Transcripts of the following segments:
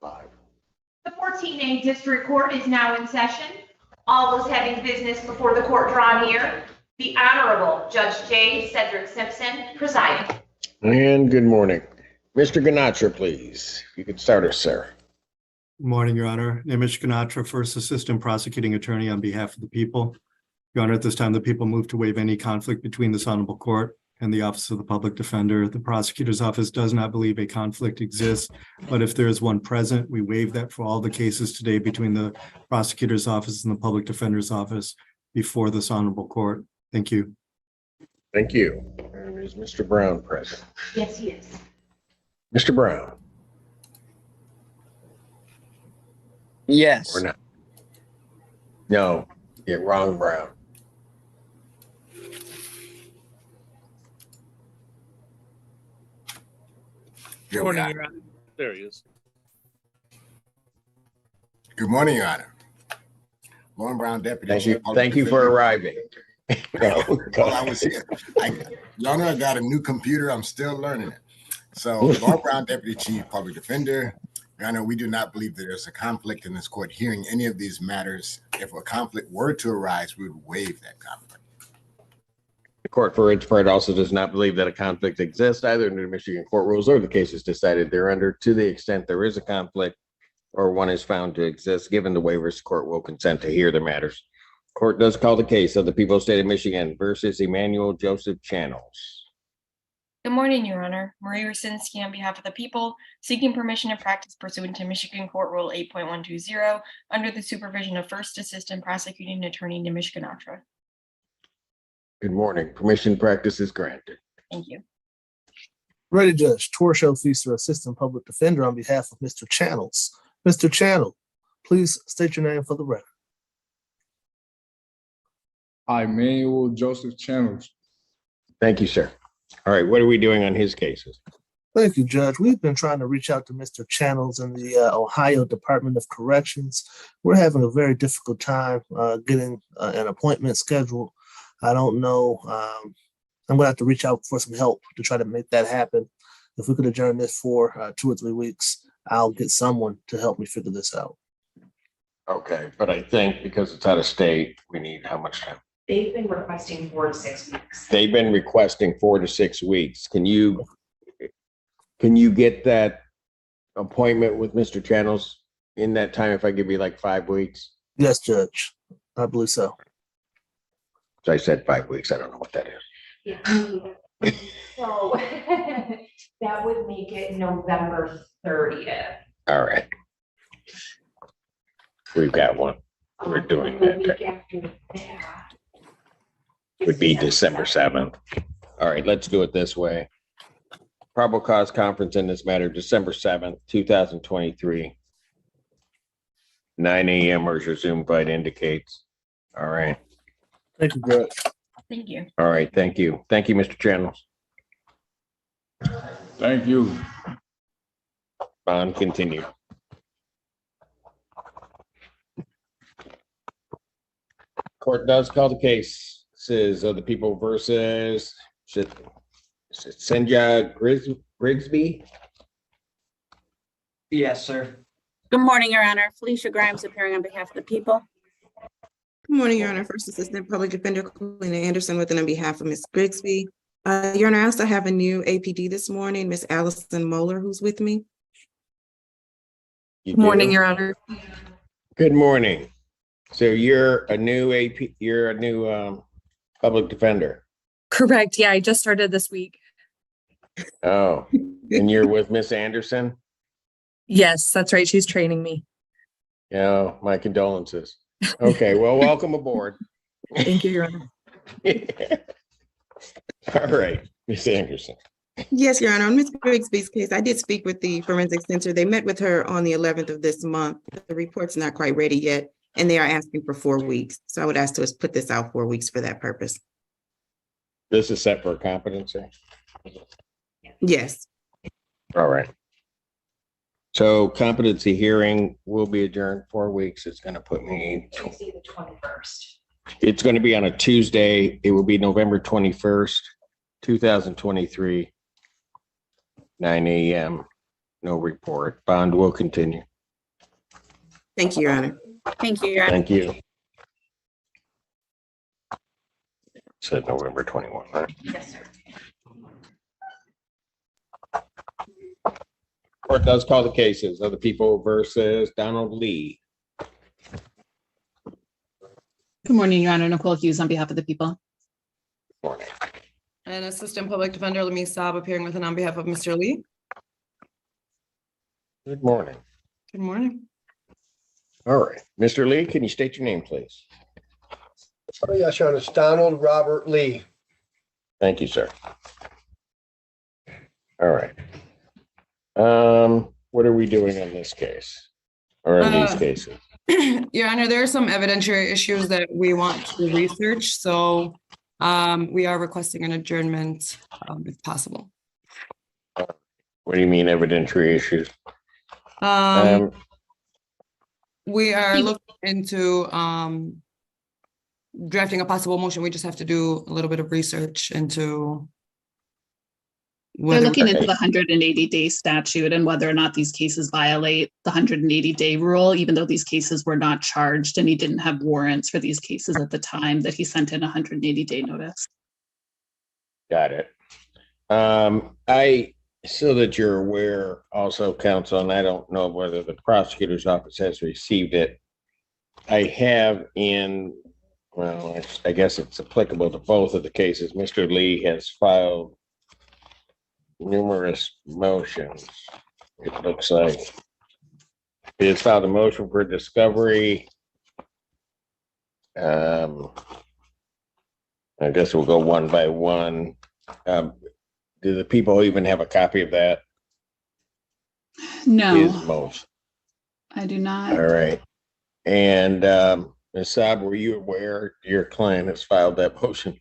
5. The 14A District Court is now in session. All those having business before the court draw near. The Honorable Judge J. Cedric Simpson presiding. And good morning. Mr. Ganatra, please. You could start us, sir. Good morning, Your Honor. Nimish Ganatra, First Assistant Prosecuting Attorney on behalf of the people. Your Honor, at this time, the people move to waive any conflict between this honorable court and the Office of the Public Defender. The prosecutor's office does not believe a conflict exists, but if there is one present, we waive that for all the cases today between the prosecutor's office and the public defender's office before this honorable court. Thank you. Thank you. And is Mr. Brown present? Yes, he is. Mr. Brown? Yes. Or not? No, you're wrong, Brown. Good morning, Your Honor. There he is. Good morning, Your Honor. Lauren Brown, Deputy Thank Chief you. Public Thank you for Defender. arriving. Go. Well, I was here. Your Honor, I got a new computer. I'm still learning it. So, Lauren Brown, Deputy Chief Public Defender. Your Honor, we do not believe that there's a conflict in this court hearing any of these matters. If a conflict were to arise, we would waive that conflict. The court, for its part, also does not believe that a conflict exists either under Michigan court rules or the cases decided thereunder. To the extent there is a conflict or one is found to exist, given the waivers, the court will consent to hear the matters. Court does call the case of the people of the state of Michigan versus Emmanuel Joseph Channels. Good morning, Your Honor. Marie Rasinski on behalf of the people, seeking permission to practice pursuant to Michigan Court Rule 8.120 under the supervision of First Assistant Prosecuting Attorney Nimish Ganatra. Good morning. Permission practice is granted. Thank you. Ready, Judge. Torshell Feaster, Assistant Public Defender on behalf of Mr. Channels. Mr. Channel, please state your name for the record. Emmanuel Joseph Channels. Thank you, sir. All right, what are we doing on his cases? Thank you, Judge. We've been trying to reach out to Mr. Channels in the Ohio Department of Corrections. We're having a very difficult time getting an appointment scheduled. I don't know. I'm going to have to reach out for some help to try to make that happen. If we could adjourn this for 2 or 3 weeks, I'll get someone to help me figure this out. Okay, but I think because it's out of state, we need how much time? They've been requesting 4 to 6 weeks. They've been requesting 4 to 6 weeks. Can you get that appointment with Mr. Channels in that time if I give you like 5 weeks? Yes, Judge. I believe so. So I said 5 weeks. I don't know what that is. Yeah. So that would make it November 30th. All right. We've got one. We're doing The that. week after that Would be December 7th. All right, let's do it this way. Probable cause conference in this matter, December 7th, 2023. 9 a.m. or your Zoom invite indicates. All right. Thank you, Judge. Thank you. All right. Thank you. Thank you, Mr. Channels. Thank you. Bond continue. Court does call the case. This is of the people versus Senja Grigsby. Yes, sir. Good morning, Your Honor. Felicia Grimes appearing on behalf of the people. Good morning, Your Honor. First Assistant Public Defender Colina Anderson with and on behalf of Ms. Grigsby. Your Honor, I also have a new APD this morning, Ms. Allison Moeller, who's with me. You Good morning, do? Your Honor. Good morning. So you're a new AP, you're a new public defender. Correct. Yeah, I just started this week. Oh, and you're with Miss Anderson? Yes, that's right. She's training me. Yeah, my condolences. Okay, well, welcome aboard. Thank you, Your Honor. All right, Miss Anderson. Yes, Your Honor. On Ms. Grigsby's case, I did speak with the Forensic Center. They met with her on the 11th of this month. The report's not quite ready yet, and they are asking for 4 weeks. So I would ask to put this out 4 weeks for that purpose. This is set for a competency? Yes. All right. So competency hearing will be adjourned 4 weeks. It's going to put me, Tuesday the 21st. it's going to be on a Tuesday. It will be November 21st, 2023, 9 a.m. No report. Bond will continue. Thank you, Your Honor. Thank you, Your Honor. Thank you. Said November 21, right? Yes, sir. Court does call the cases of the people versus Total-Leigh. Good morning, Your Honor. Nicole Hughes on behalf of the people. Morning. And Assistant Public Defender Lami Saab appearing with and on behalf of Mr. Leigh. Good morning. Good morning. All right, Mr. Leigh, can you state your name, please? Oh, yes, Your Honor. It's Donald Robert Leigh. Thank you, sir. All right. What are we doing on this case? Or in these cases? Your Honor, there are some evidentiary issues that we want to research, so we are requesting an adjournment if possible. What do you mean evidentiary issues? We are looking into drafting a possible motion. We just have to do a little bit of research into They're whether looking into the 180-day statute and whether or not these cases violate the 180-day rule, even though these cases were not charged and he didn't have warrants for these cases at the time that he sent in a 180-day notice. Got it. So that you're aware also, counsel, and I don't know whether the prosecutor's office has received it. I have in, well, I guess it's applicable to both of the cases. Mr. Leigh has filed numerous motions. It looks like he has filed a motion for discovery. I guess we'll go one by one. Do the people even have a copy of that? No, His motion. I do not. All right. And Ms. Saab, were you aware your client has filed that motion?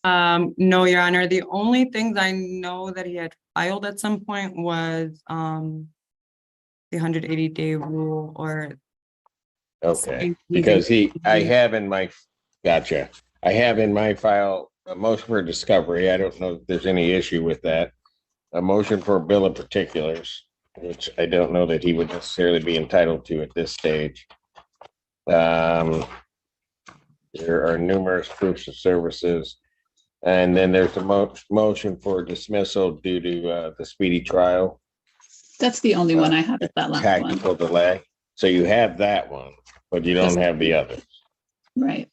no, Your Honor. The only things I know that he had filed at some point was the 180-day rule or Okay, because I have in my, gotcha. I have in my file a motion for discovery. I don't know if there's any issue with that. A motion for a bill of particulars, which I don't know that he would necessarily be entitled to at this stage. There are numerous proofs of services. And then there's a motion for dismissal due to the speedy trial. That's the only one I have at that last one. Tactical delay. So you have that one, but you don't have the others. Right.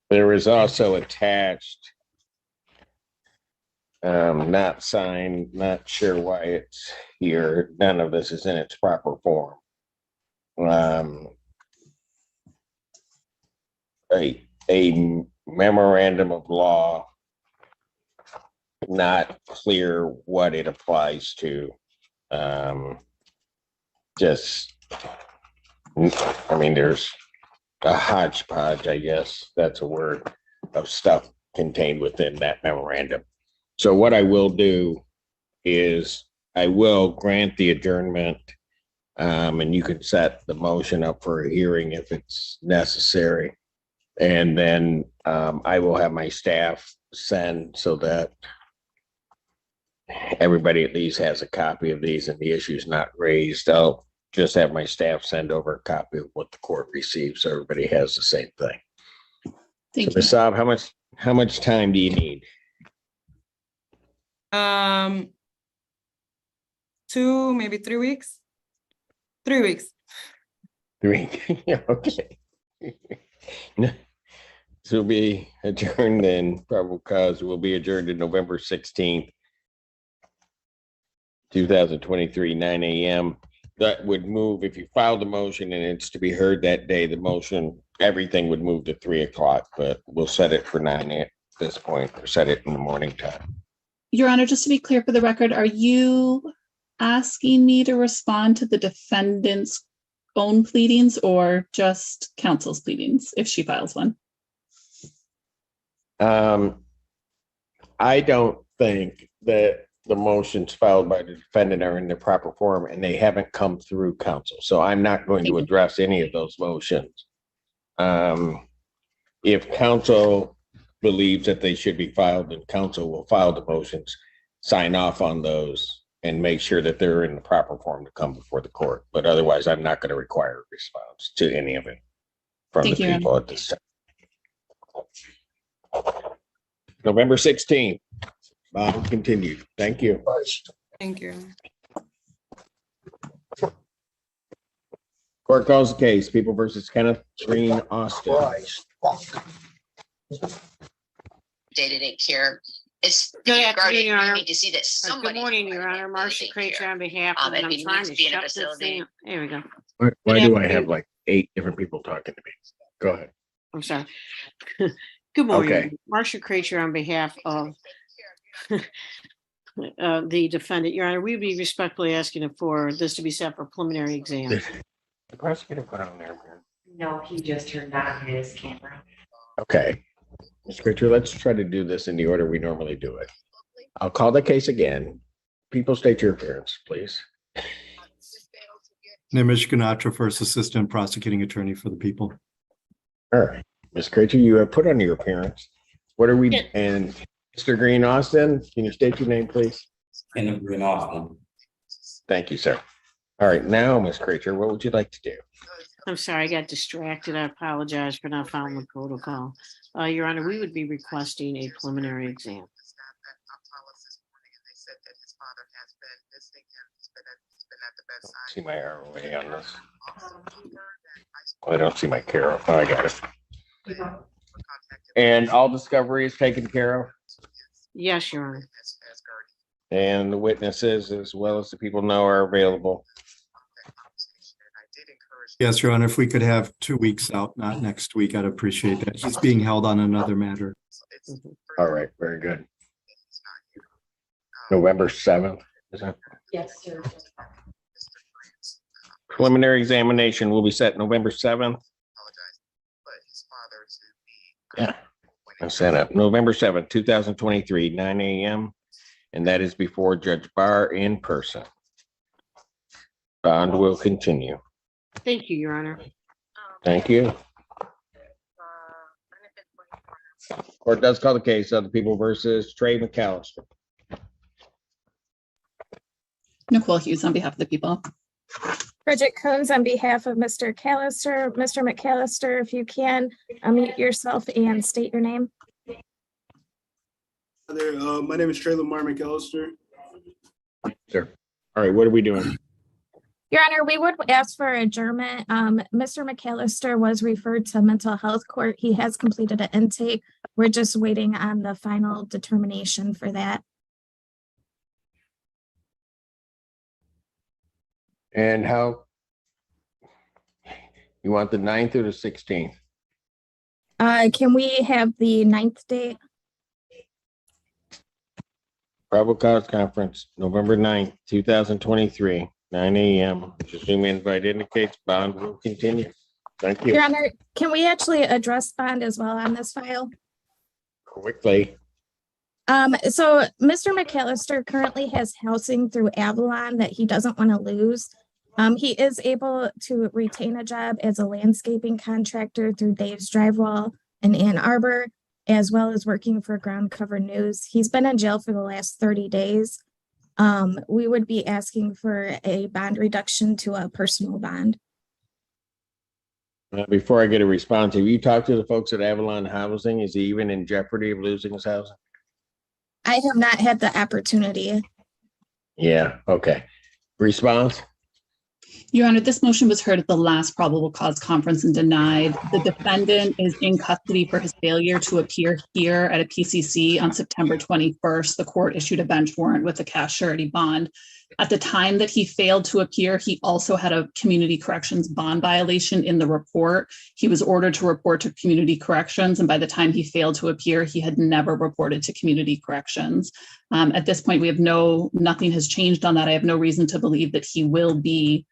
There is also attached, not signed, not sure why it's here. None of this is in its proper form. A memorandum of law, not clear what it applies to. Just, I mean, there's a hodgepodge, I guess that's a word, of stuff contained within that memorandum. So what I will do is I will grant the adjournment, and you can set the motion up for a hearing if it's necessary. And then I will have my staff send so that everybody at least has a copy of these and the issue's not raised. I'll just have my staff send over a copy of what the court receives so everybody has the same thing. Thank So, Ms. Saab, how much time do you need? 2, maybe 3 weeks. 3 weeks. 3. Yeah, okay. This will be adjourned then, probable cause will be adjourned to November 16th, 2023, 9 a.m. That would move, if you filed the motion and it's to be heard that day, the motion, everything would move to 3 o'clock, but we'll set it for 9 at this point, or set it in the morning time. Your Honor, just to be clear for the record, are you asking me to respond to the defendant's own pleadings or just counsel's pleadings if she files one? I don't think that the motions filed by the defendant are in the proper form and they haven't come through counsel. So I'm not going to address any of those motions. If counsel believes that they should be filed, then counsel will file the motions, sign off on those, and make sure that they're in the proper form to come before the court. But otherwise, I'm not going to require a response to any of it from the Thank you, people at this time. November 16th. Bob, continue. Thank you. Thank you. Court calls the case, People versus Kenneth Green Austin. They didn't care. It's Good afternoon, Your Honor. need to see that somebody. Good morning, Your Honor. Marcia Creature on behalf of, and If I'm he trying needs to to be in a shut this facility. thing. There we go. Why do I have afternoon. like 8 different people talking to me? Go ahead. I'm sorry. Good morning. Okay. Marcia Creature on behalf of the defendant. Your Honor, we'd be respectfully asking for this to be set for preliminary exam. The prosecutor put on there, man. No, he just turned on his camera. Okay. Ms. Creature, let's try to do this in the order we normally do it. I'll call the case again. People state your appearance, please. Nimish Ganatra, First Assistant Prosecuting Attorney for the People. All right. Ms. Creature, you have put on your appearance. What are we, and Mr. Green Austin, can you state your name, please? Kenneth Green Austin. Thank you, sir. All right, now, Ms. Creature, what would you like to do? I'm sorry, I got distracted. I apologize for not following the protocol. Your Honor, we would be requesting a preliminary exam. See my ROA on this. I don't see my Carol. Oh, I got it. And all discovery is taken care of? Yes, Your Honor. And the witnesses, as well as the people know, are available. Yes, Your Honor, if we could have 2 weeks out, not next week, I'd appreciate that. He's being held on another matter. All right, very good. November 7th, is that? Yes, sir. Preliminary examination will be set November 7th. Yeah, I set up November 7th, 2023, 9 a.m. And that is before Judge Barr in person. Bond will continue. Thank you, Your Honor. Thank you. Court does call the case of the People versus Trey McAllister. Nicole Hughes on behalf of the People. Bridget Coons on behalf of Mr. McAllister. Mr. McAllister, if you can, unmute yourself and state your name. Hi there, my name is Trey Lamar McAllister. Sure. All right, what are we doing? Your Honor, we would ask for adjournment. Mr. McAllister was referred to mental health court. He has completed an intake. We're just waiting on the final determination for that. And how? You want the 9th or the 16th? Can we have the 9th date? Probable cause conference, November 9th, 2023, 9 a.m. The Zoom invite indicates bond will continue. Thank you. Your Honor, can we actually address bond as well on this file? Quickly. So Mr. McAllister currently has housing through Avalon that he doesn't want to lose. He is able to retain a job as a landscaping contractor through Dave's Drywall in Ann Arbor, as well as working for Ground Cover News. He's been in jail for the last 30 days. We would be asking for a bond reduction to a personal bond. Before I get a response, have you talked to the folks at Avalon Housing? Is he even in jeopardy of losing his housing? I have not had the opportunity. Yeah, okay. Response? Your Honor, this motion was heard at the last probable cause conference and denied. The defendant is in custody for his failure to appear here at a PCC on September 21st. The court issued a bench warrant with a cash surety bond. At the time that he failed to appear, he also had a community corrections bond violation in the report. He was ordered to report to community corrections, and by the time he failed to appear, he had never reported to community corrections. At this point, we have nothing has changed on that. I have no reason to believe that he will be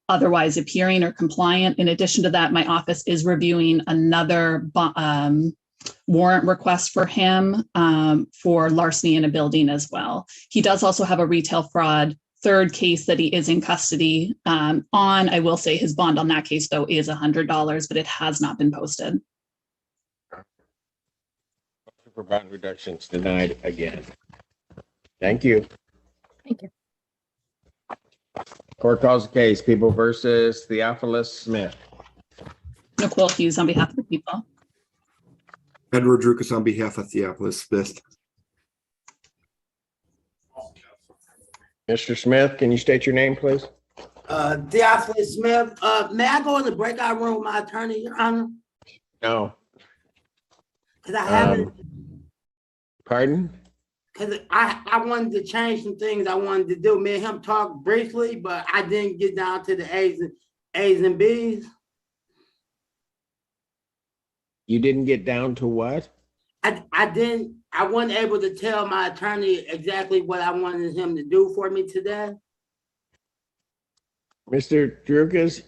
otherwise appearing or compliant. In addition to that, my office is reviewing another warrant request for him for larceny in a building as well. He does also have a retail fraud third case that he is in custody on. I will say his bond on that case, though, is $100, but it has not been posted. For bond reductions denied again. Thank you. Thank you. Court calls the case, People versus Theophilus Smith. Nicole Hughes on behalf of the people. Edward Drukas on behalf of Theophilus Smith. Mr. Smith, can you state your name, please? Theophilus Smith. May I go in the breakout room with my attorney, Your Honor? No. Because I haven't, Pardon? because I wanted to change some things I wanted to do. Me and him talked briefly, but I didn't get down to the A's and B's. You didn't get down to what? I wasn't able to tell my attorney exactly what I wanted him to do for me today. Mr. Drukas,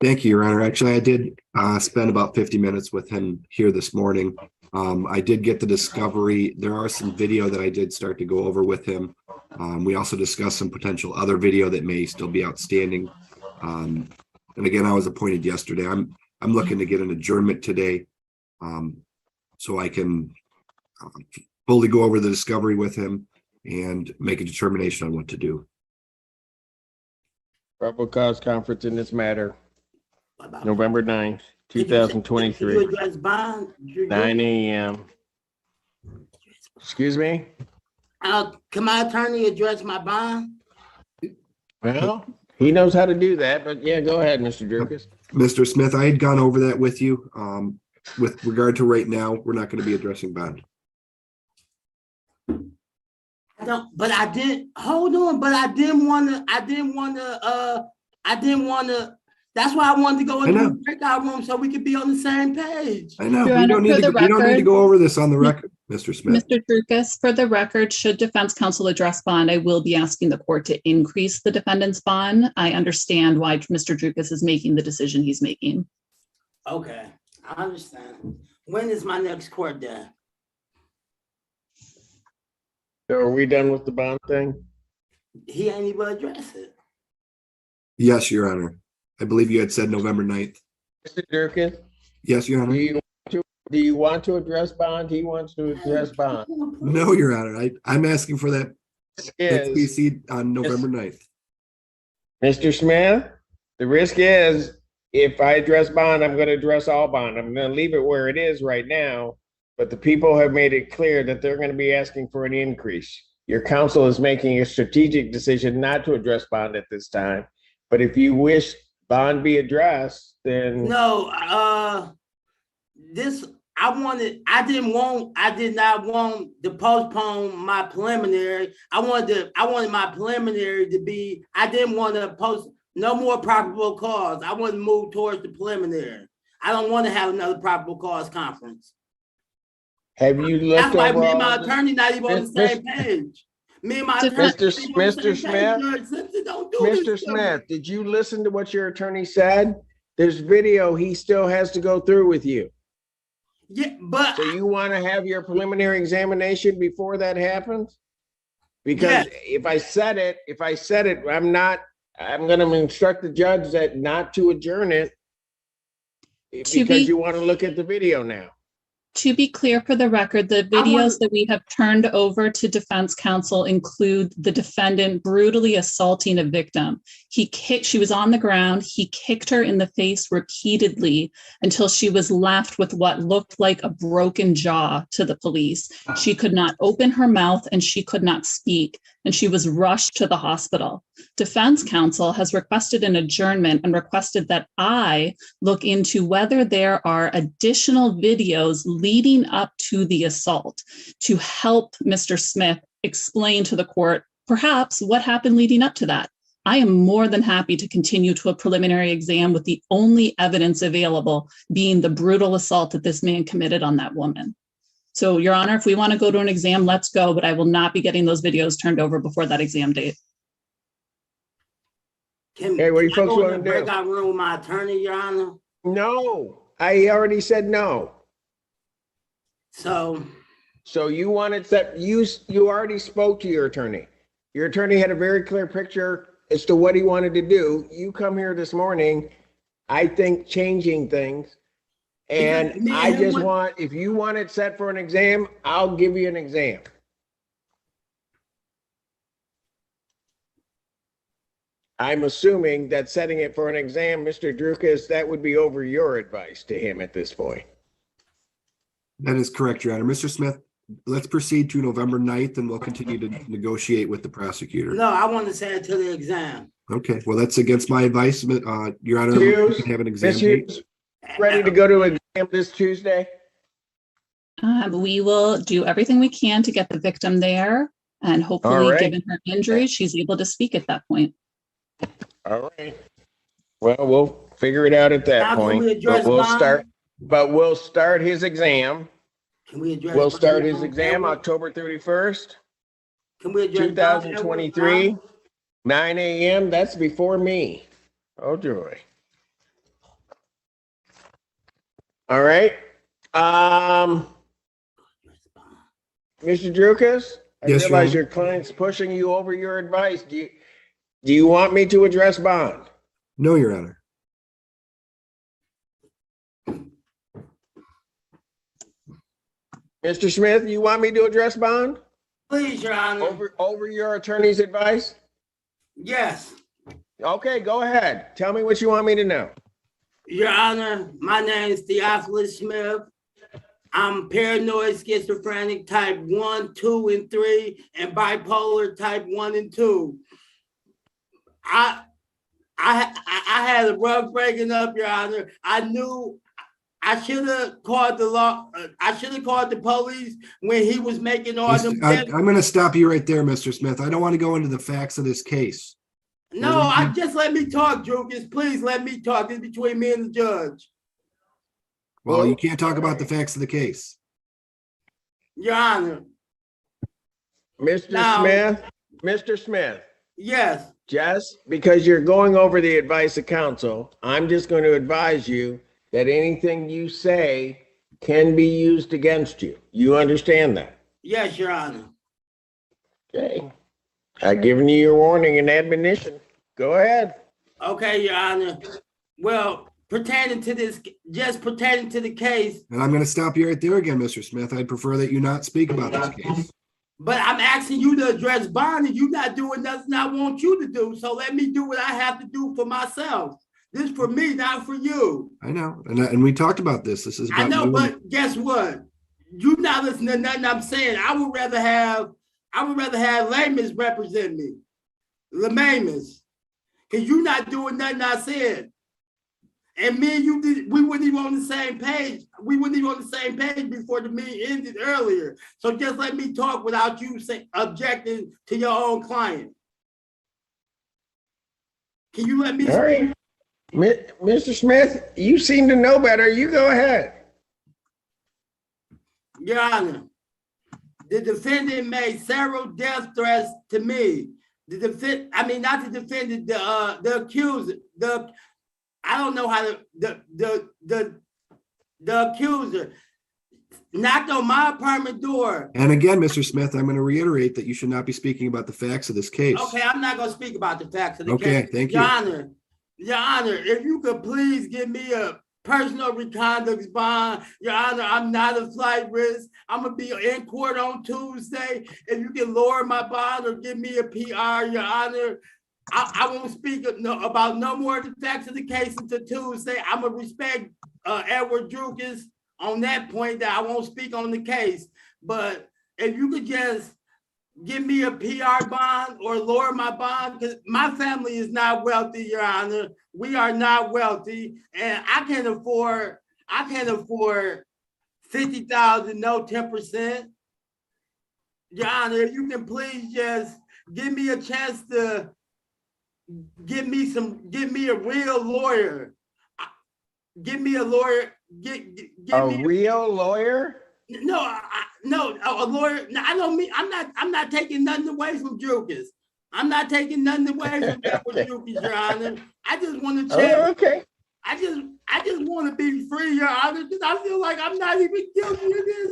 Thank you, Your Honor. Actually, I did spend about 50 minutes with him here this morning. I did get the discovery. There are some video that I did start to go over with him. We also discussed some potential other video that may still be outstanding. And again, I was appointed yesterday. I'm looking to get an adjournment today, so I can fully go over the discovery with him and make a determination on what to do. Probable cause conference in this matter, November 9th, 2023, Did you address bond? 9 a.m. Excuse me? Can my attorney address my bond? Well, he knows how to do that, but yeah, go ahead, Mr. Drukas. Mr. Smith, I had gone over that with you. With regard to right now, we're not going to be addressing bond. But I didn't want to, that's why I wanted to go into the breakout room so we could be on the same page. I know. We don't need to go over this on the record, Mr. Smith. Mr. Drukas, for the record, should defense counsel address bond, I will be asking the court to increase the defendant's bond. I understand why Mr. Drukas is making the decision he's making. Okay, I understand. When is my next court day? So are we done with the bond thing? He ain't even address it. Yes, Your Honor. I believe you had said November 9th. Mr. Drukas? Yes, Your Honor. Do you want to address bond? He wants to address bond. No, Your Honor. I'm asking for that PCC on November 9th. Mr. Smith, the risk is if I address bond, I'm going to address all bond. I'm going to leave it where it is right now, but the people have made it clear that they're going to be asking for an increase. Your counsel is making a strategic decision not to address bond at this time, but if you wish bond be addressed, then no, I did not want to postpone my preliminary. I wanted my preliminary to be, I didn't want to post no more probable cause. I want to move towards the preliminary. I don't want to have another probable cause conference. Have you looked That's why over me and all my the- attorney not even on the same page. Me and my attorney. Mr. Smith, did you listen to what your attorney said? There's video he still has to go through with you. Yeah, but so you want to have your preliminary examination before that happens? Because if I said it, I'm going to instruct the judge that not to adjourn it because you want to look at the video now. To be clear for the record, the videos that we have turned over to defense counsel include the defendant brutally assaulting a victim. She was on the ground. He kicked her in the face repeatedly until she was left with what looked like a broken jaw to the police. She could not open her mouth and she could not speak, and she was rushed to the hospital. Defense counsel has requested an adjournment and requested that I look into whether there are additional videos leading up to the assault to help Mr. Smith explain to the court perhaps what happened leading up to that. I am more than happy to continue to a preliminary exam with the only evidence available being the brutal assault that this man committed on that woman. So, Your Honor, if we want to go to an exam, let's go, but I will not be getting those videos turned over before that exam date. Hey, what do you folks want to do? Breakout room with my attorney, Your Honor? No, I already said no. So you wanted that, you already spoke to your attorney. Your attorney had a very clear picture as to what he wanted to do. You come here this morning, I think, changing things. And I just want, if you want it set for an exam, I'll give you an exam. I'm assuming that setting it for an exam, Mr. Drukas, that would be over your advice to him at this point. That is correct, Your Honor. Mr. Smith, let's proceed to November 9th and we'll continue to negotiate with the prosecutor. No, I want to say it to the exam. Okay, well, that's against my advice, Your Honor. We can have an exam Ms. date. Hughes, ready to go to exam this Tuesday? We will do everything we can to get the victim there, and hopefully, right. given her injuries, she's able to speak at that point. All right. Well, we'll figure it out at that Now, can point. we address bond? We'll start his exam. Can we address? We'll start his bond? exam October 31st, Can we address? bond? 2023, 9 a.m. That's before me. Oh, joy. All right. Mr. Drukas, I Yes, Your realize Honor. your client's pushing you over your advice. Do you want me to address bond? No, Your Honor. Mr. Smith, you want me to address bond Please, Your Honor. over your attorney's advice? Yes. Okay, go ahead. Tell me what you want me to know. Your Honor, my name is Theophilus Smith. I'm paranoid schizophrenic type 1, 2, and 3, and bipolar type 1 and 2. I had a rough breaking up, Your Honor. I knew I should have called the law. I should have called the police when he was making all them. I'm going to stop you right there, Mr. Smith. I don't want to go into the facts of this case. No, I just let me talk, Drukas. Please let me talk. It's between me and the judge. Well, you can't talk about the facts of the case. Your Honor. Mr. Smith. Yes. Just because you're going over the advice of counsel, I'm just going to advise you that anything you say can be used against you. You understand that? Yes, Your Honor. Okay. I've given you your warning and admonition. Go ahead. Okay, Your Honor. Well, pertaining to the case. And I'm going to stop you right there again, Mr. Smith. I'd prefer that you not speak about this case. But I'm asking you to address bond and you're not doing nothing I want you to do. So let me do what I have to do for myself. This for me, not for you. I know. And we talked about this. This is about I know, you. but guess what? You not listening to nothing I'm saying. I would rather have layman's represent me. Layman's. Because you're not doing nothing I said. And me and you we wouldn't even on the same page. We wouldn't even on the same page before the meeting ended earlier. So just let me talk without you objecting to your own client. Can you let me speak? All right. Mr. Smith, you seem to know better. You go ahead. Your Honor, the defendant made several death threats to me. Not the defendant, the accuser. I don't know how the accuser knocked on my apartment door. And again, Mr. Smith, I'm going to reiterate that you should not be speaking about the facts of this case. Okay, I'm not going to speak about the facts of the case. Okay, thank you. Your Honor, if you could please give me a personal reconduct bond. Your Honor, I'm not a flight risk. I'm going to be in court on Tuesday. If you can lower my bond or give me a PR, Your Honor, I won't speak about no more of the facts of the case until Tuesday. I'm going to respect Edward Drukas on that point that I won't speak on the case. But if you could just give me a PR bond or lower my bond, because my family is not wealthy, Your Honor. We are not wealthy, and I can't afford $50,000, no 10%. Your Honor, if you can please just give me a chance to give me a real lawyer. Give me a lawyer. A real lawyer? No, a lawyer. No, I don't mean. I'm not taking nothing away from Drukas. I'm not taking nothing away from Edward Drukas, Your Honor. I just want to check. Oh, okay. I just want to be free, Your Honor, because I feel like I'm not even guilty of this.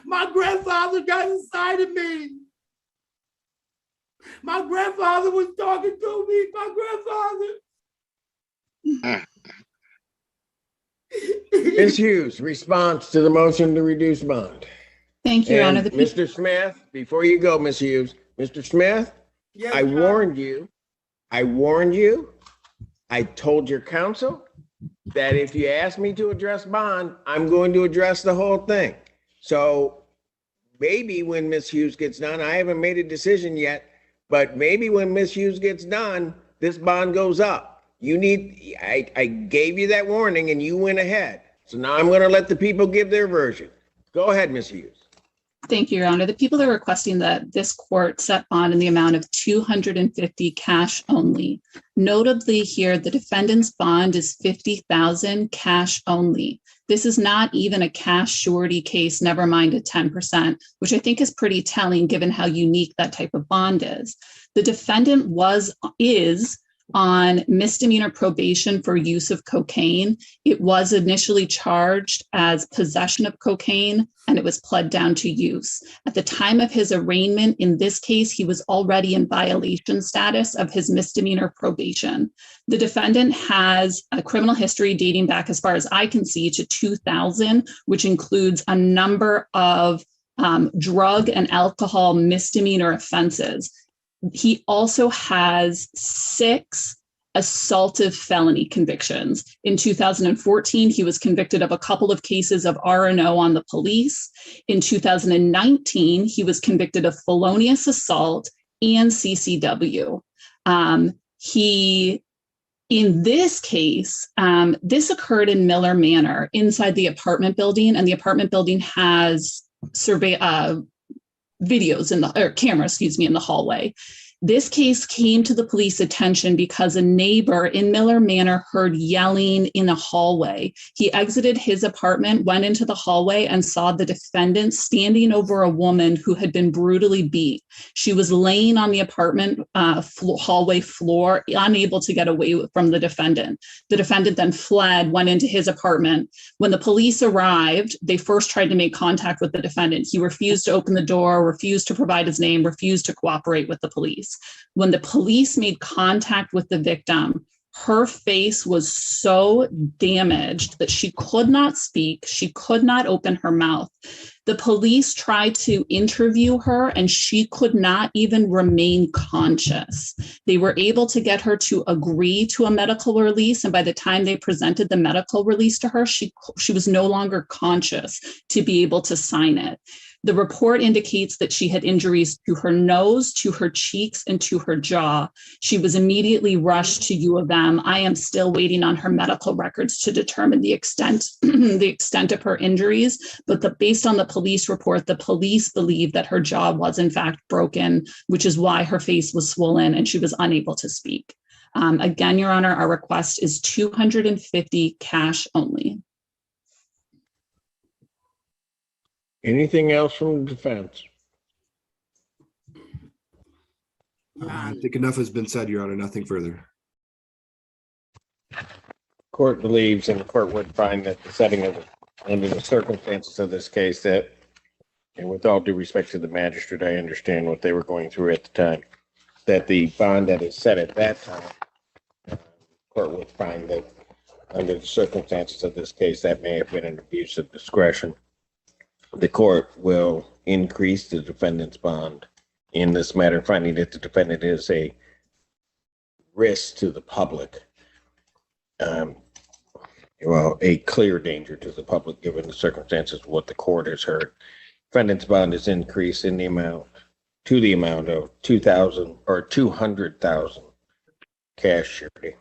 My grandfather got inside of me. My grandfather was talking to me. My grandfather. Ms. Hughes, response to the motion to reduce bond. Thank you, Your Honor. Mr. Smith, before you go, Ms. Hughes, Mr. Smith, Yes, I warned you I warned you. I told your counsel that if you ask me to address bond, I'm going to address the whole thing. So maybe when Ms. Hughes gets done, I haven't made a decision yet, but maybe when Ms. Hughes gets done, this bond goes up. I gave you that warning and you went ahead. So now I'm going to let the people give their version. Go ahead, Ms. Hughes. Thank you, Your Honor. The people are requesting that this court set bond in the amount of $250 cash only. Notably here, the defendant's bond is $50,000 cash only. This is not even a cash surety case, never mind a 10%, which I think is pretty telling given how unique that type of bond is. The defendant is on misdemeanor probation for use of cocaine. It was initially charged as possession of cocaine, and it was pled down to use. At the time of his arraignment in this case, he was already in violation status of his misdemeanor probation. The defendant has a criminal history dating back, as far as I can see, to 2000, which includes a number of drug and alcohol misdemeanor offenses. He also has 6 assaultive felony convictions. In 2014, he was convicted of a couple of cases of R&O on the police. In 2019, he was convicted of felonious assault and CCW. In this case, this occurred in Miller Manor inside the apartment building, and the apartment building has cameras, in the hallway. This case came to the police attention because a neighbor in Miller Manor heard yelling in a hallway. He exited his apartment, went into the hallway, and saw the defendant standing over a woman who had been brutally beat. She was laying on the apartment hallway floor, unable to get away from the defendant. The defendant then fled, went into his apartment. When the police arrived, they first tried to make contact with the defendant. He refused to open the door, refused to provide his name, refused to cooperate with the police. When the police made contact with the victim, her face was so damaged that she could not speak. She could not open her mouth. The police tried to interview her and she could not even remain conscious. They were able to get her to agree to a medical release. And by the time they presented the medical release to her, she was no longer conscious to be able to sign it. The report indicates that she had injuries to her nose, to her cheeks, and to her jaw. She was immediately rushed to U of M. I am still waiting on her medical records to determine the extent of her injuries. But based on the police report, the police believe that her jaw was in fact broken, which is why her face was swollen and she was unable to speak. Again, Your Honor, our request is $250 cash only. Anything else from the defense? I think enough has been said, Your Honor. Nothing further. Court believes, and the court would find that the setting of, under the circumstances of this case, that, and with all due respect to the magistrate, I understand what they were going through at the time, that the bond that is set at that time, court would find that under the circumstances of this case, that may have been an abuse of discretion. The court will increase the defendant's bond in this matter, finding that the defendant is a risk to the public. A clear danger to the public given the circumstances of what the court has heard. Defendant's bond is increased in the amount of $2,000 or $200,000 cash surety.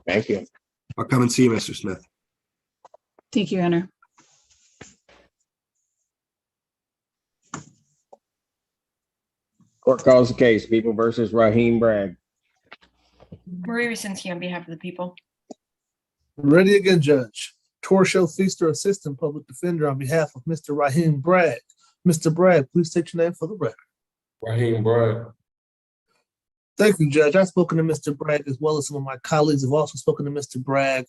Thank you. I'll come and see you, Mr. Smith. Thank you, Your Honor. Court calls the case, People versus Raheem Bragg. Marie Rosinski on behalf of the people. Ready again, Judge. Torshell Feaster, Assistant Public Defender on behalf of Mr. Raheem Bragg. Mr. Bragg, please state your name for the record. Raheem Bragg. Thank you, Judge. I've spoken to Mr. Bragg as well as some of my colleagues have also spoken to Mr. Bragg.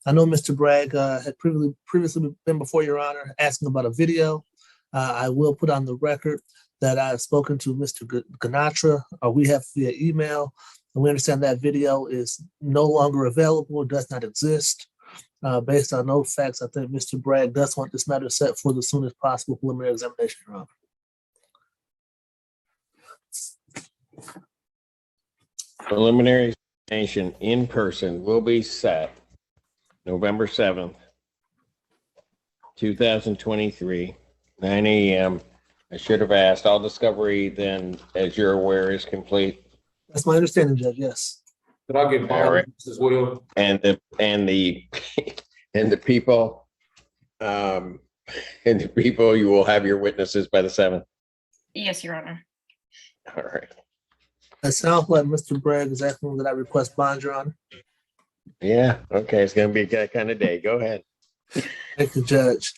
I know Mr. Bragg had previously been before Your Honor asking about a video. I will put on the record that I've spoken to Mr. Ganatra. We have via email, and we understand that video is no longer available, does not exist. Based on those facts, I think Mr. Bragg does want this matter set for the soonest possible preliminary examination, Your Honor. Preliminary examination in person will be set November 7th, 2023, 9 a.m. I should have asked. All discovery then, as you're aware, is complete. That's my understanding, Judge, yes. Could I get All right. bonds as well? And the people, you will have your witnesses by the 7th. Yes, Your Honor. All right. It sounds like Mr. Bragg is asking that I request bond, Your Honor. Yeah. Okay. It's going to be that kind of day. Go ahead. Thank you, Judge.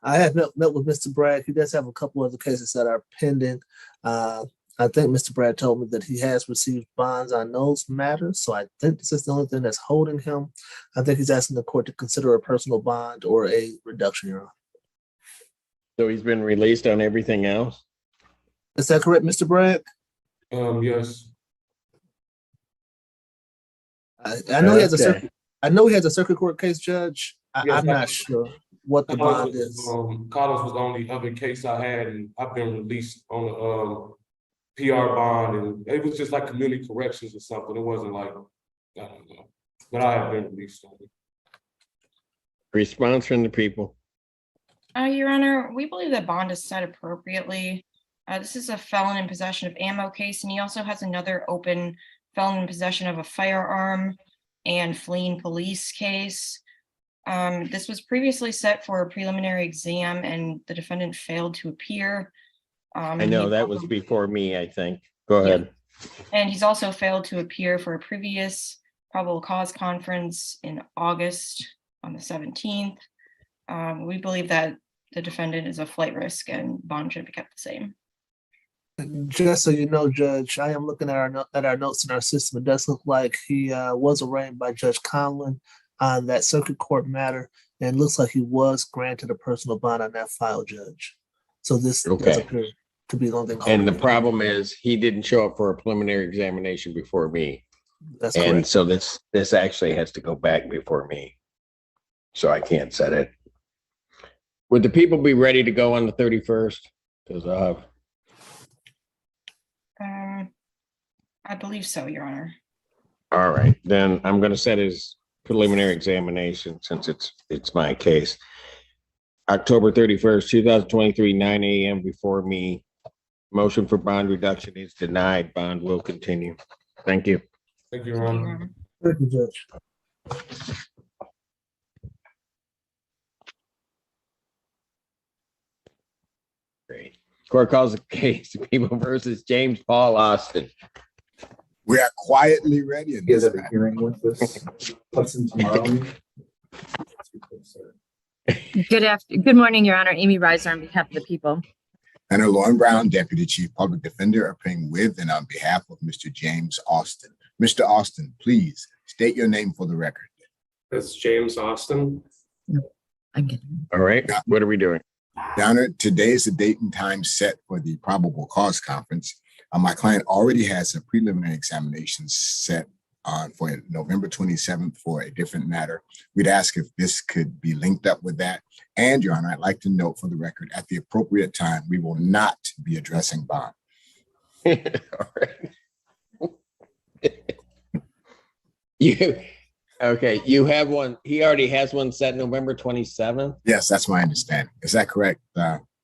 I have met with Mr. Bragg. He does have a couple other cases that are pending. I think Mr. Bragg told me that he has received bonds on those matters. So I think this is the only thing that's holding him. I think he's asking the court to consider a personal bond or a reduction, Your Honor. So he's been released on everything else? Is that correct, Mr. Bragg? Yes. I know he has a circuit. I know he has a circuit court case, Judge. I'm not sure what the bond is. Collins was the only other case I had, and I've been released on a PR bond, and it was just like community corrections or something. It wasn't like, I don't know, but I have been released on it. Response from the people. Your Honor, we believe that bond is set appropriately. This is a felon in possession of ammo case, and he also has another open felon in possession of a firearm and fleeing police case. This was previously set for a preliminary exam, and the defendant failed to appear. I know that was before me, I think. Go ahead. And he's also failed to appear for a previous probable cause conference in August on the 17th. We believe that the defendant is a flight risk and bond should be kept the same. Just so you know, Judge, I am looking at our notes in our system. It does look like he was arraigned by Judge Conlon on that circuit court matter, and it looks like he was granted a personal bond on that file, Judge. So this does appear to be the only thing. And the problem is he didn't show up for a preliminary examination before me. That's and correct. So this actually has to go back before me. So I can't set it. Would the people be ready to go on the 31st? Because I'll have. I believe so, Your Honor. All right, then I'm going to set his preliminary examination since it's my case. October 31st, 2023, 9 a.m. before me. Motion for bond reduction is denied. Bond will continue. Thank you. Thank you, Your Honor. Thank you, Judge. Great. Court calls the case People versus James Paul Austin. We are quietly ready in this matter. Hearing with this person tomorrow. Good morning, Your Honor. Amy Reiser on behalf of the people. And Lauren Brown, Deputy Chief Public Defender, appearing with and on behalf of Mr. James Austin. Mr. Austin, please state your name for the record. That's James Austin. I'm getting. All right. What are we doing? Your Honor, today is the date and time set for the probable cause conference. My client already has a preliminary examination set for November 27th for a different matter. We'd ask if this could be linked up with that. And Your Honor, I'd like to note for the record, at the appropriate time, we will not be addressing bond. All right. You have one. He already has one set November 27th. Yes, that's my understanding. Is that correct,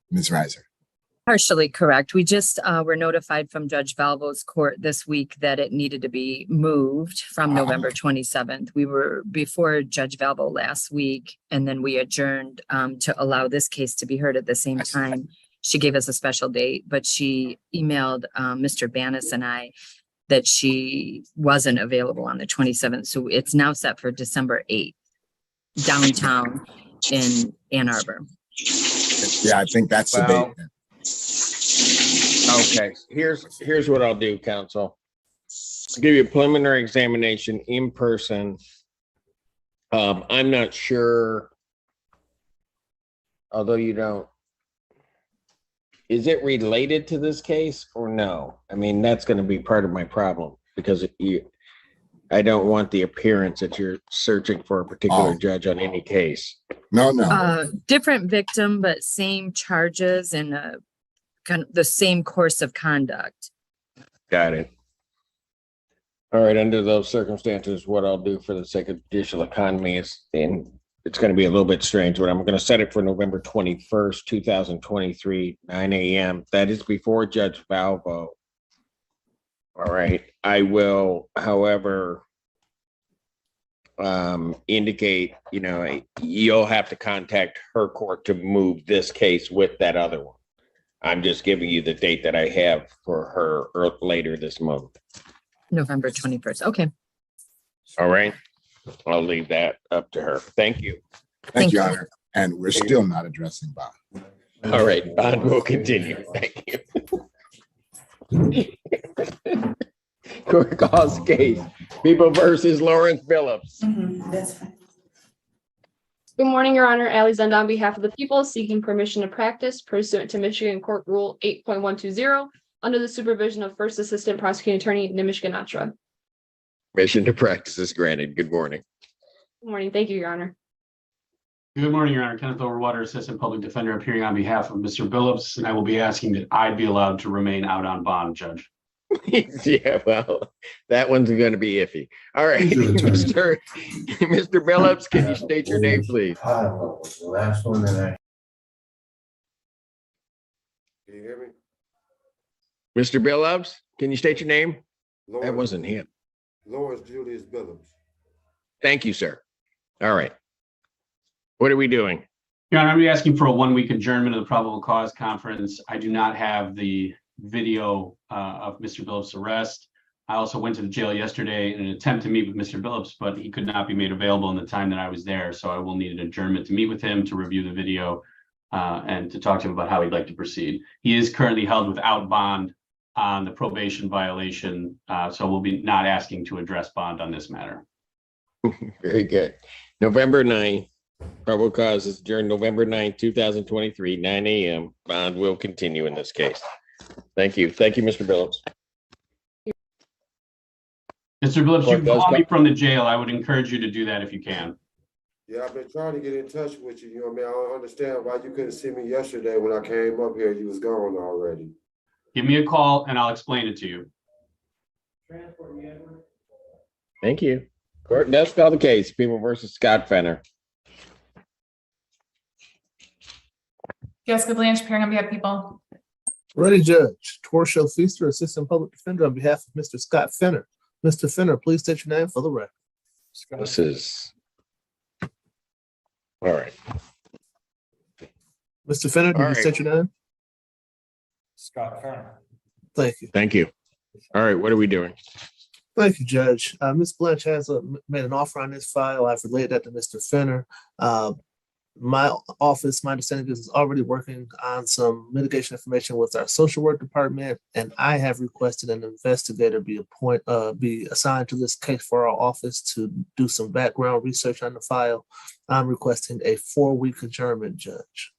Ms. Reiser? Partially correct. We just were notified from Judge Valvo's court this week that it needed to be moved from November 27th. We were before Judge Valvo last week, and then we adjourned to allow this case to be heard at the same time. She gave us a special date, but she emailed Mr. Banis and I that she wasn't available on the 27th. So it's now set for December 8th, downtown in Ann Arbor. Yeah, I think that's the date. Okay, here's what I'll do, counsel. I'll give you a preliminary examination in person. I'm not sure, although you don't, is it related to this case or no? I mean, that's going to be part of my problem because I don't want the appearance that you're searching for a particular judge on any case. No. Different victim, but same charges and kind of the same course of conduct. Got it. All right, under those circumstances, what I'll do for the sake of judicial economy is, and it's going to be a little bit strange, but I'm going to set it for November 21st, 2023, 9 a.m. That is before Judge Valvo. All right, I will, however, indicate, you'll have to contact her court to move this case with that other one. I'm just giving you the date that I have for her later this month. November 21st. Okay. All right. I'll leave that up to her. Thank you. Thank you, Your Honor. And we're still not addressing bond. All right. Bond will continue. Thank you. Court calls case. People versus Lawrence Phillips. That's fine. Good morning, Your Honor. Ally Zenda on behalf of the people seeking permission to practice pursuant to Michigan Court Rule 8.120 under the supervision of First Assistant Prosecuting Attorney Nimish Ganatra. Permission to practice is granted. Good morning. Good morning. Thank you, Your Honor. Good morning, Your Honor. Kenneth Overwater, Assistant Public Defender, appearing on behalf of Mr. Billups, and I will be asking that I be allowed to remain out on bond, Judge. Yeah, well, that one's going to be iffy. All right, Mr. Billups, can you state your name, please? The last one that I. Can you hear me? Mr. Billups, can you state your name? Lawrence, That wasn't him. Lawrence Julius Billups. Thank you, sir. All right. What are we doing? Your Honor, I'm asking for a one-week adjournment of the probable cause conference. I do not have the video of Mr. Billups' arrest. I also went to the jail yesterday in an attempt to meet with Mr. Billups, but he could not be made available in the time that I was there. So I will need an adjournment to meet with him, to review the video, and to talk to him about how he'd like to proceed. He is currently held without bond on the probation violation, so we'll be not asking to address bond on this matter. Very good. November 9th, probable cause is adjourned November 9th, 2023, 9 a.m. Bond will continue in this case. Thank you. Thank you, Mr. Billups. Mr. Billups, you Court does call me go- from the jail. I would encourage you to do that if you can. Yeah, I've been trying to get in touch with you. You know what I mean? I don't understand why you couldn't see me yesterday when I came up here. You was gone already. Give me a call and I'll explain it to you. Thank you. Court does call the case. People versus Scott Fenner. Jessica Blanche, appearing on behalf of people. Ready, Judge. Torshell Feaster, Assistant Public Defender, on behalf of Mr. Scott Fenner. Mr. Fenner, please state your name for the record. This is. All right. Mr. Fenner, did All you right. state your name? Scott Fenner. Thank you. Thank you. All right. What are we doing? Thank you, Judge. Ms. Blanche has made an offer on this file. I've relayed that to Mr. Fenner. My office, my understanding is already working on some mitigation information with our social work department, and I have requested an investigator be assigned to this case for our office to do some background research on the file. I'm requesting a 4-week adjournment, Judge.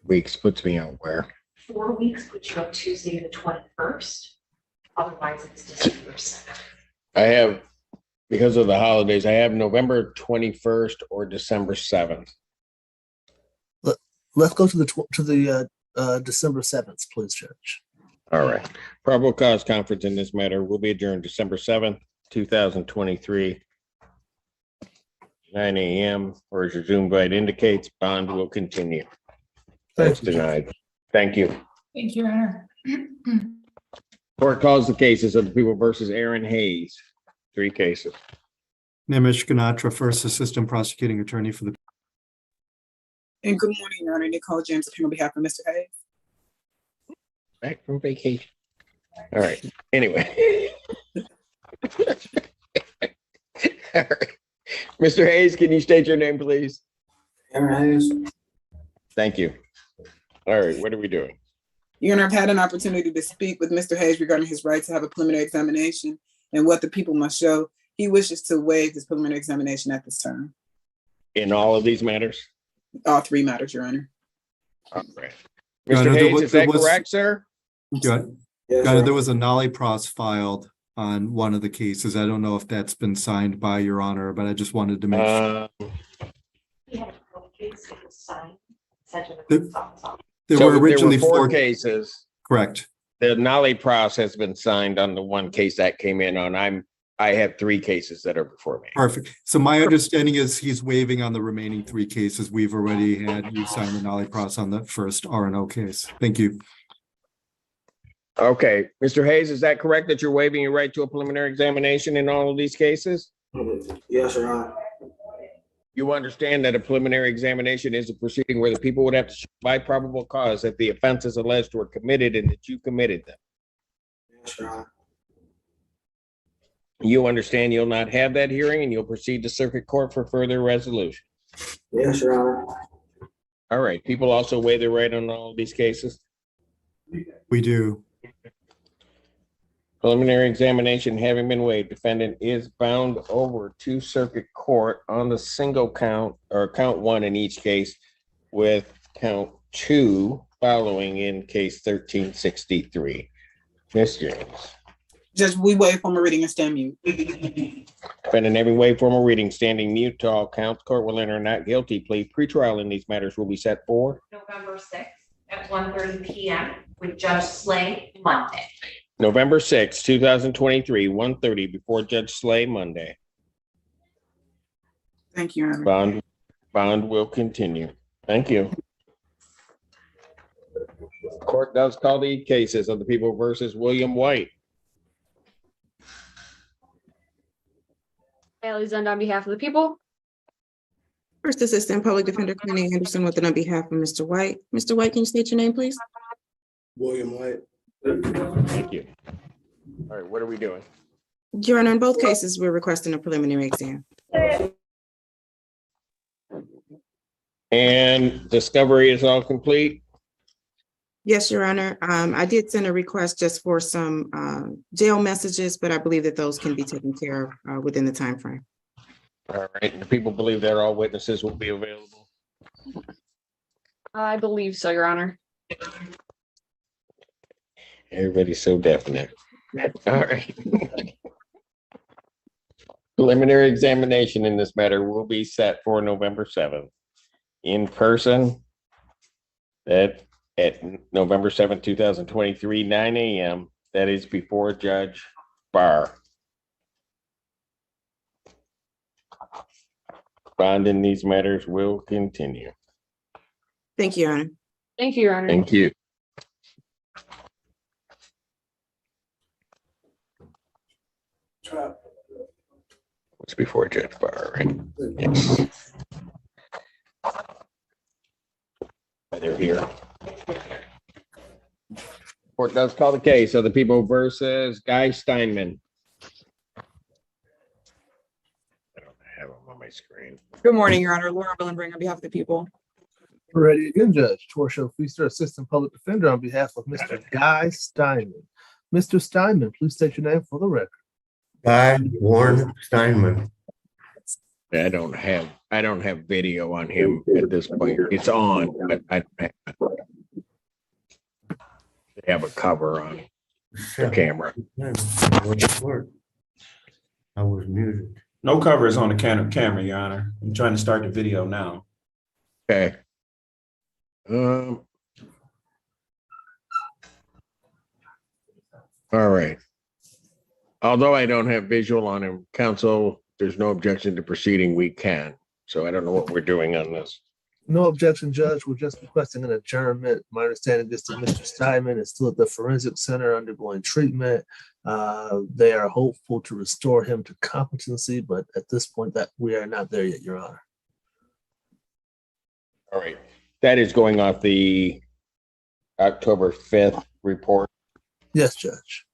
Weeks puts me on where? 4 weeks puts you on Tuesday, the 21st. Otherwise, it's December 7th. I have, because of the holidays, I have November 21st or December 7th. Let's go to the December 7th, please, Judge. All right. Probable cause conference in this matter will be adjourned December 7th, 2023, 9 a.m. Or as your Zoom invite indicates, bond will continue. That's denied. Thank you. Thank you, Your Honor. Court calls the cases of the people versus Aaron Hayes. 3 cases. Nimish Ganatra, First Assistant Prosecuting Attorney for the. And good morning, Your Honor. Nicole James, appearing on behalf of Mr. Hayes. Back from vacation. All right. Anyway. All right. Mr. Hayes, can you state your name, please? Aaron Hayes. Thank you. All right. What are we doing? Your Honor, I've had an opportunity to speak with Mr. Hayes regarding his right to have a preliminary examination and what the people must show. He wishes to waive his preliminary examination at this time. In all of these matters? All 3 matters, Your Honor. All right. Your Mr. Honor, Hayes, is that correct, sir? Your Honor, there was a nollie pros filed on one of the cases. I don't know if that's been signed by Your Honor, but I just wanted to make sure. There were originally 4 4 cases. Correct. the Nolly process has been signed on the one case that came in on. I have 3 cases that are before me. Perfect. So my understanding is he's waiving on the remaining 3 cases. We've already had you sign the Nolly process on the first R&O case. Thank you. Okay, Mr. Hayes, is that correct that you're waiving your right to a preliminary examination in all of these cases? Yes, Your Honor. You understand that a preliminary examination is a proceeding where the people would have to show by probable cause that the offenses alleged were committed and that you committed them. Yes, Your Honor. You understand you'll not have that hearing and you'll proceed to circuit court for further resolution. Yes, Your Honor. All right, people also waive their right on all of these cases. We do. Preliminary examination having been waived, defendant is bound over to circuit court on the single count or count 1 in each case, with count 2 following in case 1363. Ms. James. Judge, we waive formal reading and stand mute. Defendant having waived formal reading, standing mute to all counts, court will enter not guilty plea. Pretrial in these matters will be set for November 6th at 1:30 p.m. with Judge Slay Monday. November 6, 2023, 1:30 before Judge Slay Monday. Thank you, Your Honor. Bond will continue. Thank you. Court does call the cases of the people versus William White. Allie Zend on behalf of the people. First Assistant Public Defender Connie Anderson with it on behalf of Mr. White. Mr. White, can you state your name, please? William White. Thank you. All right, what are we doing? Your Honor, in both cases, we're requesting a preliminary exam. And discovery is all complete? Yes, Your Honor. I did send a request just for some jail messages, but I believe that those can be taken care of within the time frame. All right, and the people believe that all witnesses will be available? I believe so, Your Honor. Everybody's so definite. All right. Preliminary examination in this matter will be set for November 7th. In person at November 7th, 2023, 9 a.m. That is before Judge Barr. Bond in these matters will continue. Thank you, Your Honor. Thank you, Your Honor. Thank you. It's before Judge Barr, right? Yes. They're here. Court does call the case of the people versus Guy Steinman. I don't have him on my screen. Good morning, Your Honor. Laura Billenbring on behalf of the people. Ready again, Judge. Torsha Feaster, Assistant Public Defender on behalf of Mr. Guy Steinman. Mr. Steinman, please state your name for the record. Guy Warren Steinman. I don't have video on him at this point. It's on, but I don't have a cover on the camera. I was muted. No cover is on the camera, Your Honor. I'm trying to start the video now. Okay. All right. Although I don't have visual on him, counsel, there's no objection to proceeding. We can. So I don't know what we're doing on this. No objection, Judge. We're just requesting an adjournment. My understanding is that Mr. Steinman is still at the forensic center undergoing treatment. They are hopeful to restore him to competency, but at this point that we are not there yet, Your Honor. All right. That is going off the October 5th report. Yes, Judge.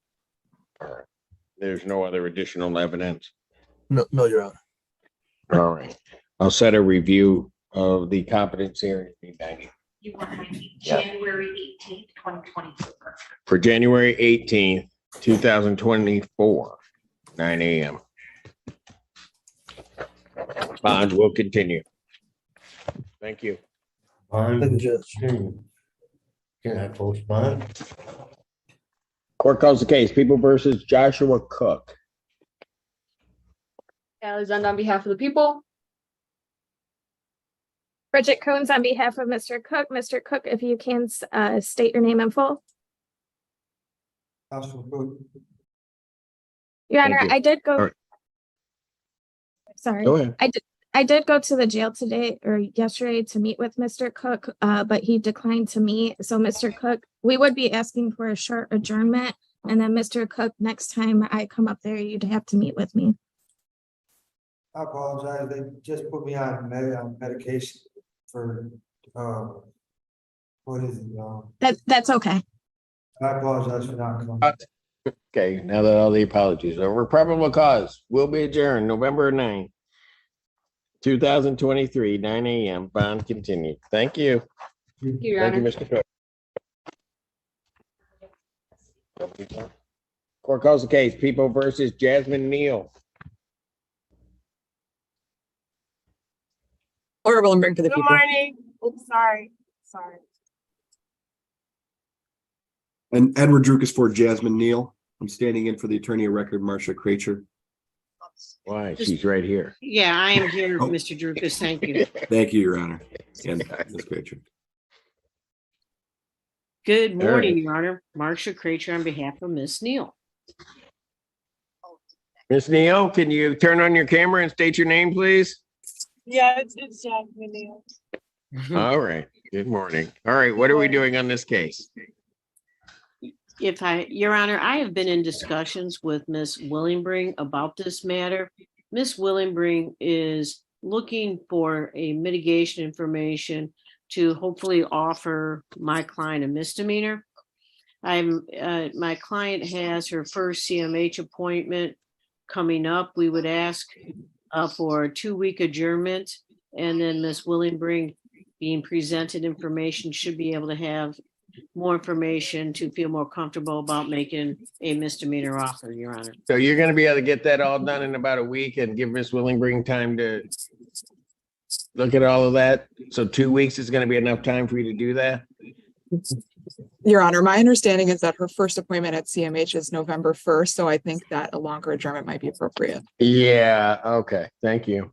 All right. There's no other additional evidence. No, Your Honor. All right. I'll set a review of the competency hearing. You want January 18th, 2024. For January 18th, 2024, 9 a.m. Bond will continue. Thank you. Bond. Can I postpone? Court calls the case. People versus Joshua Cook. Allie Zend on behalf of the people. Bridget Coons on behalf of Mr. Cook. Mr. Cook, if you can state your name in full. Your Honor, you. I did All go, right. sorry. Go ahead. I did go to the jail today or yesterday to meet with Mr. Cook, but he declined to meet. So Mr. Cook, we would be asking for a short adjournment. And then Mr. Cook, next time I come up there, you'd have to meet with me. I apologize. They just put me on medication for, what is it? That's okay. I apologize for not coming. Okay, now that all the apologies are over, probable cause will be adjourned November 9th, 2023, 9 a.m. Bond continued. Thank you. Thank you, Your Thank you, Honor. Mr. Cook. Court calls the case, People versus Jasmine Neal. Honorable and bring to the Good people. morning. Oops, sorry. And Edward Drukas for Jasmine Neal. I'm standing in for the attorney of record, Marcia Kracher. Why? She's right here. Yeah, I am here, Oh. Mr. Drukas. Thank you. Thank you, Your Honor. And Ms. Kracher. Good morning, right. Your Honor. Marcia Kracher on behalf of Miss Neal. Ms. Neal, can you turn on your camera and state your name, please? Yeah, it's Jasmine Neal. All right. Good morning. All right. What are we doing on this case? Your Honor, I have been in discussions with Miss Willingbring about this matter. Miss Willingbring is looking for a mitigation information to hopefully offer my client a misdemeanor. My client has her first CMH appointment coming up. We would ask for a 2-week adjournment, and then Miss Willingbring, being presented information, should be able to have more information to feel more comfortable about making a misdemeanor offer, Your Honor. So you're going to be able to get that all done in about a week and give Ms. Willingbring time to look at all of that? So 2 weeks is going to be enough time for you to do that? Your Honor, my understanding is that her first appointment at CMH is November 1st, so I think that a longer adjournment might be appropriate. Yeah. Okay. Thank you.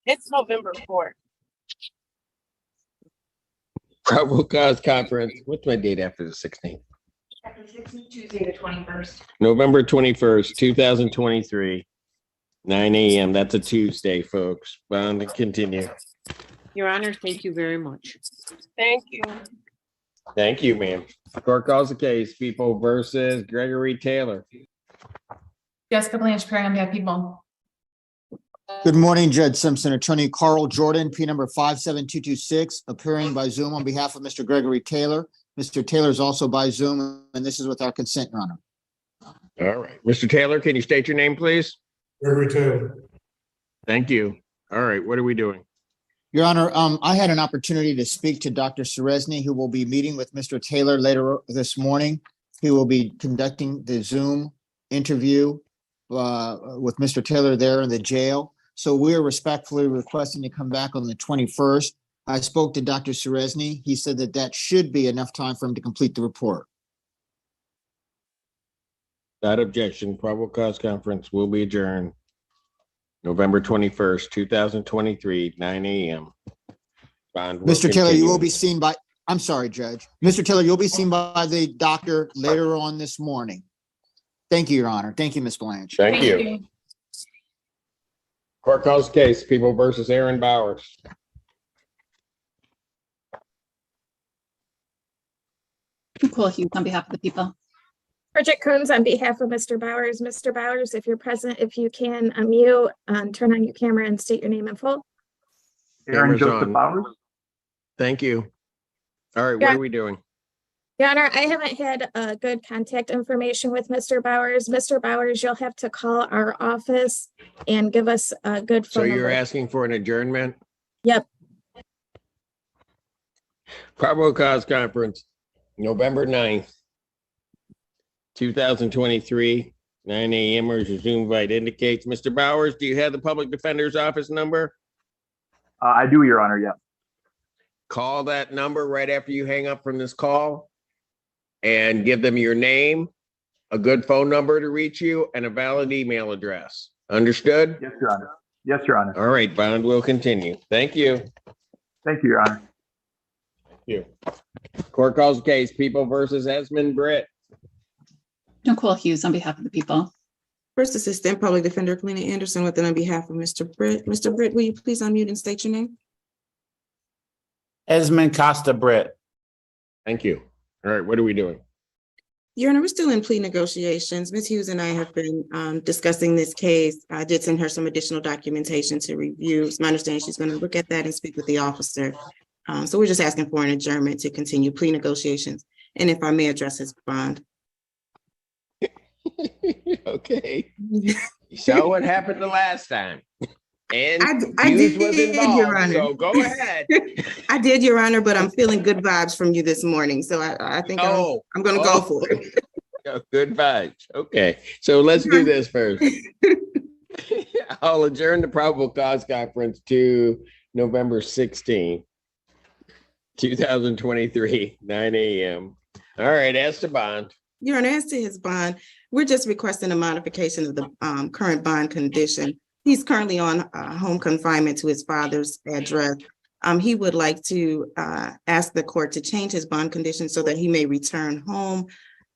It's November 4th. Probable cause conference. What's my date after the 16th? After 6th, Tuesday, the 21st. November 21st, 2023, 9 a.m. That's a Tuesday, folks. Bound to continue. Your Honor, thank you very much. Thank you. Thank you, ma'am. Court calls the case, People versus Gregory Taylor. Jessica Blanche, appearing on behalf of people. Good morning, Judge Simpson. Attorney Carl Jordan, P number 57226, appearing by Zoom on behalf of Mr. Gregory Taylor. Mr. Taylor is also by Zoom, and this is with our consent, Your Honor. All right. Mr. Taylor, can you state your name, please? Gregory Taylor. Thank you. All right. What are we doing? Your Honor, I had an opportunity to speak to Dr. Seresny, who will be meeting with Mr. Taylor later this morning. He will be conducting the Zoom interview with Mr. Taylor there in the jail. So we're respectfully requesting to come back on the 21st. I spoke to Dr. Seresny. He said that that should be enough time for him to complete the report. Without objection, probable cause conference will be adjourned November 21st, 2023, 9 a.m. Mr. Taylor, you will be seen by, I'm sorry, Judge. Mr. Taylor, you'll be seen by the doctor later on this morning. Thank you, Your Honor. Thank you, Ms. Blanche. Thank you. Court calls the case, People versus Aaron Bowers. Cool Hughes on behalf of the people. Bridget Coons on behalf of Mr. Bowers. Mr. Bowers, if you're present, if you can unmute, turn on your camera and state your name in full. Aaron Joseph Bowers. Thank you. All right, what are we doing? Your Honor, I haven't had good contact information with Mr. Bowers. Mr. Bowers, you'll have to call our office and give us a good So phone you're number. asking for an adjournment? Yep. Probable cause conference, November 9th, 2023, 9 a.m. or your Zoom invite indicates. Mr. Bowers, do you have the public defender's office number? I do, Your Honor, yeah. Call that number right after you hang up from this call and give them your name, a good phone number to reach you, and a valid email address. Understood? Yes, Your Honor. Yes, Your Honor. All right, bond will continue. Thank you. Thank you, Your Honor. You. Court calls the case, People versus Esmond Britt. Nicole Hughes on behalf of the people. First Assistant Public Defender Kalina Anderson with on behalf of Mr. Britt. Mr. Britt, will you please unmute and state your name? Esmond Costa Britt. Thank you. All right, what are we doing? Your Honor, we're still in plea negotiations. Ms. Hughes and I have been discussing this case. I did send her some additional documentation to review. It's my understanding she's going to look at that and speak with the officer. So we're just asking for an adjournment to continue plea negotiations. And if I may address his bond. Okay. You saw what happened the last time. And I Hughes did, was involved, Your Honor. so go ahead. I did, Your Honor, but I'm feeling good vibes from you this morning. So I think I'm going to go for it. Good vibes. Okay, so let's do this first. I'll adjourn the probable cause conference to November 16th, 2023, 9 a.m. All right, Esteban. Your Honor, as to his bond, we're just requesting a modification of the current bond condition. He's currently on home confinement to his father's address. He would like to ask the court to change his bond condition so that he may return home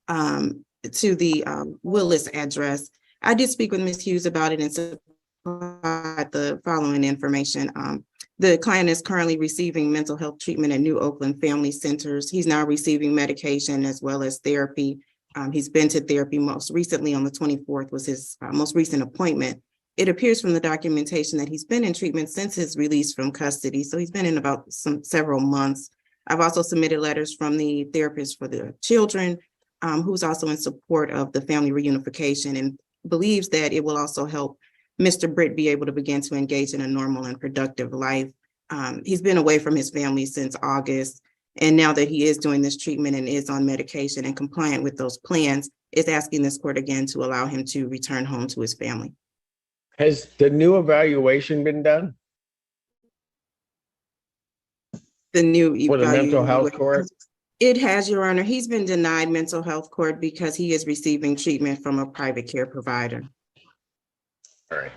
to the Willis address. I did speak with Ms. Hughes about it and supplied the following information. The client is currently receiving mental health treatment at New Oakland Family Centers. He's now receiving medication as well as therapy. He's been to therapy most recently on the 24th was his most recent appointment. It appears from the documentation that he's been in treatment since his release from custody. So he's been in about several months. I've also submitted letters from the therapist for the children, who's also in support of the family reunification and believes that it will also help Mr. Britt be able to begin to engage in a normal and productive life. He's been away from his family since August. And now that he is doing this treatment and is on medication and compliant with those plans, is asking this court again to allow him to return home to his family. Has the new evaluation been done? The new For the mental health court? It has, Your Honor. He's been denied mental health court because he is receiving treatment from a private care provider. All right.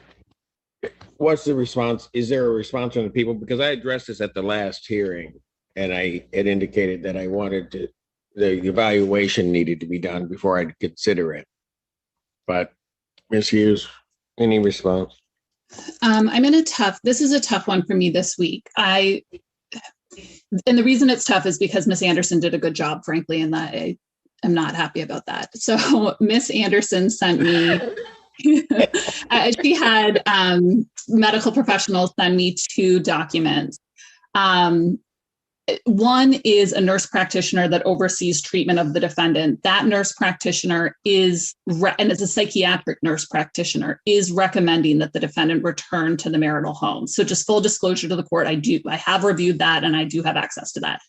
What's the response? Is there a response from the people? Because I addressed this at the last hearing and I had indicated that I wanted to, the evaluation needed to be done before I'd consider it. But Ms. Hughes, any response? This is a tough one for me this week. And the reason it's tough is because Miss Anderson did a good job, frankly, and that I am not happy about that. So Miss Anderson sent me, she had medical professionals send me 2 documents. One is a nurse practitioner that oversees treatment of the defendant. That nurse practitioner is, and it's a psychiatric nurse practitioner, is recommending that the defendant return to the marital home. So just full disclosure to the court, I have reviewed that and I do have access to that.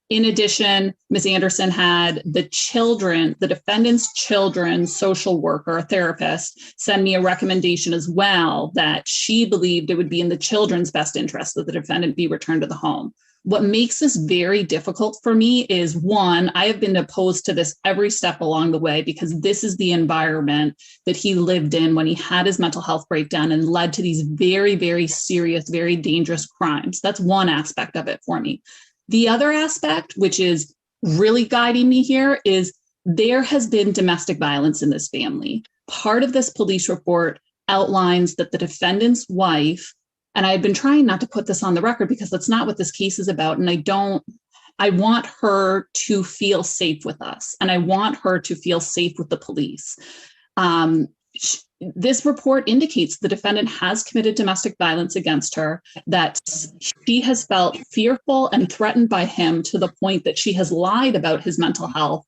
In addition, Ms. Anderson had the defendant's children's social worker, a therapist, send me a recommendation as well that she believed it would be in the children's best interest that the defendant be returned to the home. What makes this very difficult for me is, one, I have been opposed to this every step along the way because this is the environment that he lived in when he had his mental health breakdown and led to these very, very serious, very dangerous crimes. That's one aspect of it for me. The other aspect, which is really guiding me here, is there has been domestic violence in this family. Part of this police report outlines that the defendant's wife, and I've been trying not to put this on the record because that's not what this case is about. And I want her to feel safe with us. And I want her to feel safe with the police. This report indicates the defendant has committed domestic violence against her, that she has felt fearful and threatened by him to the point that she has lied about his mental health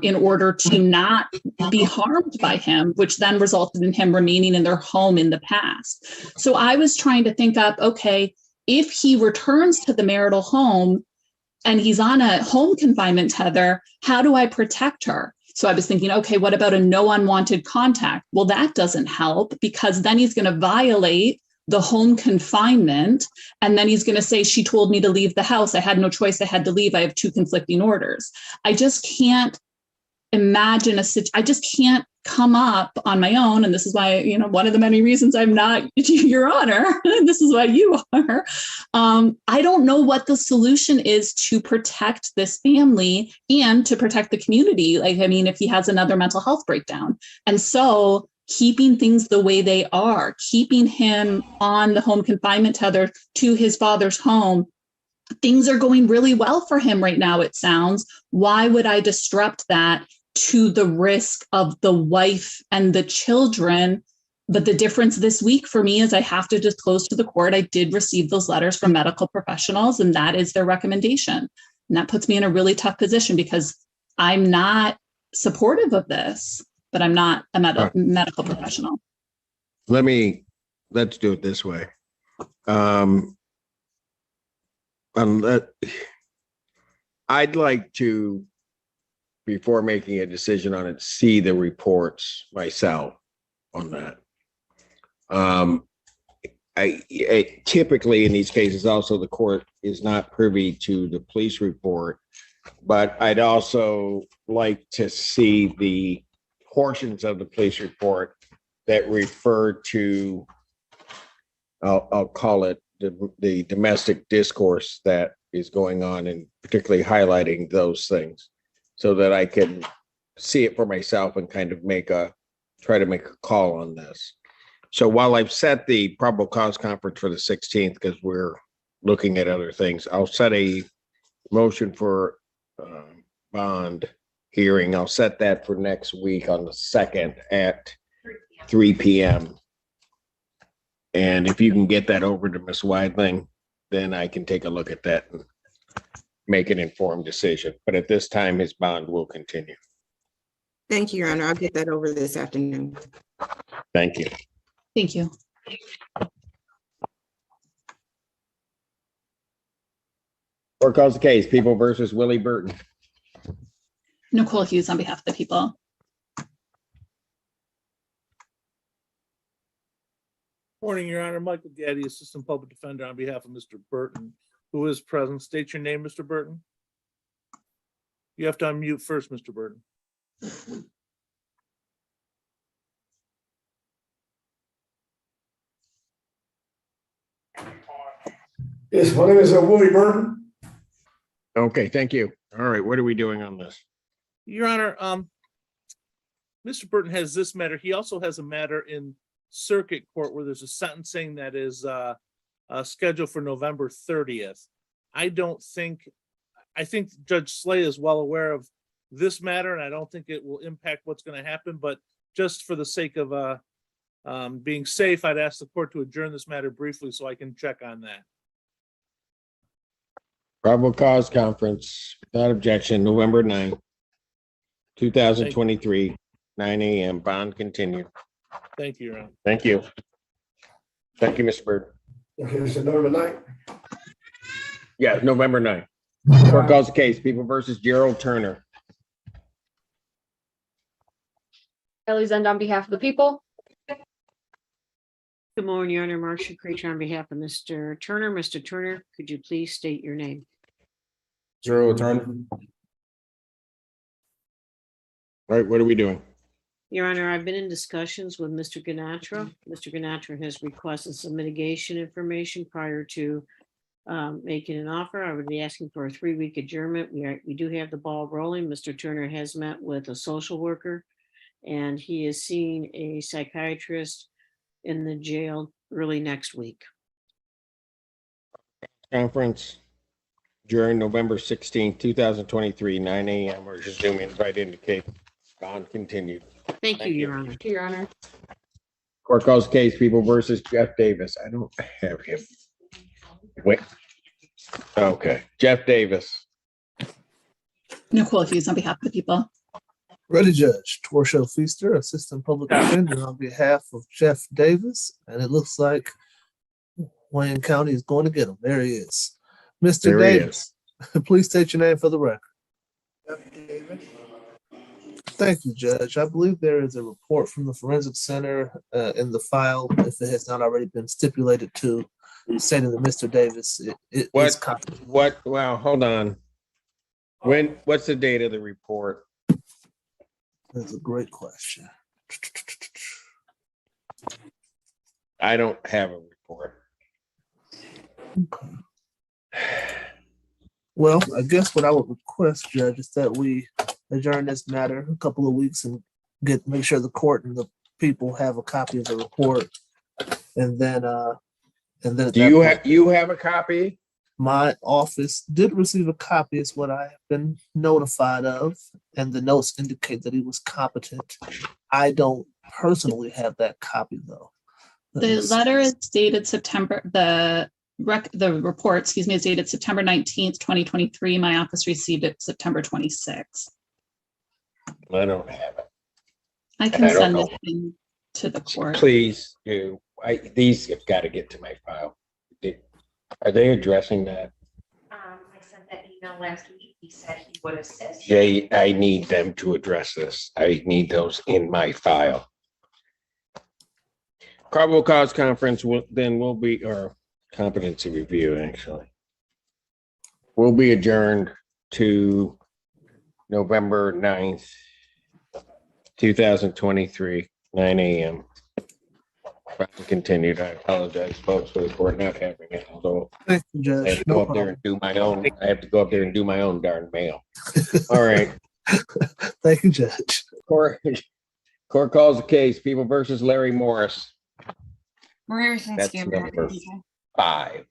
in order to not be harmed by him, which then resulted in him remaining in their home in the past. So I was trying to think up, okay, if he returns to the marital home and he's on a home confinement tether, how do I protect her? So I was thinking, okay, what about a no unwanted contact? Well, that doesn't help because then he's going to violate the home confinement. And then he's going to say, she told me to leave the house. I had no choice. I had to leave. I have 2 conflicting orders. I just can't imagine I just can't come up on my own, and this is why, one of the many reasons I'm not Your Honor, this is why you are. I don't know what the solution is to protect this family and to protect the community. If he has another mental health breakdown. And so keeping things the way they are, keeping him on the home confinement tether to his father's home, things are going really well for him right now, it sounds. Why would I disrupt that to the risk of the wife and the children? But the difference this week for me is I have to disclose to the court I did receive those letters from medical professionals, and that is their recommendation. And that puts me in a really tough position because I'm not supportive of this, but I'm not a medical professional. Let's do it this way. I'd like to, before making a decision on it, see the reports myself on that. I typically in these cases, also the court is not privy to the police report, but I'd also like to see the portions of the police report that refer to, I'll call it the domestic discourse that is going on, and particularly highlighting those things, so that I can see it for myself and kind of try to make a call on this. So while I've set the probable cause conference for the 16th, because we're looking at other things, I'll set a motion for bond hearing. I'll set that for next week on the 2nd at 3 p.m. And if you can get that over to Ms. Weidling, then I can take a look at that and make an informed decision. But at this time, his bond will continue. Thank you, Your Honor. I'll get that over this afternoon. Thank you. Thank you. Court calls the case, People versus Willie Burton. Nicole Hughes on behalf of the people. Morning, Your Honor. Michael Gaddy, Assistant Public Defender on behalf of Mr. Burton, who is present. State your name, Mr. Burton. You have to unmute first, Mr. Burton. Yes, my name is Willie Burton. Okay, thank you. All right, what are we doing on this? Your Honor, Mr. Burton has this matter. He also has a matter in circuit court where there's a sentencing that is scheduled for November 30th. I think Judge Slay is well aware of this matter, and I don't think it will impact what's going to happen, but just for the sake of being safe, I'd ask the court to adjourn this matter briefly so I can check on that. Probable cause conference without objection, November 9th, 2023, 9 a.m. Bond continued. Thank you, Your Honor. Thank you. Thank you, Mr. Bird. Okay, it's November 9th. Yeah, November 9th. Court calls the case, People versus Gerald Turner. Ellie Zend on behalf of the people. Good morning, Your Honor. Marcia Creature on behalf of Mr. Turner. Mr. Turner, could you please state your name? Gerald Turner. All right, what are we doing? Your Honor, I've been in discussions with Mr. Ganatra. Mr. Ganatra has requested some mitigation information prior to making an offer. I would be asking for a 3-week adjournment. We do have the ball rolling. Mr. Turner has met with a social worker, and he is seeing a psychiatrist in the jail early next week. Conference during November 16th, 2023, 9 a.m. Or Zoom invite indicate bond continued. Thank you, Your Honor. Thank you, Your Honor. Court calls case, People versus Jeff Davis. I don't have him. Wait. Okay, Jeff Davis. Nicole Hughes on behalf of the people. Ready, Judge. Torshell Feaster, Assistant Public Defender on behalf of Jeff Davis. And it looks like Wayne County is going to get him. There he is. Mr. Davis, please state your name for the record. Jeff Davis. Thank you, Judge. I believe there is a report from the Forensic Center in the file, if it has not already been stipulated to, stating that Mr. Davis is Well, hold on. What's the date of the report? That's a great question. I don't have a report. Well, I guess what I would request, Judge, is that we adjourn this matter a couple of weeks and make sure the court and the people have a copy of the report. And then at Do that you point, have a copy? my office did receive a copy, is what I have been notified of, and the notes indicate that he was competent. I don't personally have that copy though. The letter is dated September, the report, excuse me, is dated September 19th, 2023. My office received it September 26th. I don't have it. I I can don't send know. this in to the court. Please do. These have got to get to my file. Are they addressing that? I sent that email last week. He said he would assist. Jay, I need them to address this. I need those in my file. Probable cause conference will be, or competency review, actually. Will be adjourned to November 9th, 2023, 9 a.m. Continued. I apologize, folks, for the court not having it, although Thank you, Judge. I have to No go up there and do my own. I have to go up there and do my own darn mail. All right. Thank you, Judge. Court calls the case. People versus Larry Morris. That's number 5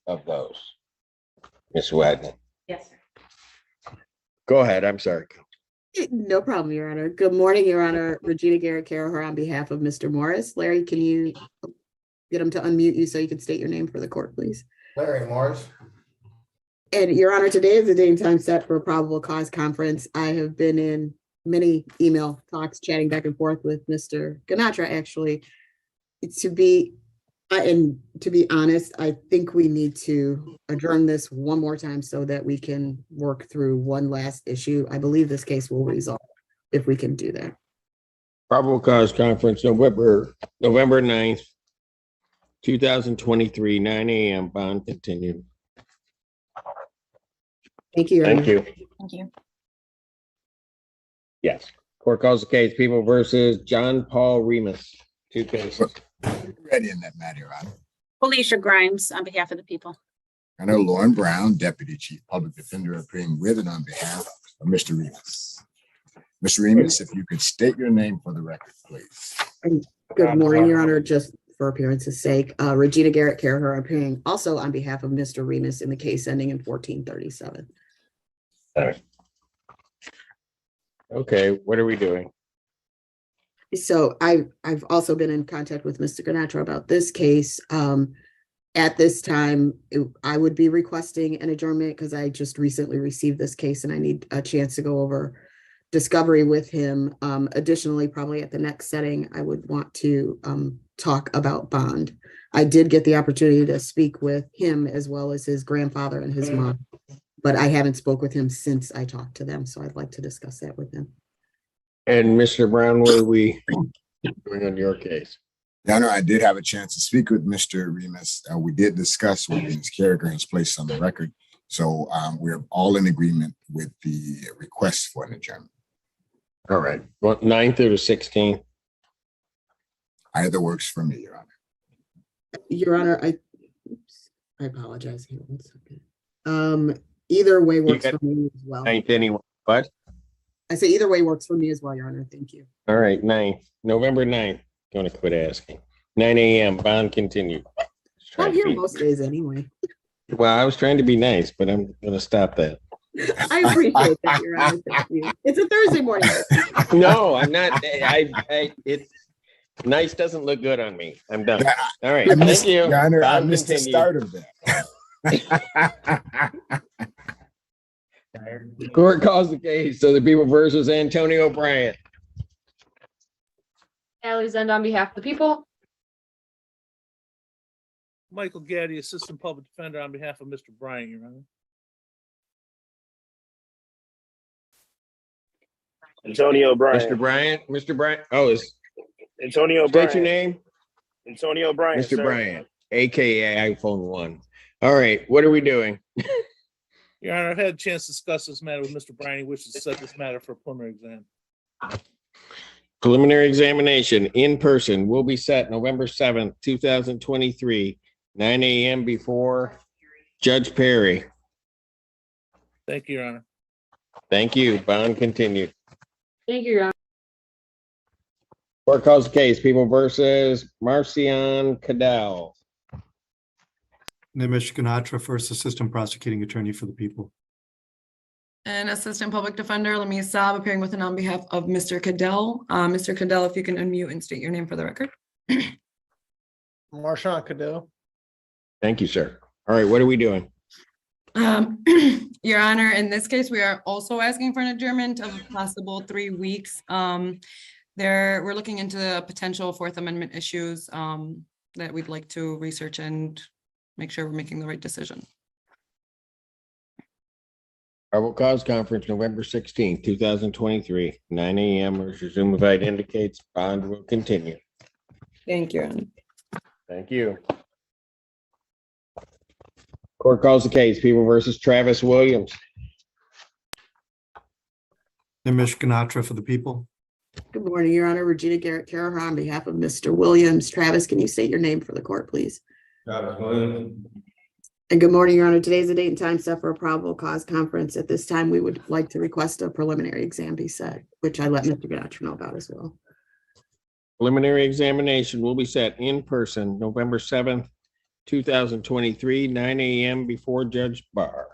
of those. Ms. Wagner. Yes, sir. Go ahead. I'm sorry. No problem, Your Honor. Good morning, Your Honor. Regina Garrett-Carroher on behalf of Mr. Morris. Larry, can you get him to unmute you so you can state your name for the court, please? Larry Morris. And Your Honor, today is the day and time set for a probable cause conference. I have been in many email talks, chatting back and forth with Mr. Ganatra, actually. To be honest, I think we need to adjourn this one more time so that we can work through one last issue. I believe this case will resolve if we can do that. Probable cause conference, November 9th, 2023, 9 a.m. Bond continued. Thank you, Your Thank Honor. you. Thank you. Yes. Court calls the case. People versus John Paul Remus. 2 cases. Ready in that matter, Your Honor. Felicia Grimes on behalf of the people. I know Lauren Brown, Deputy Chief Public Defender, appearing with and on behalf of Mr. Remus. Mr. Remus, if you could state your name for the record, please. Good morning, Your Honor. Just for appearance's sake, Regina Garrett-Carroher appearing also on behalf of Mr. Remus in the case ending in 1437. All right. Okay, what are we doing? So I've also been in contact with Mr. Ganatra about this case. At this time, I would be requesting an adjournment because I just recently received this case and I need a chance to go over discovery with him. Additionally, probably at the next setting, I would want to talk about bond. I did get the opportunity to speak with him as well as his grandfather and his mom, but I haven't spoke with him since I talked to them. So I'd like to discuss that with him. And Mr. Brown, what are we doing on your case? Your Honor, I did have a chance to speak with Mr. Remus. We did discuss what his character has placed on the record. So we're all in agreement with the request for an adjournment. All right. What, 9th or the 16th? Either works for me, Your Honor. Your Honor, I apologize. Here, 1 second. Either way works for me as well. 9th anyway. What? I say either way works for me as well, Your Honor. Thank you. All right, 9th, November 9th. Going to quit asking. 9 a.m. Bond continued. I'm here most days anyway. Well, I was trying to be nice, but I'm going to stop that. I appreciate that, Your Honor. Thank you. It's a Thursday morning. No, I'm not. It's nice doesn't look good on me. I'm done. All right. Thank you. Your Honor, I Bond missed the continued. start of that. The court calls the case. So the people versus Antonio Bryant. Allie Zend on behalf of the people. Michael Gaddy, Assistant Public Defender on behalf of Mr. Bryant, Your Honor. Antonio Bryant. Mr. Bryant. Oh, is Antonio state Bryant. your name? Antonio Bryant. Mr. sir. Bryant, aka iPhone 1. All right, what are we doing? Your Honor, I've had a chance to discuss this matter with Mr. Bryant. He wishes to set this matter for a preliminary exam. Preliminary examination in person will be set November 7th, 2023, 9 a.m. before Judge Perry. Thank you, Your Honor. Thank you. Bond continued. Thank you, Your Honor. Court calls the case, People versus Marcion Cadell. Nimish Ganatra, First Assistant Prosecuting Attorney for the People. And Assistant Public Defender Lamia Saab appearing with and on behalf of Mr. Cadell. Mr. Cadell, if you can unmute and state your name for the record. Marcion Cadell. Thank you, sir. All right, what are we doing? Your Honor, in this case, we are also asking for an adjournment of a possible 3 weeks. We're looking into potential Fourth Amendment issues that we'd like to research and make sure we're making the right decision. Probable cause conference, November 16th, 2023, 9 a.m. or Zoom invite indicates bond will continue. Thank you, Your Honor. Thank you. Court calls the case, People versus Travis Williams. Nimish Ganatra for the People. Good morning, Your Honor. Regina Garrett Carroll on behalf of Mr. Williams. Travis, can you state your name for the court, please? Travis Williams. And good morning, Your Honor. Today's the date and time set for a probable cause conference. At this time, we would like to request a preliminary exam be set, which I let Mr. Ganatra know about as well. Preliminary examination will be set in person November 7th, 2023, 9 a.m. before Judge Barr.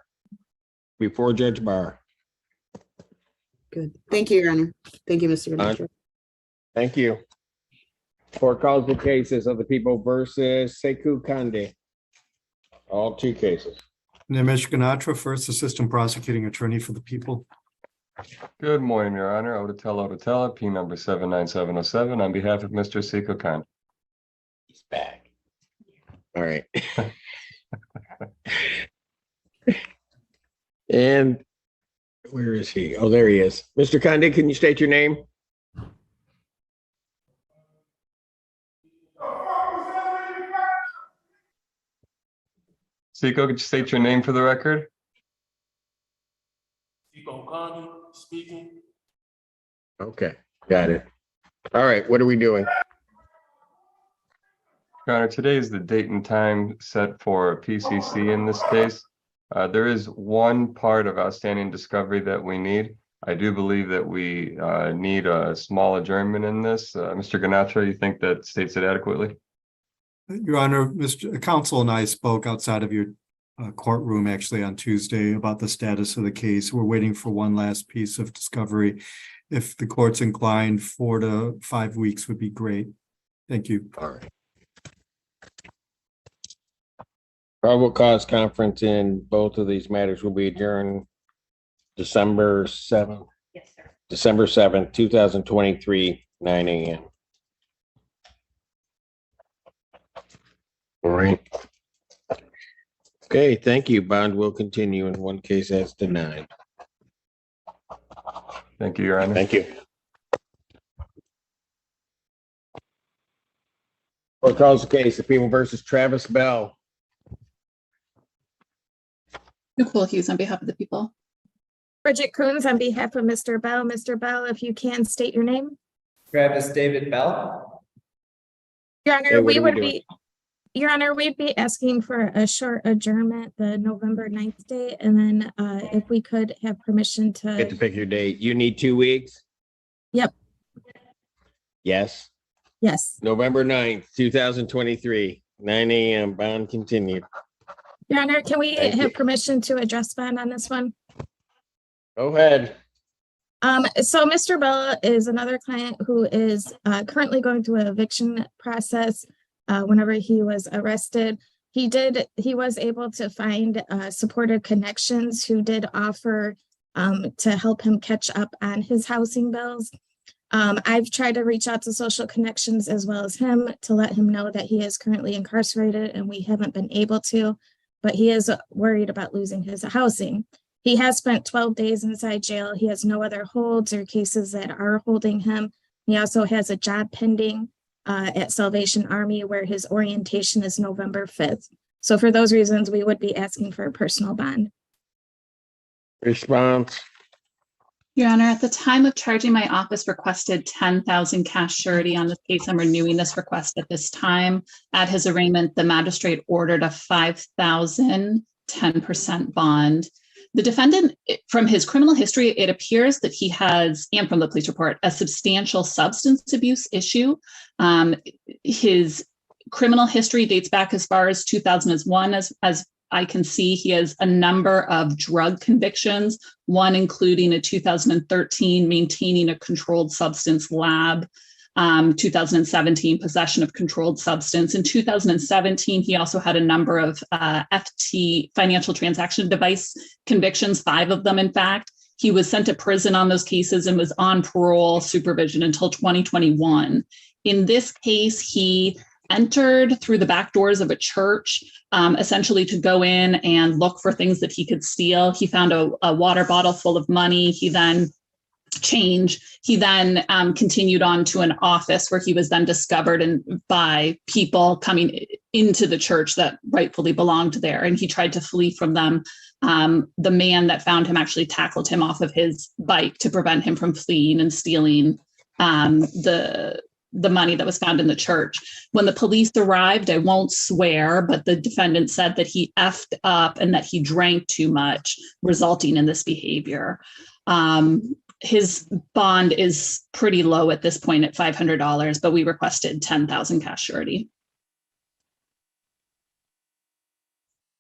Good. Thank you, Your Honor. Thank you, Mr. Ganatra. Thank you. Court calls the cases of the People versus Sekou Kande. All two cases. Nimish Ganatra, First Assistant Prosecuting Attorney for the People. Good morning, Your Honor. Odetella, P number 79707 on behalf of Mr. Sekou Khan. He's back. All right. And where is he? Oh, there he is. Mr. Kande, can you state your name? Sekou, could you state your name for the record? Speaking. Okay, got it. All right, what are we doing? Your Honor, today is the date and time set for PCC in this case. There is one part of outstanding discovery that we need. I do believe that we need a small adjournment in this. Mr. Ganatra, you think that states it adequately? Your Honor, Mr. Counsel and I spoke outside of your courtroom actually on Tuesday about the status of the case. We're waiting for one last piece of discovery. If the court's inclined, 4 to 5 weeks would be great. Thank you. All right. Probable cause conference in both of these matters will be adjourned December 7th. Yes, sir. December 7th, 2023, 9 a.m. All right. Okay, thank you. Bond will continue in one case as denied. Thank you, Your Honor. Thank you. Court calls the case, the People versus Travis Bell. Nicole Hughes on behalf of the People. Bridget Coons on behalf of Mr. Bell. Mr. Bell, if you can state your name. Travis David Bell. Your Honor, Hey, what are we doing? Your Honor, we'd be asking for a short adjournment, the November 9th date, and then if we could have permission Get to to, pick your date. You need 2 weeks? yep, Yes. yes. November 9th, 2023, 9 a.m. Bond continued. Your Honor, can we Thank you. have permission to address bond on this one? Go ahead. So Mr. Bell is another client who is currently going through an eviction process. Whenever he was arrested, he was able to find supportive connections who did offer to help him catch up on his housing bills. I've tried to reach out to social connections as well as him to let him know that he is currently incarcerated and we haven't been able to, but he is worried about losing his housing. He has spent 12 days inside jail. He has no other holds or cases that are holding him. He also has a job pending at Salvation Army where his orientation is November 5th. So for those reasons, we would be asking for a personal bond. Response. Your Honor, at the time of charging, my office requested 10,000 cash surety on this case. I'm renewing this request at this time. At his arraignment, the magistrate ordered a 5,000 10% bond. The defendant, from his criminal history, it appears that he has, and from the police report, a substantial substance abuse issue. His criminal history dates back as far as 2001, as I can see. He has a number of drug convictions, one including a 2013 maintaining a controlled substance lab, 2017 possession of controlled substance. In 2017, he also had a number of FT, financial transaction device convictions, 5 of them, in fact. He was sent to prison on those cases and was on parole supervision until 2021. In this case, he entered through the back doors of a church, essentially to go in and look for things that he could steal. He found a water bottle full of money. He then continued on to an office where he was then discovered by people coming into the church that rightfully belonged there. And he tried to flee from them. The man that found him actually tackled him off of his bike to prevent him from fleeing and stealing the money that was found in the church. When the police arrived, I won't swear, but the defendant said that he effed up and that he drank too much, resulting in this behavior. His bond is pretty low at this point at $500, but we requested 10,000 cash surety.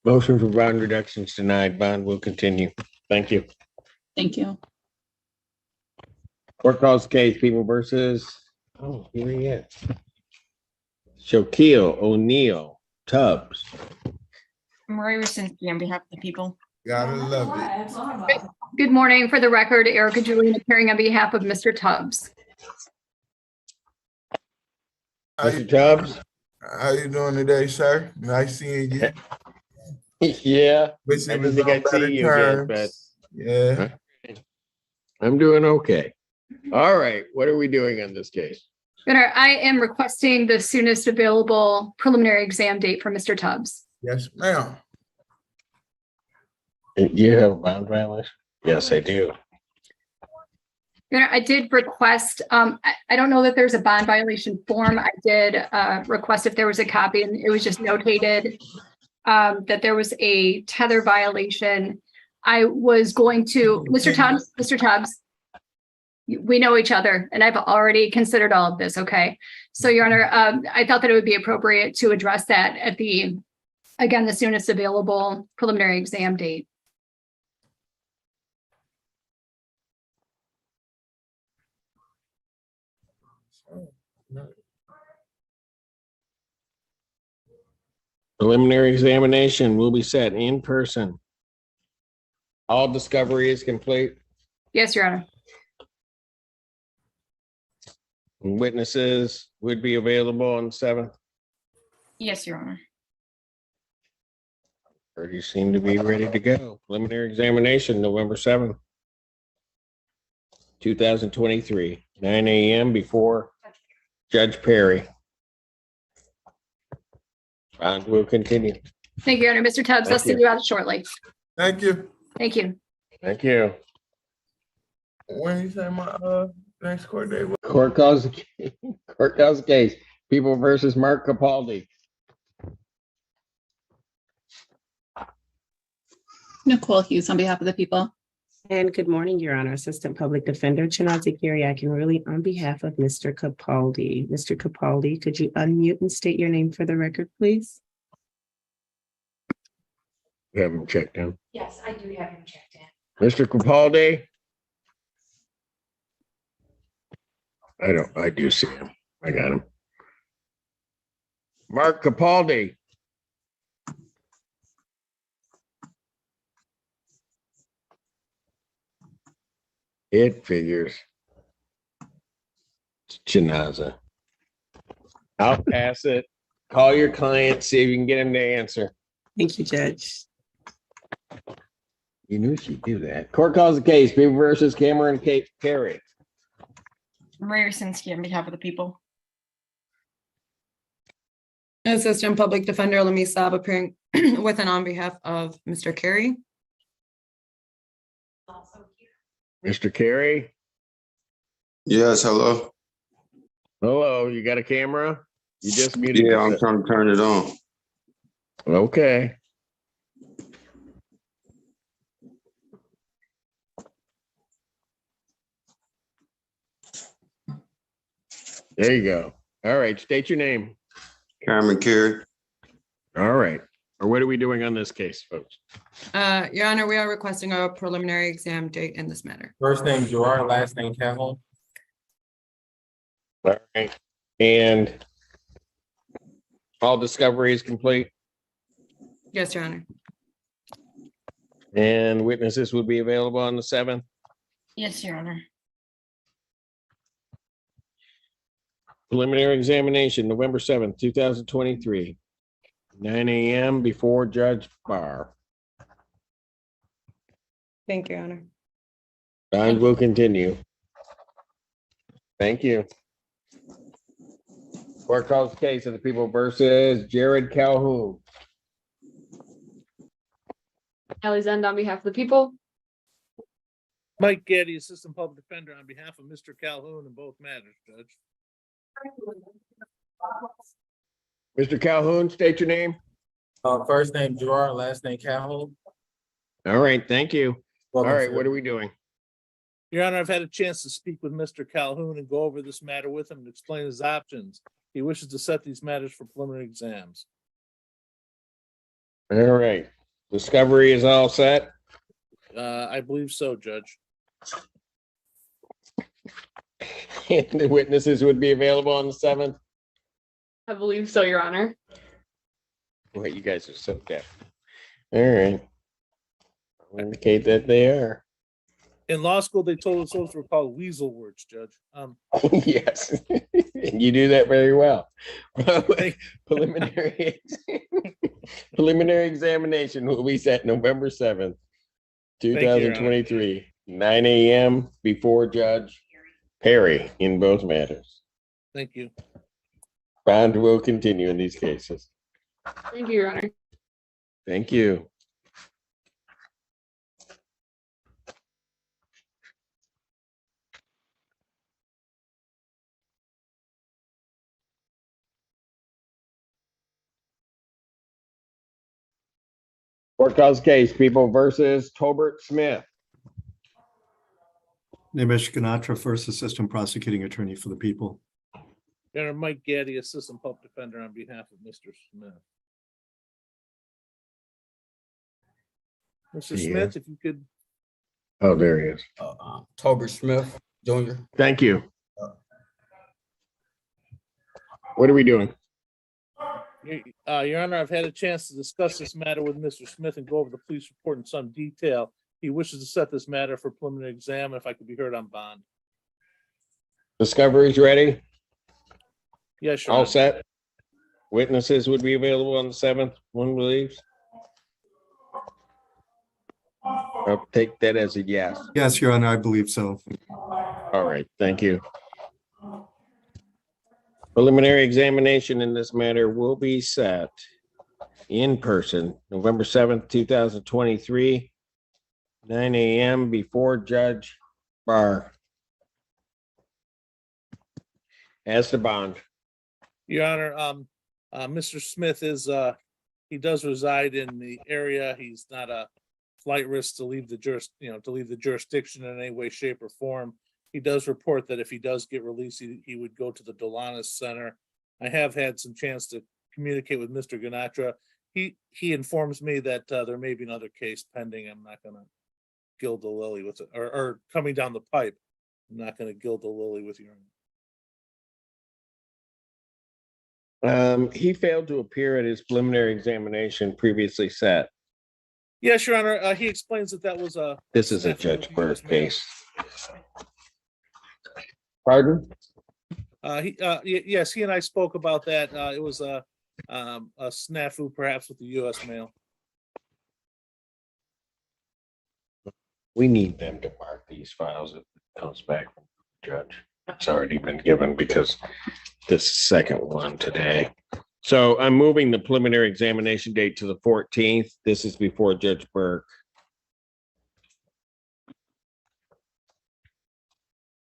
Motion for bond reductions denied. Bond will continue. Thank you. Thank you. Court calls case People versus, oh, here he is. Shaquille O'Neal Tubbs. Maria Rusinski on behalf of the people. Gotta love it. Good morning. For the record, Erica Julian appearing on behalf of Mr. Tubbs. Mr. Tubbs. How you doing today, sir? Nice seeing you. Yeah. Wishing I it was didn't think on I'd see you better again, but terms. Yeah. I'm doing okay. All right. What are we doing on this case? Your Honor, I am requesting the soonest available preliminary exam date for Mr. Tubbs. Yes, ma'am. You have a bond violation? Yes, I do. Your Honor, I did request, I don't know that there's a bond violation form. I did request if there was a copy, and it was just notated that there was a tether violation. I was going to, Mr. Tubbs, we know each other, and I've already considered all of this, okay? So, Your Honor, I thought that it would be appropriate to address that at the soonest available preliminary exam date. Preliminary examination will be set in person. All discovery is complete. Yes, Your Honor. Witnesses would be available on the 7th. Yes, Your Honor. You seem to be ready to go. Preliminary examination, November 7th, 2023, 9 a.m. before Judge Perry. Bond will continue. Thank you, Your Honor. Mr. Tubbs, I'll send you out shortly. Thank you. Thank you. Thank you. When you say my next court date? Court calls the case. People versus Mark Capaldi. Nicole Hughes on behalf of the people. And good morning, Your Honor. Assistant Public Defender Chinazi Kyriakin on behalf of Mr. Capaldi. Mr. Capaldi, could you unmute and state your name for the record, please? You have him checked in. Yes, I do have him checked in. Mr. Capaldi? I do see him. I got him. Mark Capaldi. It figures. It's Chinaza. I'll pass it. Call your client, see if you can get him to answer. Thank you, Judge. You knew she'd do that. Court calls the case. People versus Cameron Carey. Maria Rusinski on behalf of the people. Assistant Public Defender Lemi Saab appearing with and on behalf of Mr. Carey. Mr. Carey? Yes, hello. Hello, you got a camera? You just muted Yeah, I'm yourself. trying to turn it on. Okay. There you go. All right, state your name. Cameron Carey. All right. Or what are we doing on this case, folks? Your Honor, we are requesting a preliminary exam date in this matter. First name Gerard, last name Calhoun. All right. And all discovery is complete Yes, Your Honor. and witnesses will be available on the 7th. Yes, Your Honor. Preliminary examination, November 7th, 2023, 9 a.m. before Judge Barr. Thank you, Your Honor. Bond will continue. Thank you. Court calls the case of the people versus Jared Calhoun. Ally Zend on behalf of the people. Mike Getty, Assistant Public Defender, on behalf of Mr. Calhoun in both matters, Judge. Mr. Calhoun, state your name. First name Gerard, last name Calhoun. All right, thank you. All Welcome, right, sir. what are we doing? Your Honor, I've had a chance to speak with Mr. Calhoun and go over this matter with him and explain his options. He wishes to set these matters for preliminary exams. All right, discovery is all set. I believe so, Judge. And the witnesses would be available on the 7th. I believe so, Your Honor. Wait, you guys are so deaf. All right. I'll indicate that they are. In law school, they told us those were called weasel words, Judge. Yes, and you do that very well. Preliminary examination will be set November 7th, 2023, 9 a.m. before Judge Perry in both matters. Thank you. Bond will continue in these cases. Thank you, Your Honor. Thank you. Court calls case, people versus Tolbert Smith. Nimesh Ganatra, First Assistant Prosecuting Attorney for the people. Your Honor, Mike Getty, Assistant Public Defender, on behalf of Mr. Smith. Mr. Yeah. Smith, if you could. Oh, there he is. Tolbert Smith Jr. Thank you. What are we doing? Your Honor, I've had a chance to discuss this matter with Mr. Smith and go over the police report in some detail. He wishes to set this matter for preliminary exam, if I could be heard on bond. Discovery's ready? Yes, Your All Honor. set? Witnesses would be available on the 7th, one believes? I'll take that as a yes. Yes, Your Honor, I believe so. All right, thank you. Preliminary examination in this matter will be set in person, November 7th, 2023, 9 a.m. before Judge Barr. As the bond. Your Honor, Mr. Smith is, he does reside in the area. He's not a flight risk to leave the jurisdiction in any way, shape, or form. He does report that if he does get released, he would go to the Delanis Center. I have had some chance to communicate with Mr. Ganatra. He informs me that there may be another case pending. I'm not gonna gild the lily with it, or coming down the pipe. I'm not gonna gild the lily with you. He failed to appear at his preliminary examination previously set. Yes, Your Honor, he explains that was a. This is a Judge Barr case. Pardon? Yes, he and I spoke about that. It was a snafu perhaps with the US mail. We need them to mark these files if it comes back from the judge. It's already been given because this second one today. So I'm moving the preliminary examination date to the 14th. This is before Judge Burke.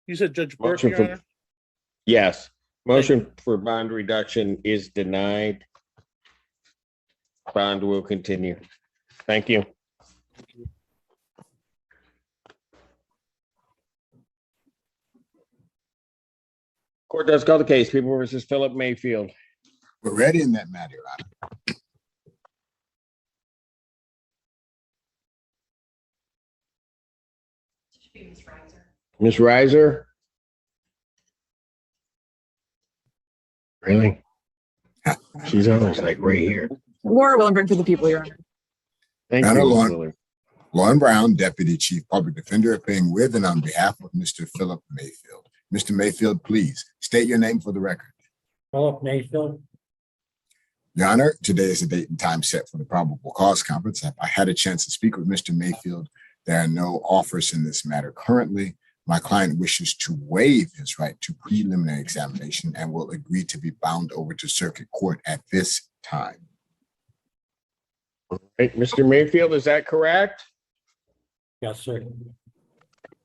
You said Judge Burke, Motion Your for, Honor? yes, motion for bond reduction is denied. Bond will continue. Thank you. Court does call the case, People versus Philip Mayfield. We're ready in that matter, Your Honor. Ms. Reiser? Really? She's always like right here. Laura Willenberg for the people, Your Honor. Thank Your Honor, you, Ms. Lauren, Willard. Lauren Brown, Deputy Chief Public Defender, appearing with and on behalf of Mr. Philip Mayfield. Mr. Mayfield, please state your name for the record. Philip Mayfield. Your Honor, today is the date and time set for the probable cause conference. I had a chance to speak with Mr. Mayfield. There are no offers in this matter currently. My client wishes to waive his right to preliminary examination and will agree to be bound over to circuit court at this time. Right, Mr. Mayfield, is that correct? Yes, sir.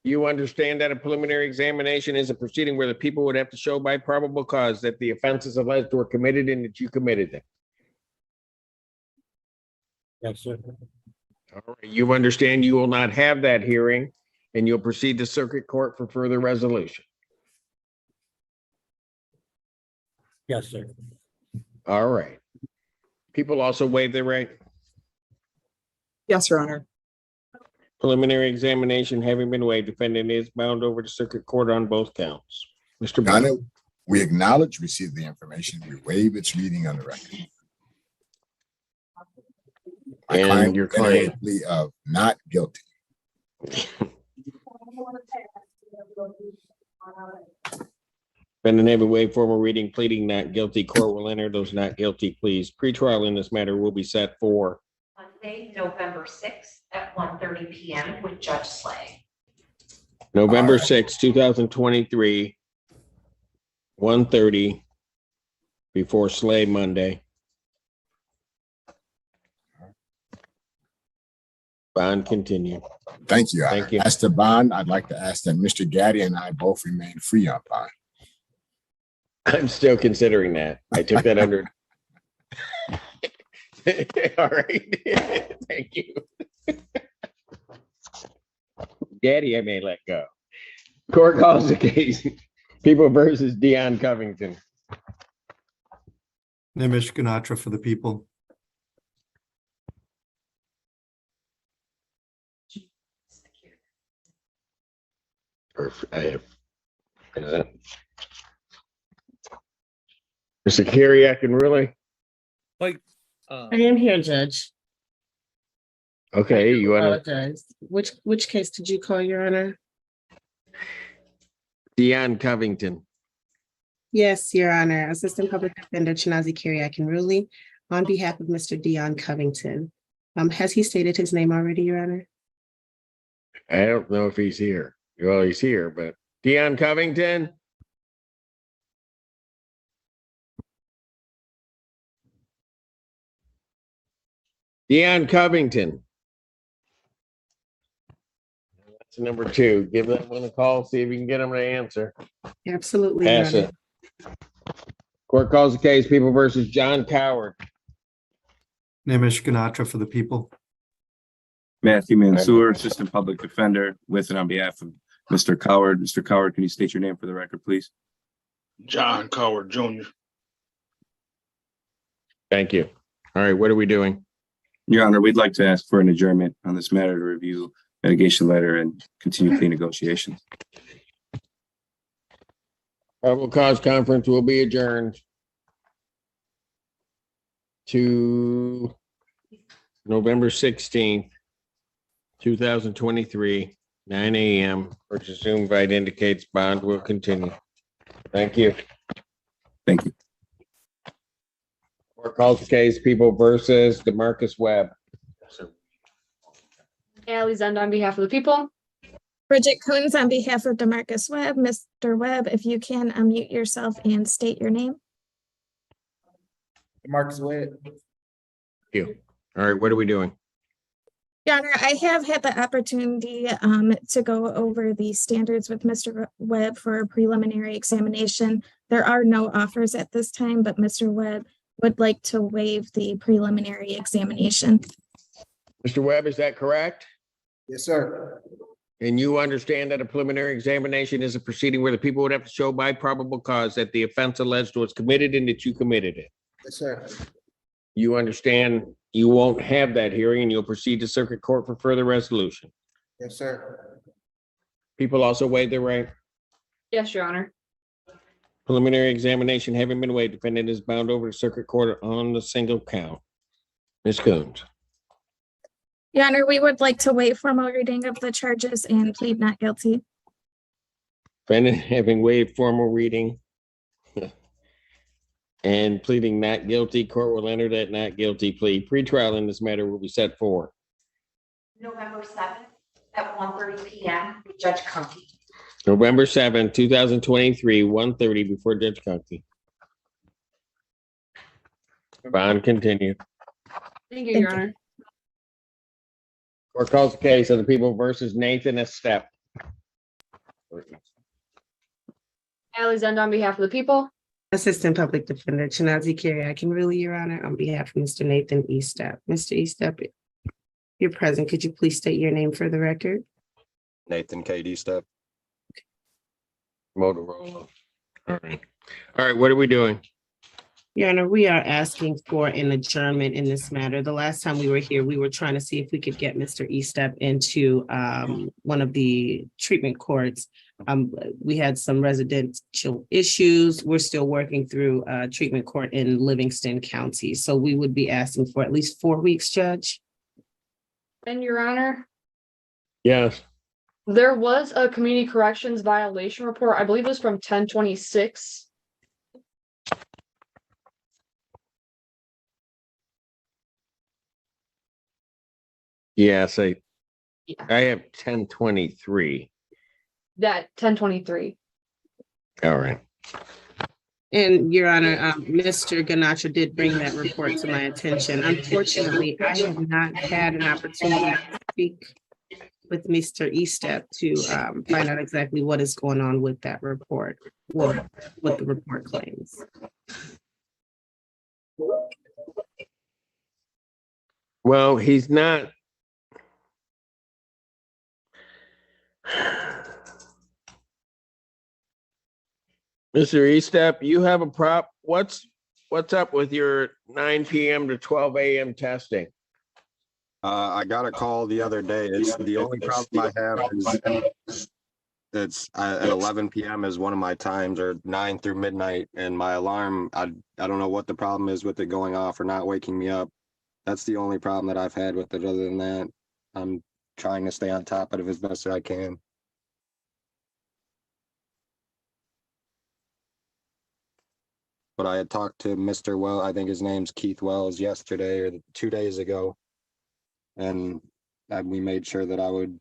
You understand that a preliminary examination is a proceeding where the people would have to show by probable cause that the offenses alleged were committed and that you committed them. Yes, sir. All right, you understand you will not have that hearing and you'll proceed to circuit court for further resolution. Yes, sir. All right. People also waive their right. Yes, Your Honor. Preliminary examination having been waived, defendant is bound over to circuit court on both counts. Mr. Your Brown. Honor, we acknowledge receipt of the information. We waive its reading on the record. My And your entered a client. plea of not guilty. Defendant having waived formal reading, pleading not guilty. Court will enter those not guilty pleas. Pretrial in this matter will be set for Monday, November 6th at 1:30 PM with Judge Slay. November 6th, 2023, 1:30 before Slay Monday. Bond continue. Thank you, Your Honor. Thank you. As to bond, I'd like to ask that Mr. Gaddy and I both remain free on bond. I'm still considering that. I took that under. All right. Thank you. Daddy, I may let go. Court calls the case. People versus Dion Covington. Nimish Ganatra for the people. Perfect. I have. Is that? Mr. Carriac and really? Like, I am here, Judge. Okay, you want to, Apologize. Which case did you call, Your Honor? Dion Covington. Yes, Your Honor. Assistant Public Defender Chinazi Carriac and Ruley on behalf of Mr. Dion Covington. Has he stated his name already, Your Honor? I don't know if he's here. Well, he's here, but Dion Covington. Dion Covington. That's number 2. Give that one a call, see if you can get him to answer. Absolutely, Your Pass Honor. it. Court calls the case, People versus John Coward. Nimish Ganatra for the people. Matthew Mansour, Assistant Public Defender, with and on behalf of Mr. Coward. Mr. Coward, can you state your name for the record, please? John Coward Jr. Thank you. All right, what are we doing? Your Honor, we'd like to ask for an adjournment on this matter to review mitigation letter and continue plea negotiations. Probable cause conference will be adjourned to November 16th, 2023, 9 a.m. Which Zoom invite indicates bond will continue. Thank you. Thank you. Court calls the case, People versus DeMarcus Webb. Ally Zend on behalf of the people. Bridget Coons on behalf of DeMarcus Webb. Mr. Webb, if you can unmute yourself and state your name. Marcus Webb. Thank you. All right, what are we doing? Your Honor, I have had the opportunity to go over the standards with Mr. Webb for a preliminary examination. There are no offers at this time, but Mr. Webb would like to waive the preliminary examination. Mr. Webb, is that correct? Yes, sir. And you understand that a preliminary examination is a proceeding where the people would have to show by probable cause that the offense alleged was committed and that you committed it. Yes, sir. You understand you won't have that hearing and you'll proceed to circuit court for further resolution. Yes, sir. People also waive their right. Yes, Your Honor. Preliminary examination having been waived, defendant is bound over to circuit court on the single count. Ms. Coons. Your Honor, we would like to waive formal reading of the charges and plead not guilty. Defendant having waived formal reading and pleading not guilty, court will enter that not guilty plea. Pretrial in this matter will be set for November 7th at 1:30 p.m. with Judge Conkey. November 7th, 2023, 1:30 before Judge Conkey. Bond continued. Thank you, Your Honor. Court calls the case of the people versus Nathan Estep. Ally Zend on behalf of the people. Assistant Public Defender Chinazi Carey, I can rule, Your Honor, on behalf of Mr. Nathan Estep. Mr. Estep, you're present. Could you please state your name for the record? Nathan K. Estep. Motorola. All right. All right, what are we doing? Your Honor, we are asking for an adjournment in this matter. The last time we were here, we were trying to see if we could get Mr. Estep into one of the treatment courts. We had some residential issues. We're still working through treatment court in Livingston County. So we would be asking for at least 4 weeks, Judge. And Your Honor, Yes. there was a community corrections violation report. I believe it was from 10/26. Yes, I Yeah. have 10/23. That 10/23. All right. And Your Honor, Mr. Ganacho did bring that report to my attention. Unfortunately, I have not had an opportunity to speak with Mr. Estep to find out exactly what is going on with that report, what the report claims. Well, he's not. Mr. Estep, you have a prop. What's up with your 9 p.m. to 12 a.m. testing? I got a call the other day. It's the only problem I have is it's at 11 p.m. is one of my times, or 9 through midnight, and my alarm, I don't know what the problem is with it going off or not waking me up. That's the only problem that I've had with it. Other than that, I'm trying to stay on top of it as best as I can. But I had talked to Mr. Well, I think his name's Keith Wells, yesterday or 2 days ago. And we made sure that I would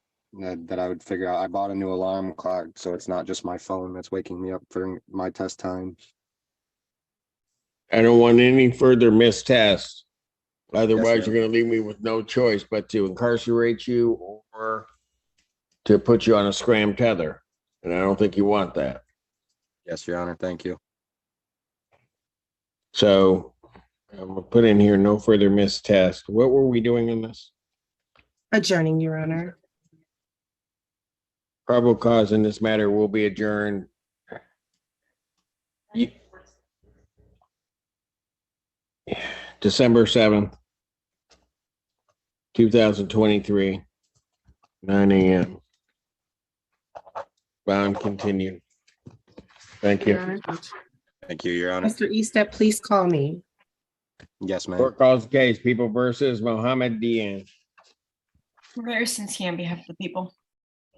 figure out, I bought a new alarm clock, so it's not just my phone that's waking me up for my test time. I don't want any further missed tests. Otherwise, you're going to leave me with no choice but to incarcerate you or to put you on a scram tether. And I don't think you want that. Yes, Your Honor. Thank you. So I'm going to put in here no further missed test. What were we doing in this? Adjourning, Your Honor. Probable cause in this matter will be adjourned. December 7th, 2023, 9 a.m. Bond continued. Thank you. Thank you, Your Honor. Mr. Estep, please call me. Yes, ma'am. Court calls the case, People versus Mohammed Dian. Rare Sinsky on behalf of the people.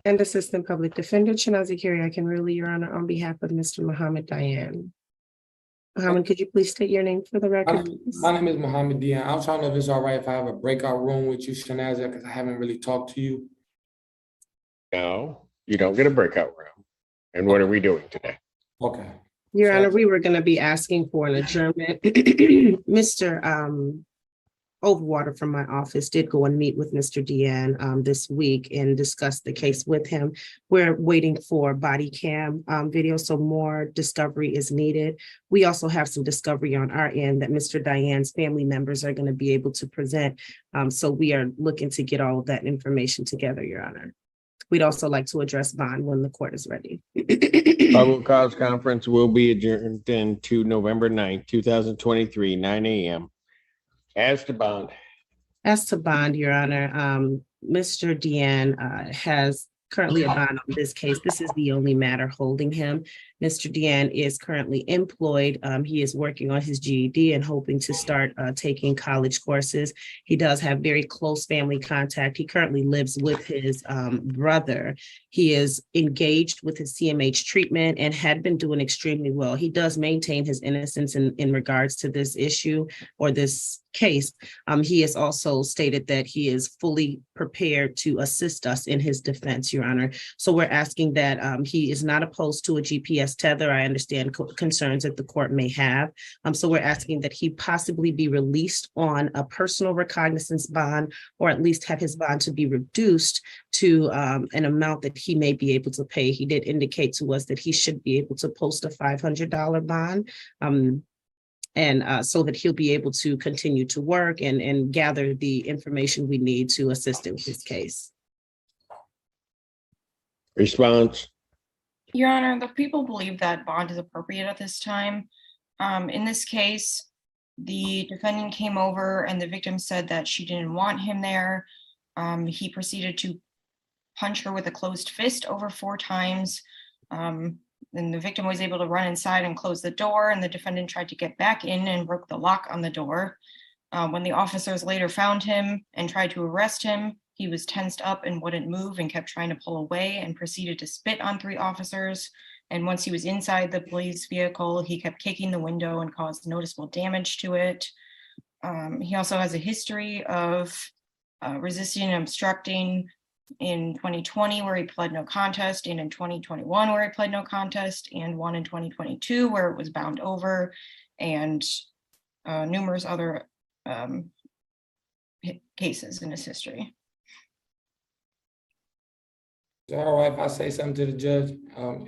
And Assistant Public Defender Chinazi Carey, I can rule, Your Honor, on behalf of Mr. Mohammed Dian. Mohammed, could you please state your name for the record? My name is Mohammed Dian. I was trying to know if it's all right if I have a breakout room with you, Shanaza, because I haven't really talked to you. No, you don't get a breakout room. And what are we doing today? Okay. Your Honor, we were going to be asking for an adjournment. Mr. Overwater from my office did go and meet with Mr. Deanne this week and discuss the case with him. We're waiting for body cam video, so more discovery is needed. We also have some discovery on our end that Mr. Diane's family members are going to be able to present. So we are looking to get all of that information together, Your Honor. We'd also like to address bond when the court is ready. Probable cause conference will be adjourned to November 9th, 2023, 9 a.m. As to bond. As to bond, Your Honor, Mr. Deanne has currently a bond on this case. This is the only matter holding him. Mr. Deanne is currently employed. He is working on his GED and hoping to start taking college courses. He does have very close family contact. He currently lives with his brother. He is engaged with his CMH treatment and had been doing extremely well. He does maintain his innocence in regards to this issue or this case. He has also stated that he is fully prepared to assist us in his defense, Your Honor. So we're asking that he is not opposed to a GPS tether. I understand concerns that the court may have. So we're asking that he possibly be released on a personal recognizance bond, or at least have his bond to be reduced to an amount that he may be able to pay. He did indicate to us that he should be able to post a $500 bond. So that he'll be able to continue to work and gather the information we need to assist in with his case. Response. Your Honor, the people believe that bond is appropriate at this time. In this case, the defendant came over and the victim said that she didn't want him there. He proceeded to punch her with a closed fist over 4 times. Then the victim was able to run inside and close the door, and the defendant tried to get back in and broke the lock on the door. When the officers later found him and tried to arrest him, he was tensed up and wouldn't move and kept trying to pull away and proceeded to spit on 3 officers. And once he was inside the police vehicle, he kept kicking the window and caused noticeable damage to it. He also has a history of resisting and obstructing in 2020, where he pled no contest, and in 2021, where he pled no contest, and one in 2022, where it was bound over, and numerous other cases in his history. Is it all right if I say something to the judge,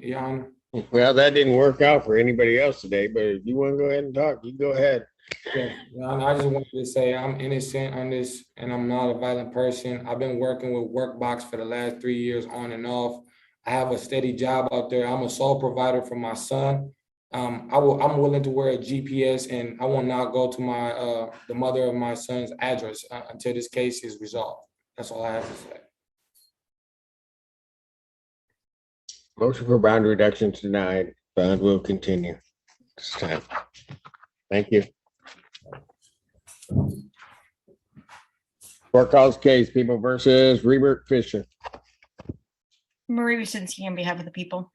Your Honor? Well, that didn't work out for anybody else today, but if you want to go ahead and talk, you go ahead. Yeah, Your Honor, I just wanted to say I'm innocent on this and I'm not a violent person. I've been working with Workbox for the last 3 years on and off. I have a steady job out there. I'm a sole provider for my son. I'm willing to wear a GPS, and I will not go to my the mother of my son's address until this case is resolved. That's all I have to say. Motion for bond reduction denied. Bond will continue this time. Thank you. Court calls case People versus Rebert Fisher. Marie Wisinski on behalf of the people.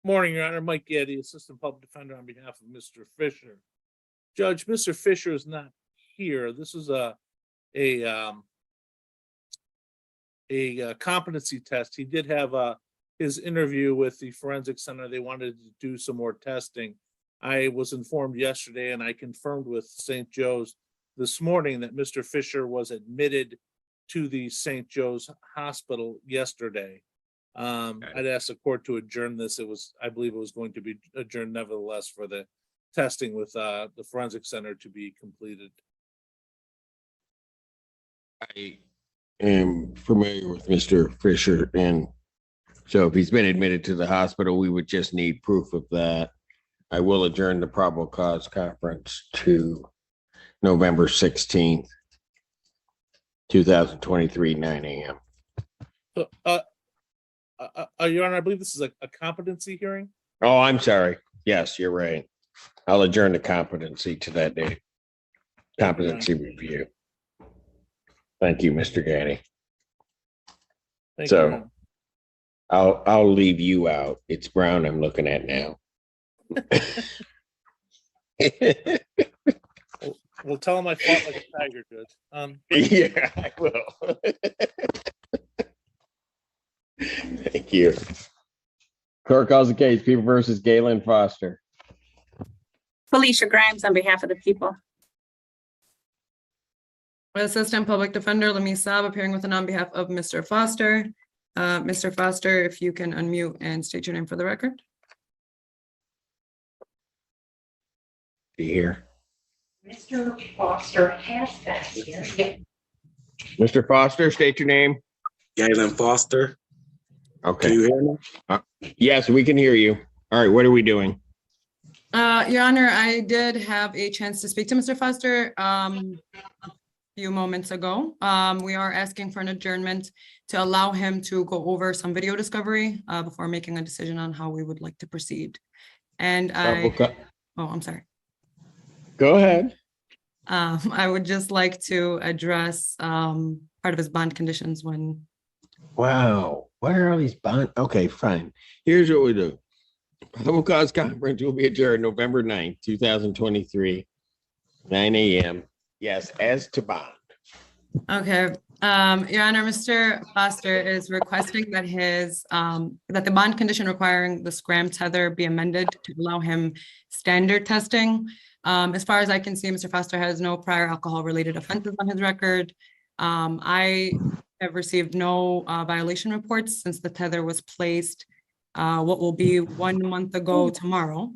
Morning, Your Honor. Mike Getty, Assistant Public Defender on behalf of Mr. Fisher. Judge, Mr. Fisher is not here. This is a competency test. He did have his interview with the forensic center. They wanted to do some more testing. I was informed yesterday, and I confirmed with St. Joe's this morning that Mr. Fisher was admitted to the St. Joe's Hospital yesterday. I'd asked the court to adjourn this. I believe it was going to be adjourned nevertheless for the testing with the forensic center to be completed. I am familiar with Mr. Fisher, and so if he's been admitted to the hospital, we would just need proof of that. I will adjourn the probable cause conference to November 16th, 2023, 9 a.m. Your Honor, I believe this is a competency hearing. Oh, I'm sorry. Yes, you're right. I'll adjourn the competency to that day. Competency review. Thank you, Mr. Ganny. Thank So you. I'll leave you out. It's Brown I'm looking at now. We'll tell him I fought like a tiger, Judge. Yeah, I will. Thank you. Court calls the case People versus Galen Foster. Felicia Grimes on behalf of the people. Assistant Public Defender Lamisa Saab appearing with and on behalf of Mr. Foster. Mr. Foster, if you can unmute and state your name for the record. Here. Mr. Foster has been here. Mr. Foster, state your name. Galen Foster. Okay. Can you hear me? Yes, we can hear you. All right, what are we doing? Your Honor, I did have a chance to speak to Mr. Foster a few moments ago. We are asking for an adjournment to allow him to go over some video discovery before making a decision on how we would like to proceed. And I'm sorry. Go ahead. I would just like to address part of his bond conditions when. Wow. What are all these bond? Okay, fine. Here's what we do. Probable cause conference will be adjourned November 9th, 2023, 9 a.m. Yes, as to bond. Okay, Your Honor, Mr. Foster is requesting that that the bond condition requiring the scram tether be amended to allow him standard testing. As far as I can see, Mr. Foster has no prior alcohol-related offenses on his record. I have received no violation reports since the tether was placed what will be 1 month ago tomorrow.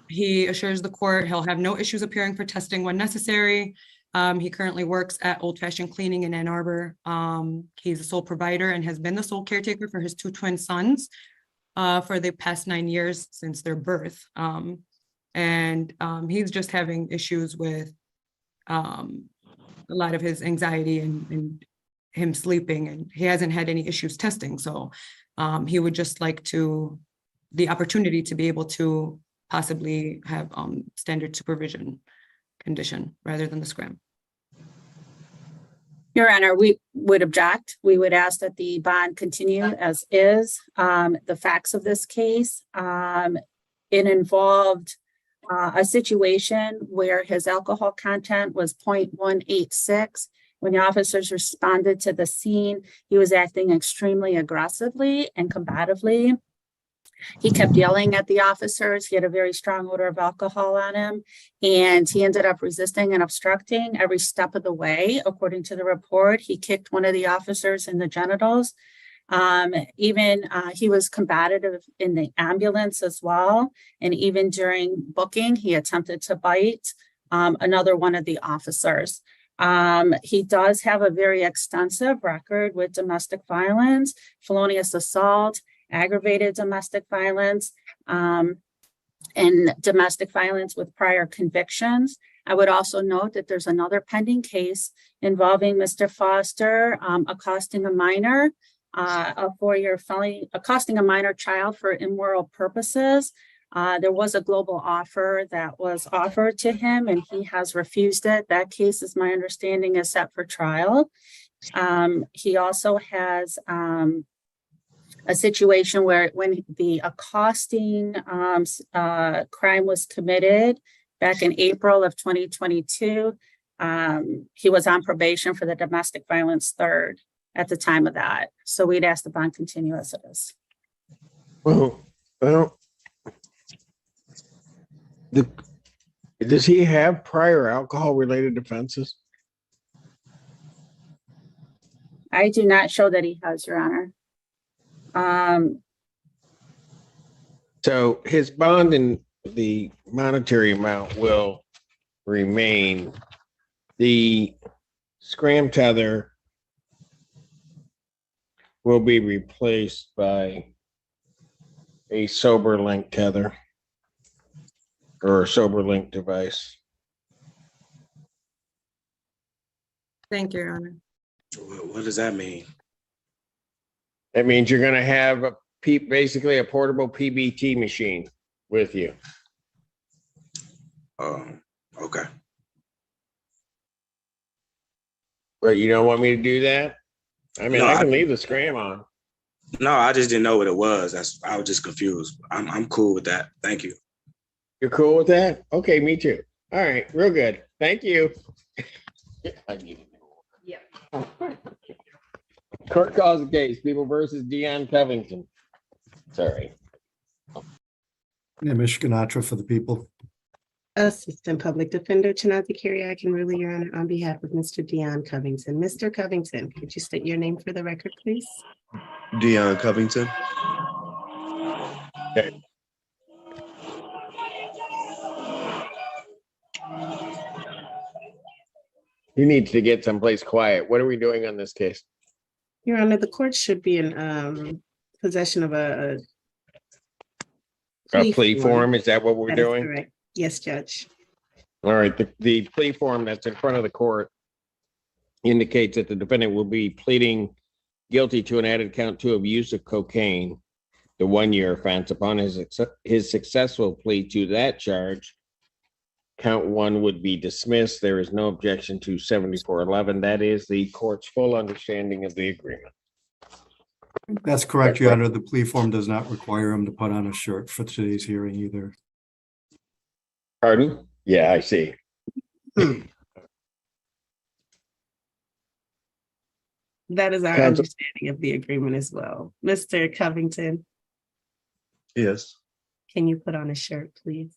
He assures the court he'll have no issues appearing for testing when necessary. He currently works at Old Fashioned Cleaning in Ann Arbor. He's a sole provider and has been the sole caretaker for his 2 twin sons for the past 9 years since their birth. He's just having issues with a lot of his anxiety and him sleeping, and he hasn't had any issues testing. So he would just like the opportunity to be able to possibly have standard supervision condition rather than the scram. Your Honor, we would object. We would ask that the bond continue as is. The facts of this case, it involved a situation where his alcohol content was 0.186. When the officers responded to the scene, he was acting extremely aggressively and combatively. He kept yelling at the officers. He had a very strong odor of alcohol on him, and he ended up resisting and obstructing every step of the way. According to the report, he kicked one of the officers in the genitals. He was combative in the ambulance as well. And even during booking, he attempted to bite another one of the officers. He does have a very extensive record with domestic violence, felonious assault, aggravated domestic violence, and domestic violence with prior convictions. I would also note that there's another pending case involving Mr. Foster accosting a minor, a 4-year felony, accosting a minor child for immoral purposes. There was a global offer that was offered to him and he has refused it. That case, is my understanding, is set for trial. He also has a situation where when the accosting crime was committed back in April of 2022, he was on probation for the domestic violence third at the time of that. So we'd ask the bond continue as it is. Well, does he have prior alcohol-related offenses? I do not show that he has, Your Honor. So his bond and the monetary amount will remain. The scram tether will be replaced by a sober link tether or a sober link device. Thank you, Your Honor. What does that mean? That means you're going to have basically a portable PBT machine with you. Okay. But you don't want me to do that? I mean, No, I can leave the scram on. No, I just didn't know what it was. I was just confused. I'm cool with that. Thank you. You're cool with that? Okay, me too. All right, real good. Thank you. I need it. Yeah. Court calls the case. People versus Dion Covington. Sorry. Yeah, Michigan Atra for the people. Assistant Public Defender Chinazi Carrie, can rule your honor on behalf of Mr. Dion Covington. Mr. Covington, could you state your name for the record, please? Dion Covington. Okay. He needs to get someplace quiet. What are we doing on this case? Your honor, the court should be in possession of a Plea form, is that what we're That is doing? correct. Yes, Judge. All right, the plea form that's in front of the court indicates that the defendant will be pleading guilty to an added count 2 of use of cocaine, the 1-year offense. Upon his successful plea to that charge, count 1 would be dismissed. There is no objection to 7411. That is the court's full understanding of the agreement. That's correct, Your Honor. The plea form does not require him to put on a shirt for today's hearing either. Pardon? Yeah, I see. That is our Counsel. understanding of the agreement as well. Mr. Covington, Yes. can you put on a shirt, please?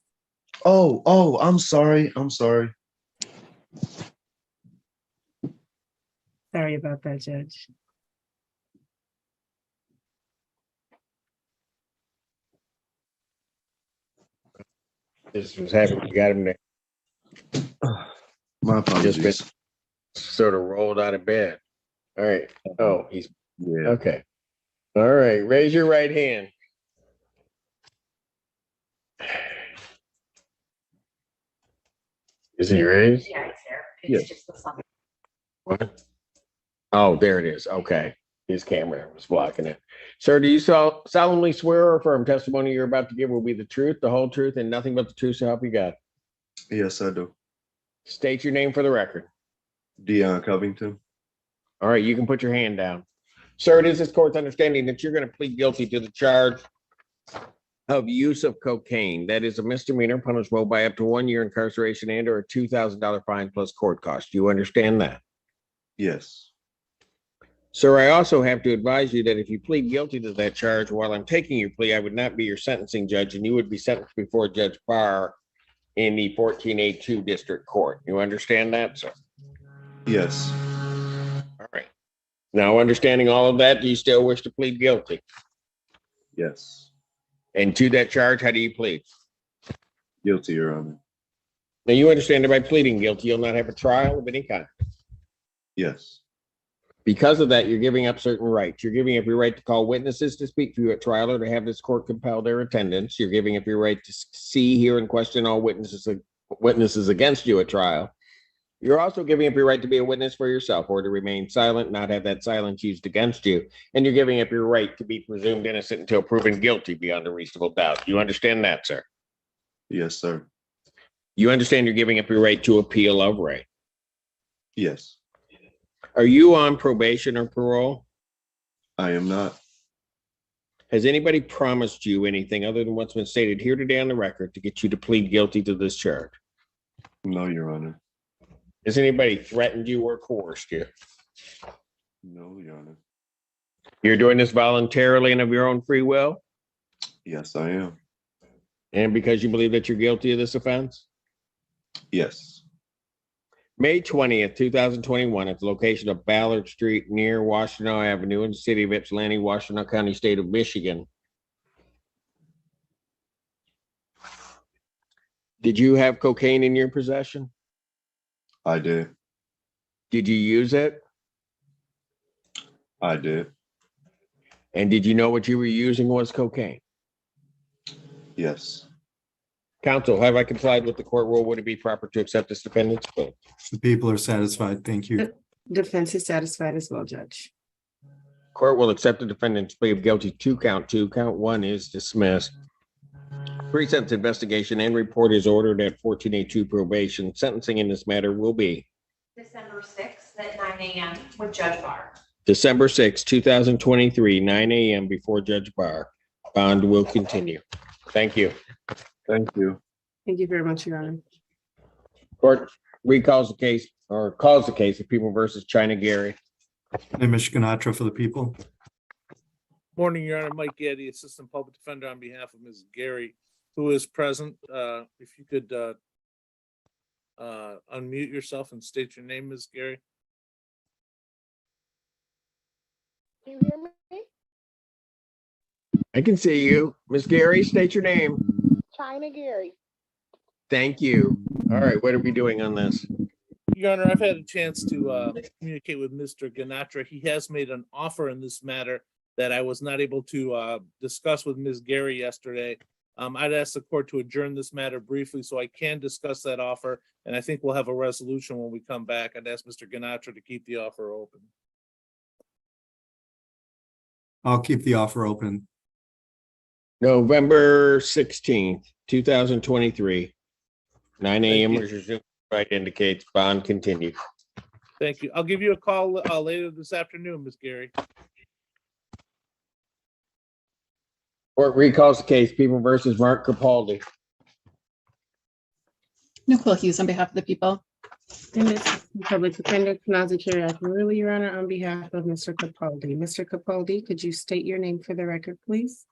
Oh, I'm sorry. I'm sorry. Sorry about that, Judge. This was happening. We got him there. My Just been apologies. sort of rolled out of bed. All right. Oh, he's Yeah. okay. All right. Raise your right hand. Is he raised? Yeah, it's there. Yes. It's just the sun. What? Oh, there it is. Okay. His camera was blocking it. Sir, do you solemnly swear or affirm testimony you're about to give will be the truth, the whole truth, and nothing but the truth, so help you God? Yes, I do. State your name for the record. Dion Covington. All right, you can put your hand down. Sir, it is this court's understanding that you're going to plead guilty to the charge of use of cocaine. That is a misdemeanor punishable by up to 1 year incarceration and or a $2,000 fine plus court cost. Do you understand that? Yes. Sir, I also have to advise you that if you plead guilty to that charge while I'm taking your plea, I would not be your sentencing judge and you would be sentenced before Judge Barr in the 14A2 District Court. You understand that, sir? Yes. All right. Now, understanding all of that, do you still wish to plead guilty? Yes. And to that charge, how do you plead? Guilty, Your Honor. Now, you understand that by pleading guilty, you'll not have a trial of any kind. Yes. Because of that, you're giving up certain rights. You're giving up your right to call witnesses to speak for you at trial or to have this court compel their attendance. You're giving up your right to see, hear, and question all witnesses against you at trial. You're also giving up your right to be a witness for yourself or to remain silent, not have that silence used against you. And you're giving up your right to be presumed innocent until proven guilty beyond a reasonable doubt. You understand that, sir? Yes, sir. You understand you're giving up your right to appeal of right. Yes. Are you on probation or parole? I am not. Has anybody promised you anything other than what's been stated here today on the record to get you to plead guilty to this charge? No, Your Honor. Has anybody threatened you or coerced you? No, Your Honor. You're doing this voluntarily and of your own free will? Yes, I am. And because you believe that you're guilty of this offense? Yes. May 20th, 2021, at the location of Ballard Street near Washington Avenue in the city of Ypsilanti, Washington County, state of Michigan. Did you have cocaine in your possession? I did. Did you use it? I did. And did you know what you were using was cocaine? Yes. Counsel, have I complied with the court rule? Would it be proper to accept this defendant's plea? The people are satisfied. Thank you. Defense is satisfied as well, Judge. Court will accept the defendant's plea of guilty to count 2. Count 1 is dismissed. Pre-sentence investigation and report is ordered at 14A2 probation. Sentencing in this matter will be December 6th at 9 a.m. with Judge Barr. December 6, 2023, 9 a.m. before Judge Barr. Bond will continue. Thank you. Thank you. Thank you very much, Your Honor. Court recalls the case or calls the case of People versus China Gary. And Michigan Atra for the people. Morning, Your Honor. Mike Gaddy, Assistant Public Defender on behalf of Ms. Gary. who is present. If you could unmute yourself and state your name, Ms. Gary. Can you hear me? I can see you. Ms. Gary, state your name. China Gary. Thank you. All right, what are we doing on this? Your Honor, I've had a chance to communicate with Mr. Ganatra. He has made an offer in this matter that I was not able to discuss with Ms. Gary yesterday. I'd ask the court to adjourn this matter briefly so I can discuss that offer, and I think we'll have a resolution when we come back. I'd ask Mr. Ganatra to keep the offer open. I'll keep the offer open. November 16th, 2023, 9 Thank a.m. you. resumed. Right indicates bond continued. Thank you. I'll give you a call later this afternoon, Ms. Gary. Court recalls the case, People versus Mark Capaldi. Nicole Hughes on behalf of the people. And it's Public Defender Nazir Akuruli, Your Honor, on behalf of Mr. Capaldi. Mr. Capaldi, could you state your name for the record, please?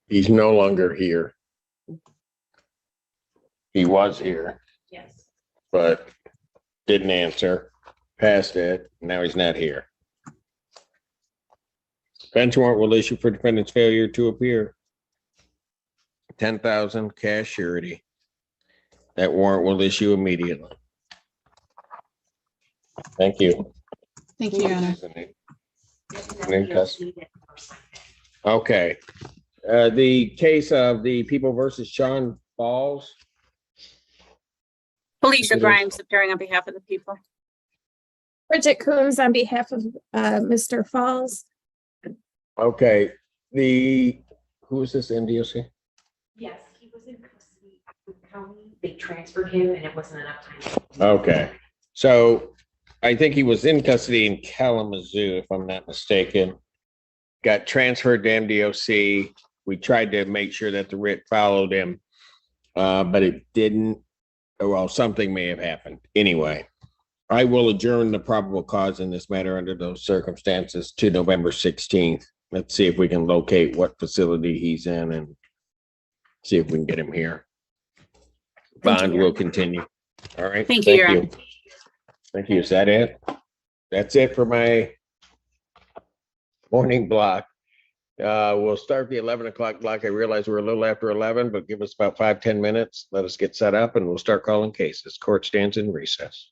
He's no longer here. He was here. Yes. But didn't answer, passed it, now he's not here. Bench warrant will issue for defendant's failure to appear. 10,000 cash surety. That warrant will issue immediately. Thank you. Thank you, Your Honor. Okay. The case of the People versus Sean Falls. Felicia Grimes appearing on behalf of the people. Bridget Coombs on behalf of Mr. Falls. Okay, who is this, MDOC? Yes, he was in custody of the county. They transferred him and it wasn't enough time. Okay, so I think he was in custody in Kalamazoo, if I'm not mistaken. Got transferred to MDOC. We tried to make sure that the writ followed him, but it didn't. Well, something may have happened. Anyway, I will adjourn the probable cause in this matter under those circumstances to November 16th. Let's see if we can locate what facility he's in and see if we can get him here. Bond will continue. All right. Thank you, Your Honor. Thank you. Is that it? That's it for my morning block. We'll start the 11 o'clock block. I realize we're a little after 11, but give us about 5-10 minutes. Let us get set up and we'll start calling cases. Court stands in recess.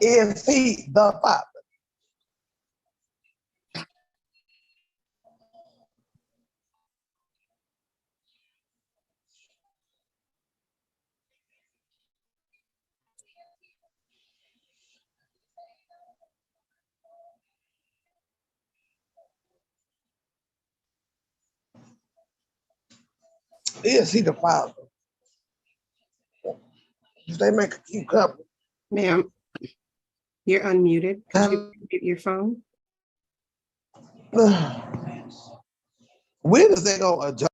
Is he the father? Is he the father? Did they make a cute couple? Ma'am, you're unmuted. Could you mute your phone? When is they gonna adjust?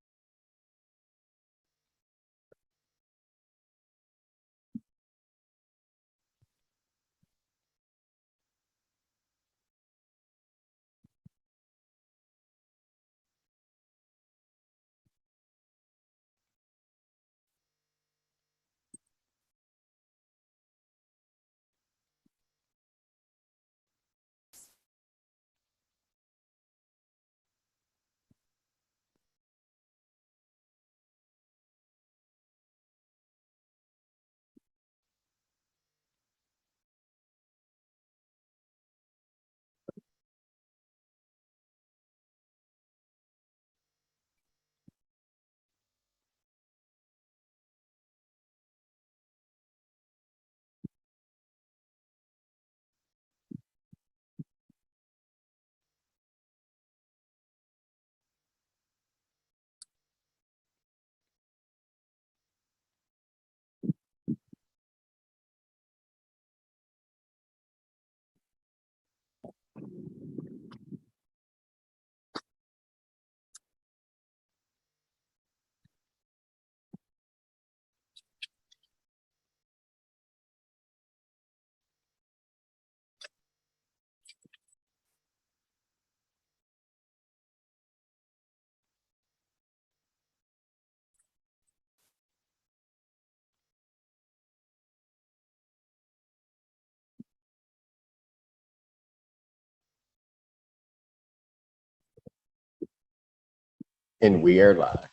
And we are live.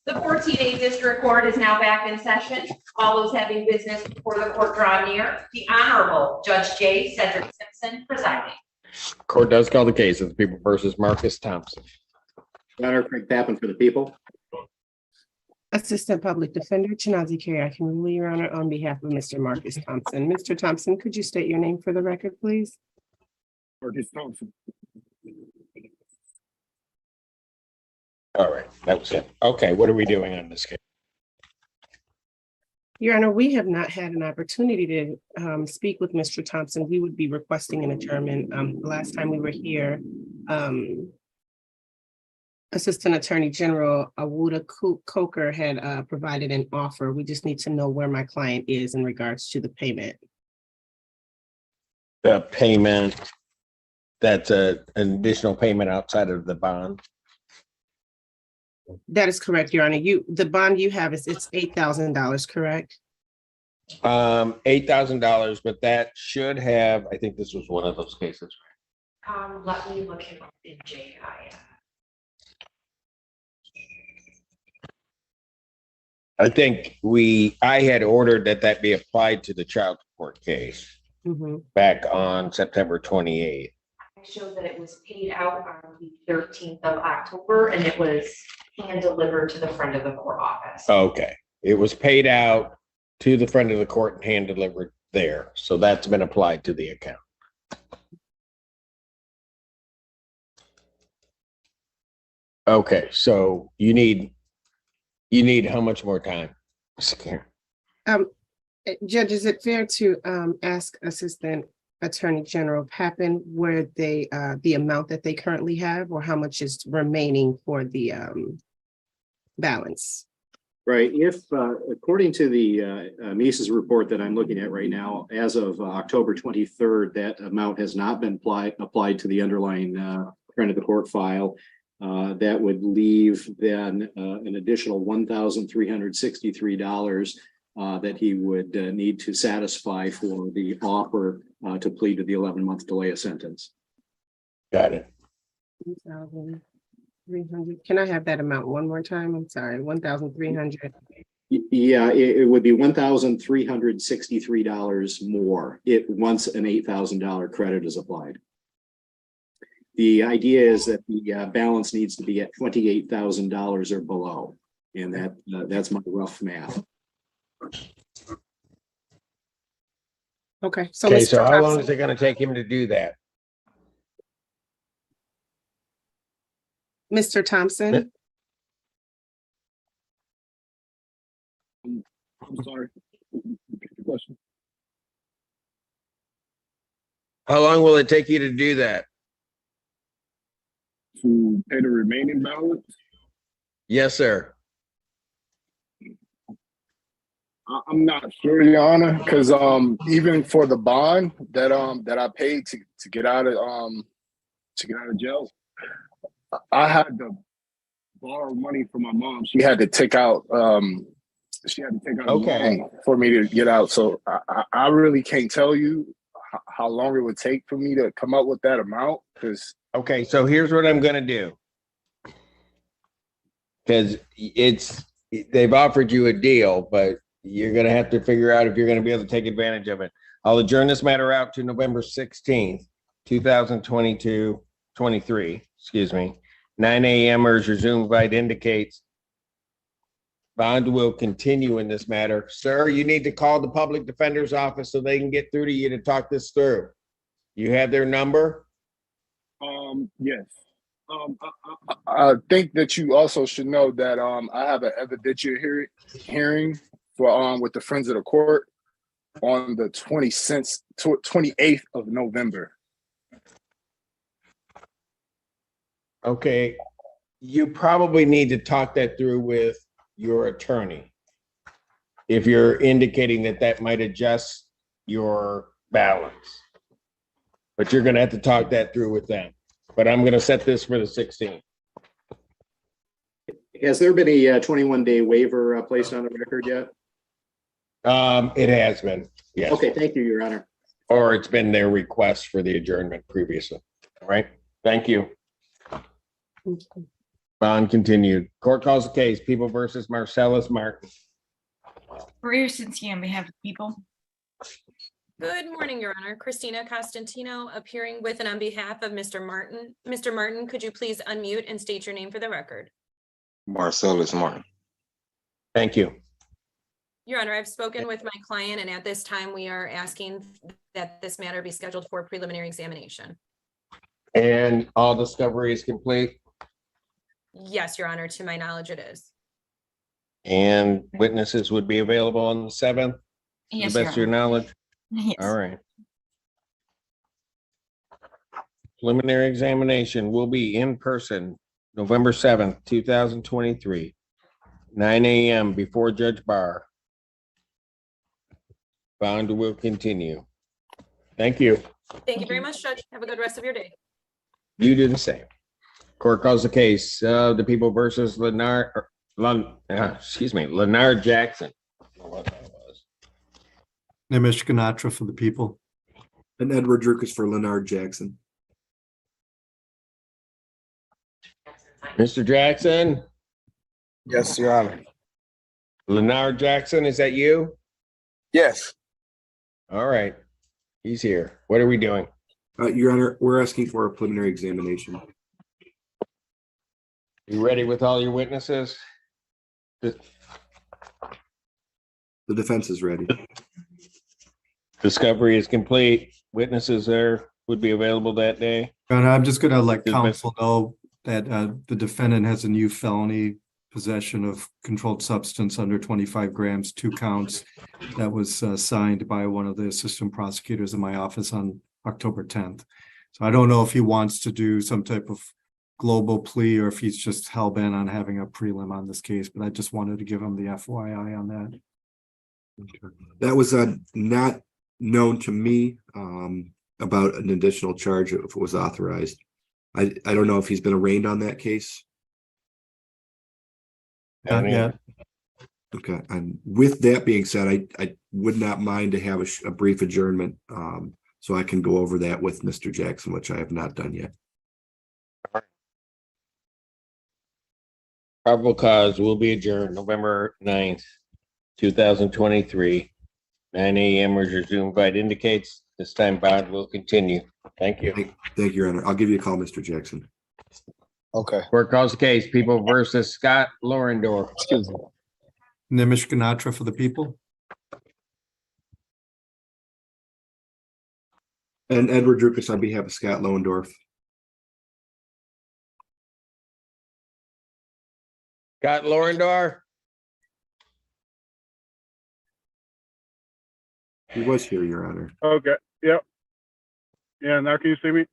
The 14A District Court is now back in session. All those having business before the court draw near. The Honorable Judge J. Cedric Simpson presiding. Court does call the case of the People versus Marcus Thompson. Your Honor, Craig Tappan for the people. Assistant Public Defender Chinazi Carey, I can rule, Your Honor, on behalf of Mr. Marcus Thompson. Mr. Thompson, could you state your name for the record, please? Marcus Thompson. All right, that was it. Okay, what are we doing on this case? Your Honor, we have not had an opportunity to speak with Mr. Thompson. We would be requesting an adjournment. The last time we were here, Assistant Attorney General Awuda Coker had provided an offer. We just need to know where my client is in regards to the payment. The payment, that's an additional payment outside of the bond. That is correct, Your Honor. The bond you have it's $8,000, correct? $8,000, but that should have, I think this was one of those cases. Let me look him up in JI. I think I had ordered that be applied to the child support case back on September 28th. It shows that it was paid out on the 13th of October and it was hand delivered to the friend of the court office. Okay, it was paid out to the friend of the court and hand delivered there. So that's been applied to the account. Okay, so you need how much more time? Judge, is it fair to ask Assistant Attorney General Pappen where the amount that they currently have or how much is remaining for the balance? Right. If according to the Mises report that I'm looking at right now, as of October 23rd, that amount has not been applied to the underlying friend of the court file. That would leave then an additional $1,363 that he would need to satisfy for the offer to plead to the 11-month delay of sentence. Got it. 1,300. Can I have that amount one more time? I'm sorry, 1,300. Yeah, it would be $1,363 more once an $8,000 credit is applied. The idea is that the balance needs to be at $28,000 or below, and that's my rough math. Okay, so Okay, Mr. so how long Thompson. is it gonna take him to do that? Mr. Thompson, I'm sorry. Question. How long will it take you to do that? To pay the remaining balance? Yes, sir. I'm not sure, Your Honor, because even for the bond that I paid to get out of jail, I had to borrow money from my mom. She had to take out a loan for me to get out. So I really can't tell you how long it would take for me to come up with that amount. Okay, so here's what I'm gonna do. Because they've offered you a deal, but you're gonna have to figure out if you're gonna be able to take advantage of it. I'll adjourn this matter out to November 16th, 2023, excuse me. 9 a.m. or as your Zoom invite indicates. Bond will continue in this matter. Sir, you need to call the public defender's office so they can get through to you to talk this through. You have their number? Yes. I think that you also should know that I have an evidentiary hearing for with the Friends of the Court on the 28th of November. Okay, you probably need to talk that through with your attorney. If you're indicating that might adjust your balance. But you're gonna have to talk that through with them. But I'm gonna set this for the 16th. Has there been a 21-day waiver placed on the record yet? It has been, yes. Okay, thank you, Your Honor. Or it's been their request for the adjournment previously. All right, thank you. Bond continued. Court calls the case, People versus Marcellus Martin. Maria Sinski on behalf of the people. Good morning, Your Honor. Christina Costantino appearing with and on behalf of Mr. Martin. Mr. Martin, could you please unmute and state your name for the record? Marcellus Martin. Thank you. Your Honor, I've spoken with my client and at this time we are asking that this matter be scheduled for preliminary examination. And all discovery is complete? Yes, Your Honor, to my knowledge it is. And witnesses would be available on the 7th? To Yes, the best of your knowledge? Yes. All right. Preliminary examination will be in person, November 7th, 2023, 9 a.m. before Judge Barr. Bond will continue. Thank you. Thank you very much, Judge. Have a good rest of your day. You do the same. Court calls the case, the People versus Leonard Jackson. Nimish Ganatra for the People. And Edward Drucas for Leonard Jackson. Mr. Jackson? Yes, Your Honor. Leonard Jackson, is that you? Yes. All right. He's here. What are we doing? Your Honor, we're asking for a preliminary examination. You ready with all your witnesses? The defense is ready. Discovery is complete. Witnesses would be available that day. And I'm just gonna let counsel know that the defendant has a new felony, possession of controlled substance under 25 grams, 2 counts. That was signed by one of the assistant prosecutors in my office on October 10th. So I don't know if he wants to do some type of global plea or if he's just hell bent on having a prelim on this case, but I just wanted to give him the FYI on that. That was not known to me about an additional charge if it was authorized. I don't know if he's been arraigned on that case. Not yet. Okay, and with that being said, I would not mind to have a brief adjournment so I can go over that with Mr. Jackson, which I have not done yet. Probable cause will be adjourned November 9th, 2023, 9 a.m. as your Zoom invite indicates. This time bond will continue. Thank you. Thank you, Your Honor. I'll give you a call, Mr. Jackson. Okay. Court calls the case, People versus Scott Lorendorf. Excuse me. Nimish Ganatra for the people. And Edward Drukas on behalf of Scott Lohendorf. Scott Lorendorf. He was here, Your Honor. Okay, yep. Yeah, now can you see me?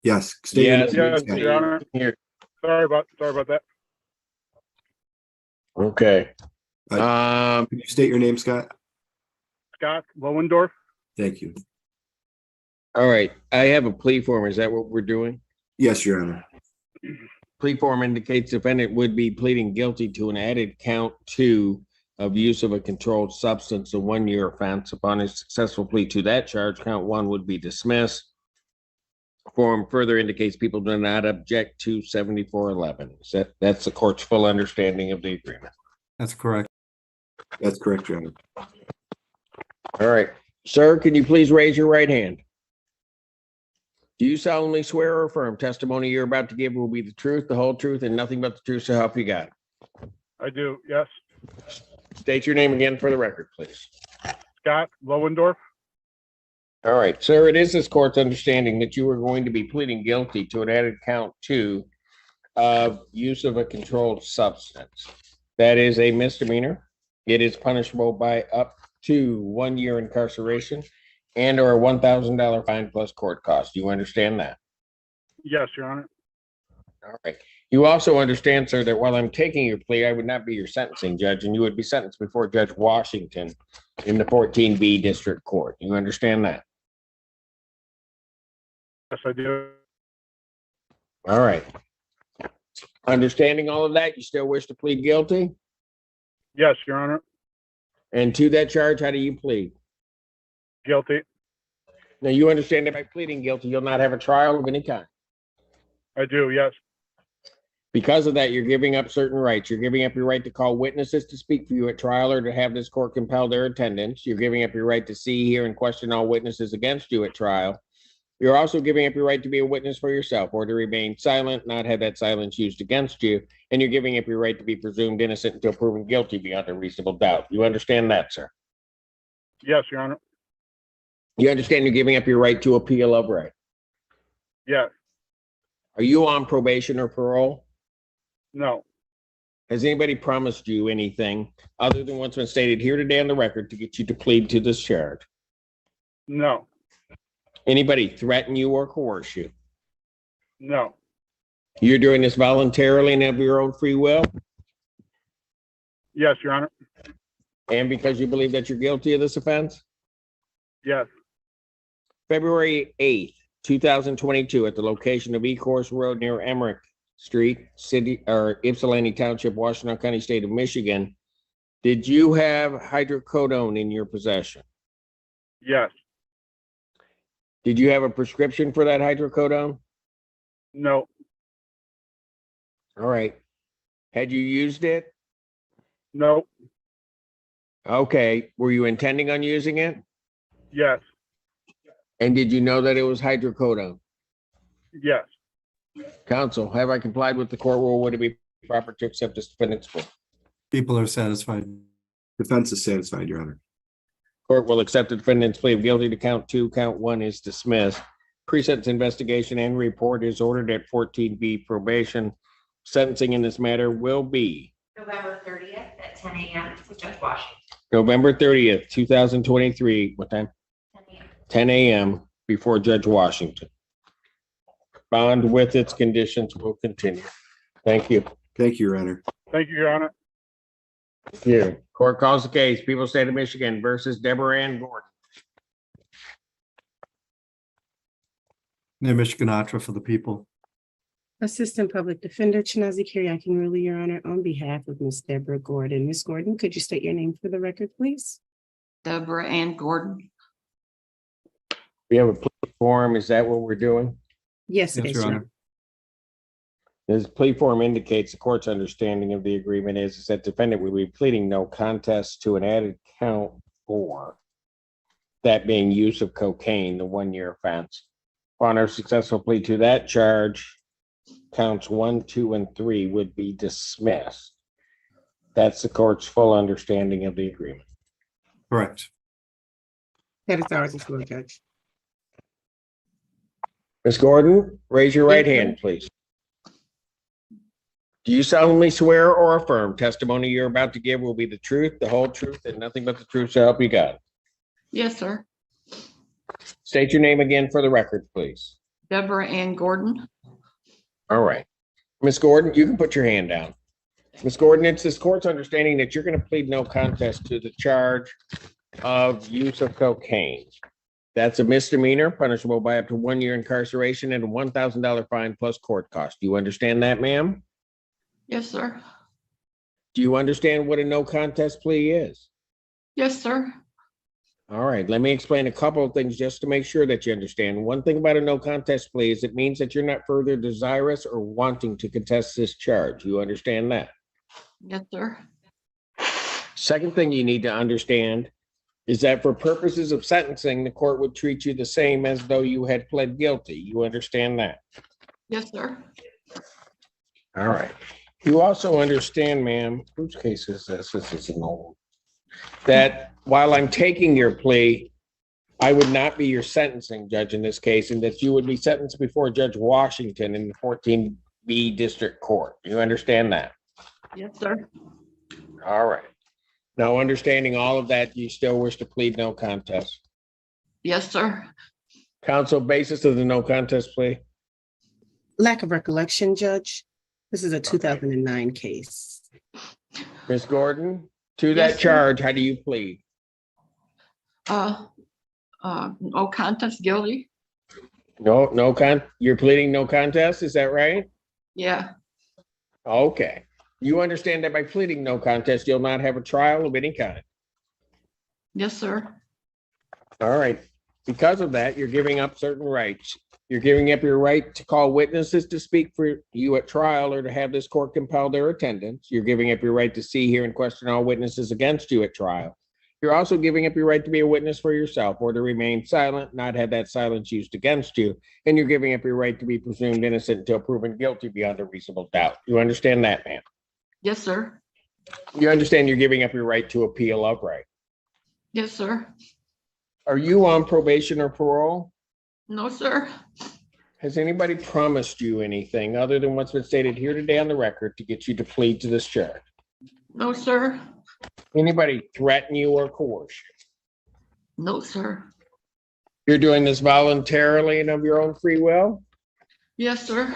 Yes. State your Yes, name, Yes, Scott. Your Honor. Here. Sorry about that. Okay. Can you state your name, Scott? Scott Lohendorf. Thank you. All right. I have a plea form. Is that what we're doing? Yes, Your Honor. Plea form indicates defendant would be pleading guilty to an added count 2 of use of a controlled substance, a 1-year offense. Upon a successful plea to that charge, count 1 would be dismissed. Form further indicates people do not object to 7411. That's the court's full understanding of the agreement. That's correct. That's correct, Your Honor. All right. Sir, can you please raise your right hand? Do you solemnly swear or affirm testimony you're about to give will be the truth, the whole truth, and nothing but the truth, so help you God? I do, yes. State your name again for the record, please. Scott Lohendorf. All right, sir, it is this court's understanding that you are going to be pleading guilty to an added count 2 of use of a controlled substance. That is a misdemeanor. It is punishable by up to 1 year incarceration and or a $1,000 fine plus court cost. Do you understand that? Yes, Your Honor. All right. You also understand, sir, that while I'm taking your plea, I would not be your sentencing judge, and you would be sentenced before Judge Washington in the 14B District Court. You understand that? Yes, I do. All right. Understanding all of that, you still wish to plead guilty? Yes, Your Honor. And to that charge, how do you plead? Guilty. Now, you understand that by pleading guilty, you'll not have a trial of any kind. I do, yes. Because of that, you're giving up certain rights. You're giving up your right to call witnesses to speak for you at trial or to have this court compel their attendance. You're giving up your right to see, hear, and question all witnesses against you at trial. You're also giving up your right to be a witness for yourself or to remain silent, not have that silence used against you. And you're giving up your right to be presumed innocent until proven guilty beyond a reasonable doubt. You understand that, sir? Yes, Your Honor. You understand you're giving up your right to appeal of right? Yes. Are you on probation or parole? No. Has anybody promised you anything other than what's been stated here today on the record to get you to plead to this charge? No. Anybody threaten you or coerce you? No. You're doing this voluntarily and of your own free will? Yes, Your Honor. And because you believe that you're guilty of this offense? Yes. February 8th, 2022, at the location of Ecorse Road near Emmerich Street, City or Ypsilanti Township, Washington County, State of Michigan. Did you have hydrocodone in your possession? Yes. Did you have a prescription for that hydrocodone? No. All right. Had you used it? No. Okay. Were you intending on using it? Yes. And did you know that it was hydrocodone? Yes. Counsel, have I complied with the court rule? Would it be proper to accept this defendant's plea? People are satisfied. Defense is satisfied, Your Honor. Court will accept the defendant's plea of guilty to count 2. Count 1 is dismissed. Pre-sentence investigation and report is ordered at 14B probation. Sentencing in this matter will be November 30th at 10 a.m. to Judge Washington. November 30th, 2023. What time? 10 a.m. before Judge Washington. Bond with its conditions will continue. Thank you. Thank you, Your Honor. Thank you, Your Honor. Thank you. Court calls the case, People State of Michigan versus Deborah Ann Gordon. Nimish Ganatra for the people. Assistant Public Defender Chinazi Kyriakin, Your Honor, on behalf of Ms. Deborah Gordon. Ms. Gordon, could you state your name for the record, please? Deborah Ann Gordon. We have a plea form. Is that what we're doing? Yes, it Yes, is, Your Your Honor. Honor. This plea form indicates the court's understanding of the agreement is that defendant will be pleading no contest to an added count 4. That being use of cocaine, the 1-year offense. Upon a successful plea to that charge, counts 1, 2, and 3 would be dismissed. That's the court's full understanding of the agreement. Correct. That is ours as well, Judge. Ms. Gordon, raise your right hand, please. Do you solemnly swear or affirm testimony you're about to give will be the truth, the whole truth, and nothing but the truth so help you God? Yes, sir. State your name again for the record, please. Deborah Ann Gordon. All right. Ms. Gordon, you can put your hand down. Ms. Gordon, it's this court's understanding that you're going to plead no contest to the charge of use of cocaine. That's a misdemeanor, punishable by up to 1 year incarceration and a $1,000 fine plus court cost. Do you understand that, ma'am? Yes, sir. Do you understand what a no contest plea is? Yes, sir. All right, let me explain a couple of things just to make sure that you understand. One thing about a no contest plea is it means that you're not further desirous or wanting to contest this charge. You understand that? Yes, sir. Second thing you need to understand is that for purposes of sentencing, the court would treat you the same as though you had pled guilty. You understand that? Yes, sir. All right. You also understand, ma'am, whose case is this? This is an old. That while I'm taking your plea, I would not be your sentencing judge in this case, and that you would be sentenced before Judge Washington in the 14B District Court. You understand that? Yes, sir. All right. Now, understanding all of that, you still wish to plead no contest? Yes, sir. Counsel, basis of the no contest plea? Lack of recollection, Judge. This is a 2009 case. Ms. Gordon, to Yes, that sir. charge, how do you plead? No contest, guilty. You're pleading no contest, is that right? Yeah. Okay. You understand that by pleading no contest, you'll not have a trial of any kind. Yes, sir. All right. Because of that, you're giving up certain rights. You're giving up your right to call witnesses to speak for you at trial or to have this court compel their attendance. You're giving up your right to see, hear, and question all witnesses against you at trial. You're also giving up your right to be a witness for yourself or to remain silent, not have that silence used against you. And you're giving up your right to be presumed innocent until proven guilty beyond a reasonable doubt. You understand that, ma'am? Yes, sir. You understand you're giving up your right to appeal upright. Yes, sir. Are you on probation or parole? No, sir. Has anybody promised you anything other than what's been stated here today on the record to get you to plead to this charge? No, sir. Anybody threaten you or coerce you? No, sir. You're doing this voluntarily and of your own free will? Yes, sir.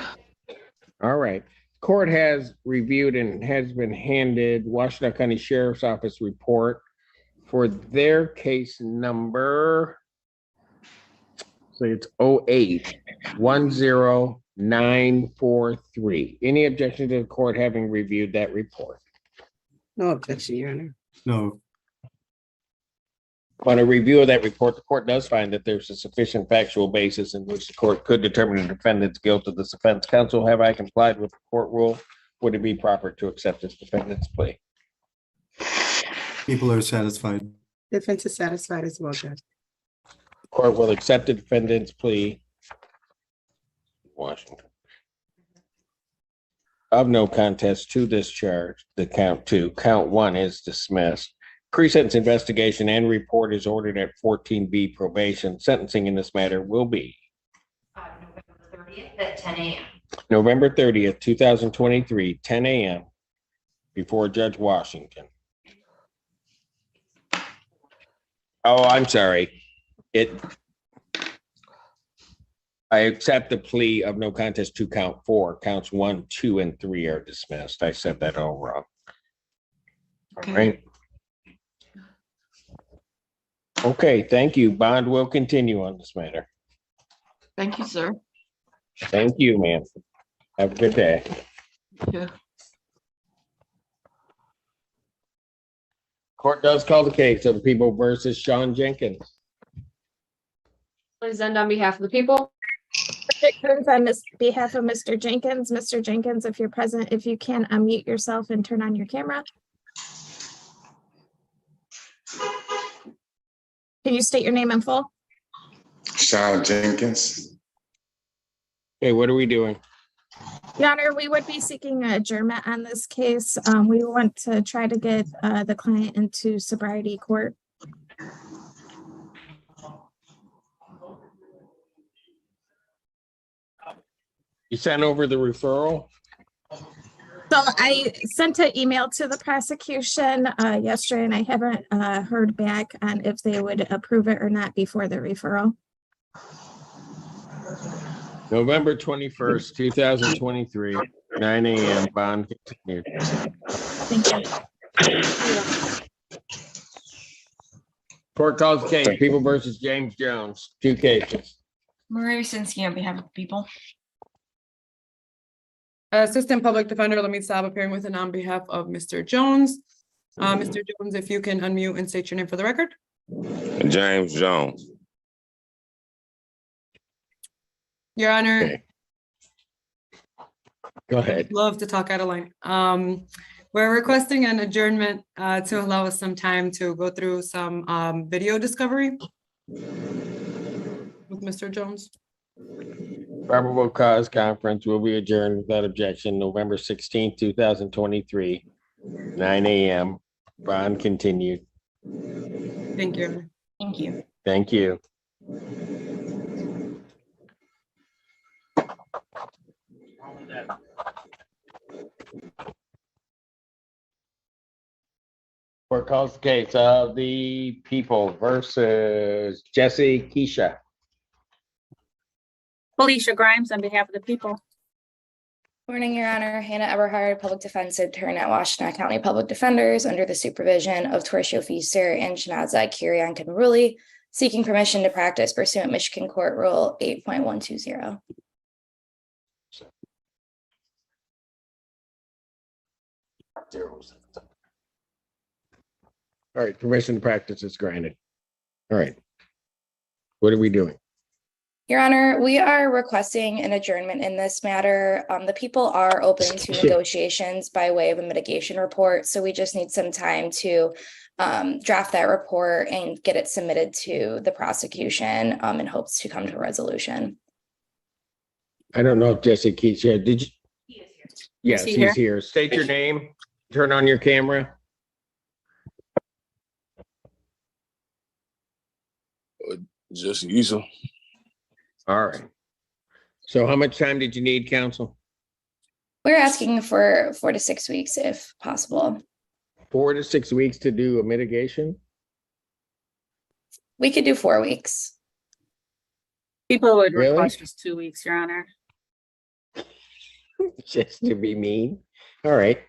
All right. Court has reviewed and has been handed Washington County Sheriff's Office report for their case number. So it's 08-10943. Any objection to the court having reviewed that report? No objection, Your Honor. No. On a review of that report, the court does find that there's a sufficient factual basis in which the court could determine the defendant's guilt of this offense. Counsel, have I complied with the court rule? Would it be proper to accept this defendant's plea? People are satisfied. Defense is satisfied as well, Judge. Court will accept the defendant's plea. Washington. Of no contest to this charge, the count 2. Count 1 is dismissed. Pre-sentence investigation and report is ordered at 14B probation. Sentencing in this matter will be November 30th at 10 a.m. November 30th, 2023, 10 a.m. before Judge Washington. Oh, I'm sorry. I accept the plea of no contest to count 4. Counts 1, 2, and 3 are dismissed. I said that all wrong. All right. Okay, thank you. Bond will continue on this matter. Thank you, sir. Thank you, ma'am. Have a good day. Yeah. Court does call the case of the people versus Sean Jenkins. Present on behalf of the people. Bridget Coons on behalf of Mr. Jenkins. Mr. Jenkins, if you're present, if you can unmute yourself and turn on your camera. Can you state your name in full? Sean Jenkins. Okay, what are we doing? Your Honor, we would be seeking adjournment on this case. We want to try to get the client into sobriety court. You sent over the referral? So I sent an email to the prosecution yesterday, and I haven't heard back on if they would approve it or not before the referral. November 21st, 2023, 9 a.m. Bond continued. Thank you. Court calls the case, People versus James Jones, 2 cases. Maria Sinski on behalf of the people. Assistant Public Defender Lamit Saab appearing with and on behalf of Mr. Jones. Mr. Jones, if you can unmute and state your name for the record. James Jones. Your Honor. Okay. Go ahead. Love to talk out of line. We're requesting an adjournment to allow us some time to go through some video discovery with Mr. Jones. Probable cause conference will be adjourned without objection, November 16th, 2023, 9 a.m. Bond continued. Thank you. Thank you. Thank you. Court calls the case of the People versus Jesse Keisha. Felicia Grimes on behalf of the people. Morning, Your Honor. Hannah Eberhard, Public Defense Intern at Washington County Public Defenders, under the supervision of Torshio Feaster and Shanaza Kirian Kanruli, seeking permission to practice pursuant Michigan Court Rule 8.120. All right, permission to practice is granted. All right. What are we doing? Your Honor, we are requesting an adjournment in this matter. The people are open to negotiations by way of a mitigation report, so we just need some time to draft that report and get it submitted to the prosecution in hopes to come to a resolution. I don't know if Jesse Keisha, did you? Yes, Is he he's here? here. State your name, turn on your camera. Jesse Easel. All right. So how much time did you need, counsel? We're asking for 4 to 6 weeks if possible. 4 to 6 weeks to do a mitigation? We could do 4 weeks. People would Really? request just 2 weeks, Your Honor. Just to be mean. All right.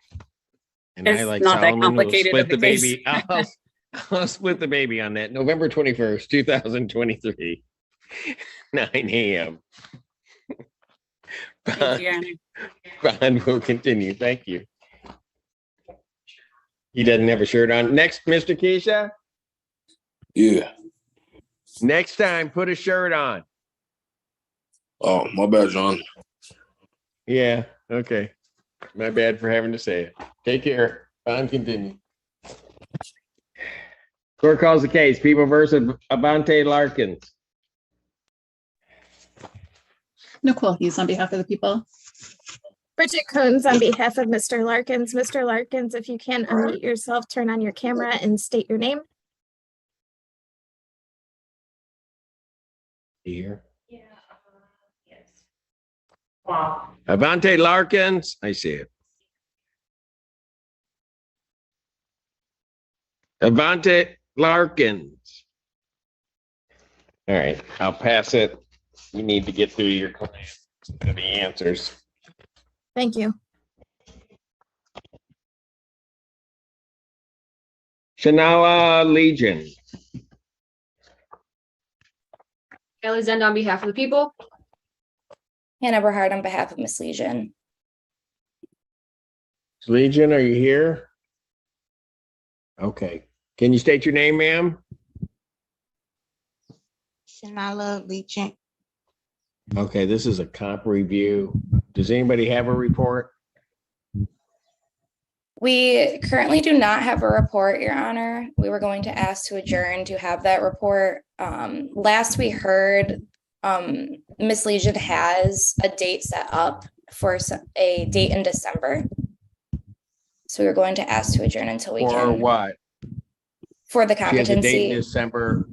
And I It's like not that Solomon, we'll complicated split of the a case. baby. I'll split the baby on that. November 21st, 2023, 9 a.m. Thank you, Your Honor. Bond will continue. Thank you. He doesn't have a shirt on. Next, Mr. Keisha. Yeah. Next time, put a shirt on. Oh, my bad, John. Yeah, okay. My bad for having to say it. Take care. Bond continue. Court calls the case. People versus Avante Larkins. Nicole Hughes on behalf of the people. Bridget Coons on behalf of Mr. Larkins. Mr. Larkins, if you can unmute yourself, turn on your camera and state your name. Here. Avante Larkins. I see it. Avante Larkins. All right, I'll pass it. You need to get through your class to the answers. Thank you. Shanawa Legion. Alexander on behalf of the people. Hannah Eberhard on behalf of Miss Legion. Legion, are you here? Okay. Can you state your name, ma'am? Shanala Legion. Okay, this is a comp review. Does anybody have a report? We currently do not have a report, Your Honor. We were going to ask to adjourn to have that report. Last we heard, Ms. Legion has a date set up for a date in December. So we're going to ask to adjourn until we can. For what? For the She has a date in competency. December.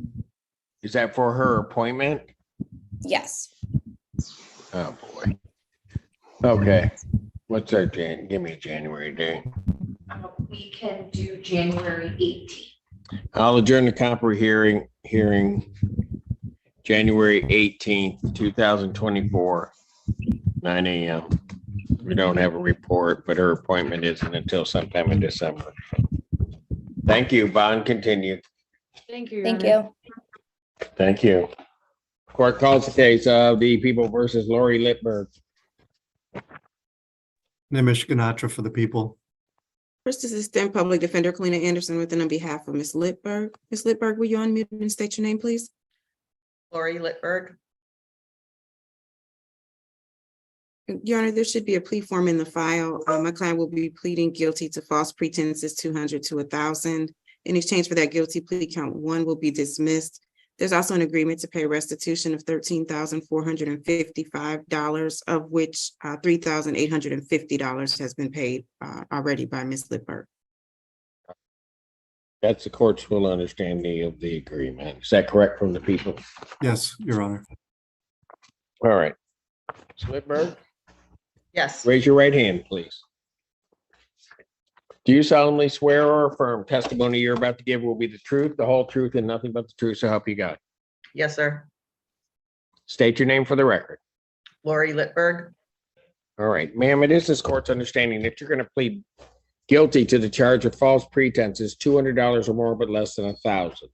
Is that for her appointment? Yes. Oh, boy. Okay. What's our give me a January date. We can do January 18th. I'll adjourn the comp hearing January 18th, 2024, 9 a.m. We don't have a report, but her appointment isn't until sometime in December. Thank you. Bond continued. Thank you. Thank you. Thank you. Court calls the case of the People versus Lori Littberg. Nimish Ganatra for the people. First Assistant Public Defender Kalina Anderson with and on behalf of Ms. Littberg. Ms. Littberg, will you unmute and state your name, please? Lori Littberg. Your Honor, there should be a plea form in the file. My client will be pleading guilty to false pretenses, 200 to 1,000. In exchange for that guilty plea, count 1 will be dismissed. There's also an agreement to pay restitution of $13,455, of which $3,850 has been paid already by Ms. Littberg. That's the court's full understanding of the agreement. Is that correct from the people? Yes, Your Honor. All right. Ms. Littberg? Yes. Raise your right hand, please. Do you solemnly swear or affirm testimony you're about to give will be the truth, the whole truth, and nothing but the truth, so help you God? Yes, sir. State your name for the record. Lori Littberg. All right, ma'am, it is this court's understanding that you're going to plead guilty to the charge of false pretenses, $200 or more, but less than 1,000.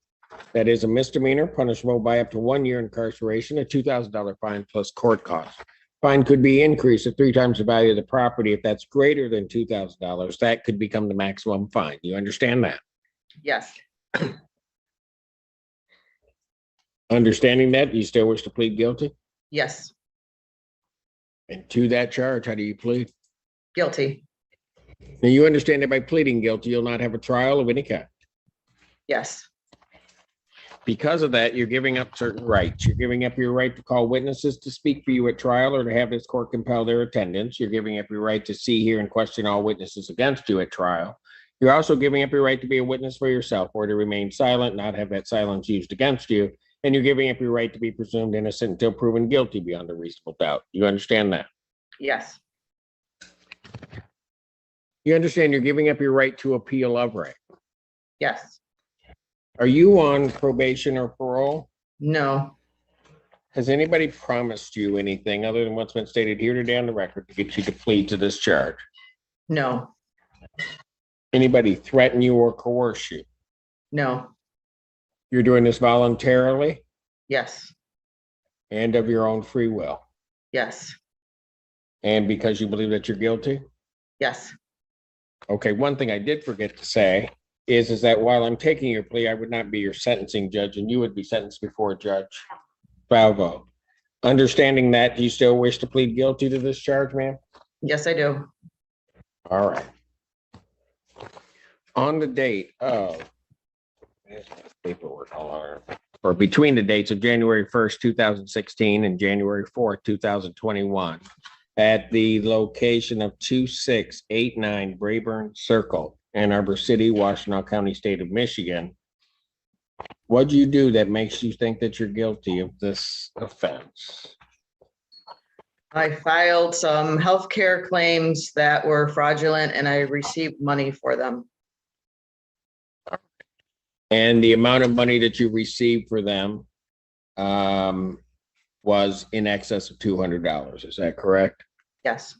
That is a misdemeanor punishable by up to 1 year incarceration, a $2,000 fine plus court costs. Fine could be increased to 3 times the value of the property. If that's greater than $2,000, that could become the maximum fine. You understand that? Yes. Understanding that, do you still wish to plead guilty? Yes. And to that charge, how do you plead? Guilty. Now, you understand that by pleading guilty, you'll not have a trial of any kind. Yes. Because of that, you're giving up certain rights. You're giving up your right to call witnesses to speak for you at trial or to have this court compel their attendance. You're giving up your right to see, hear, and question all witnesses against you at trial. You're also giving up your right to be a witness for yourself or to remain silent, not have that silence used against you. And you're giving up your right to be presumed innocent until proven guilty beyond a reasonable doubt. You understand that? Yes. You understand you're giving up your right to appeal of right. Yes. Are you on probation or parole? No. Has anybody promised you anything other than what's been stated here today on the record to get you to plead to this charge? No. Anybody threaten you or coerce you? No. You're doing this voluntarily Yes. and of your own free will, Yes. and because you believe that you're guilty? Yes. Okay, one thing I did forget to say is that while I'm taking your plea, I would not be your sentencing judge, and you would be sentenced before Judge Valvo. Understanding that, do you still wish to plead guilty to this charge, ma'am? Yes, I do. All right. On the date of paperwork, or between the dates of January 1st, 2016 and January 4th, 2021, at the location of 2689 Brayburn Circle, Ann Arbor City, Washtenaw County, State of Michigan. What'd you do that makes you think that you're guilty of this offense? I filed some healthcare claims that were fraudulent and I received money for them. And the amount of money that you received for them was in excess of $200. Is that correct? Yes.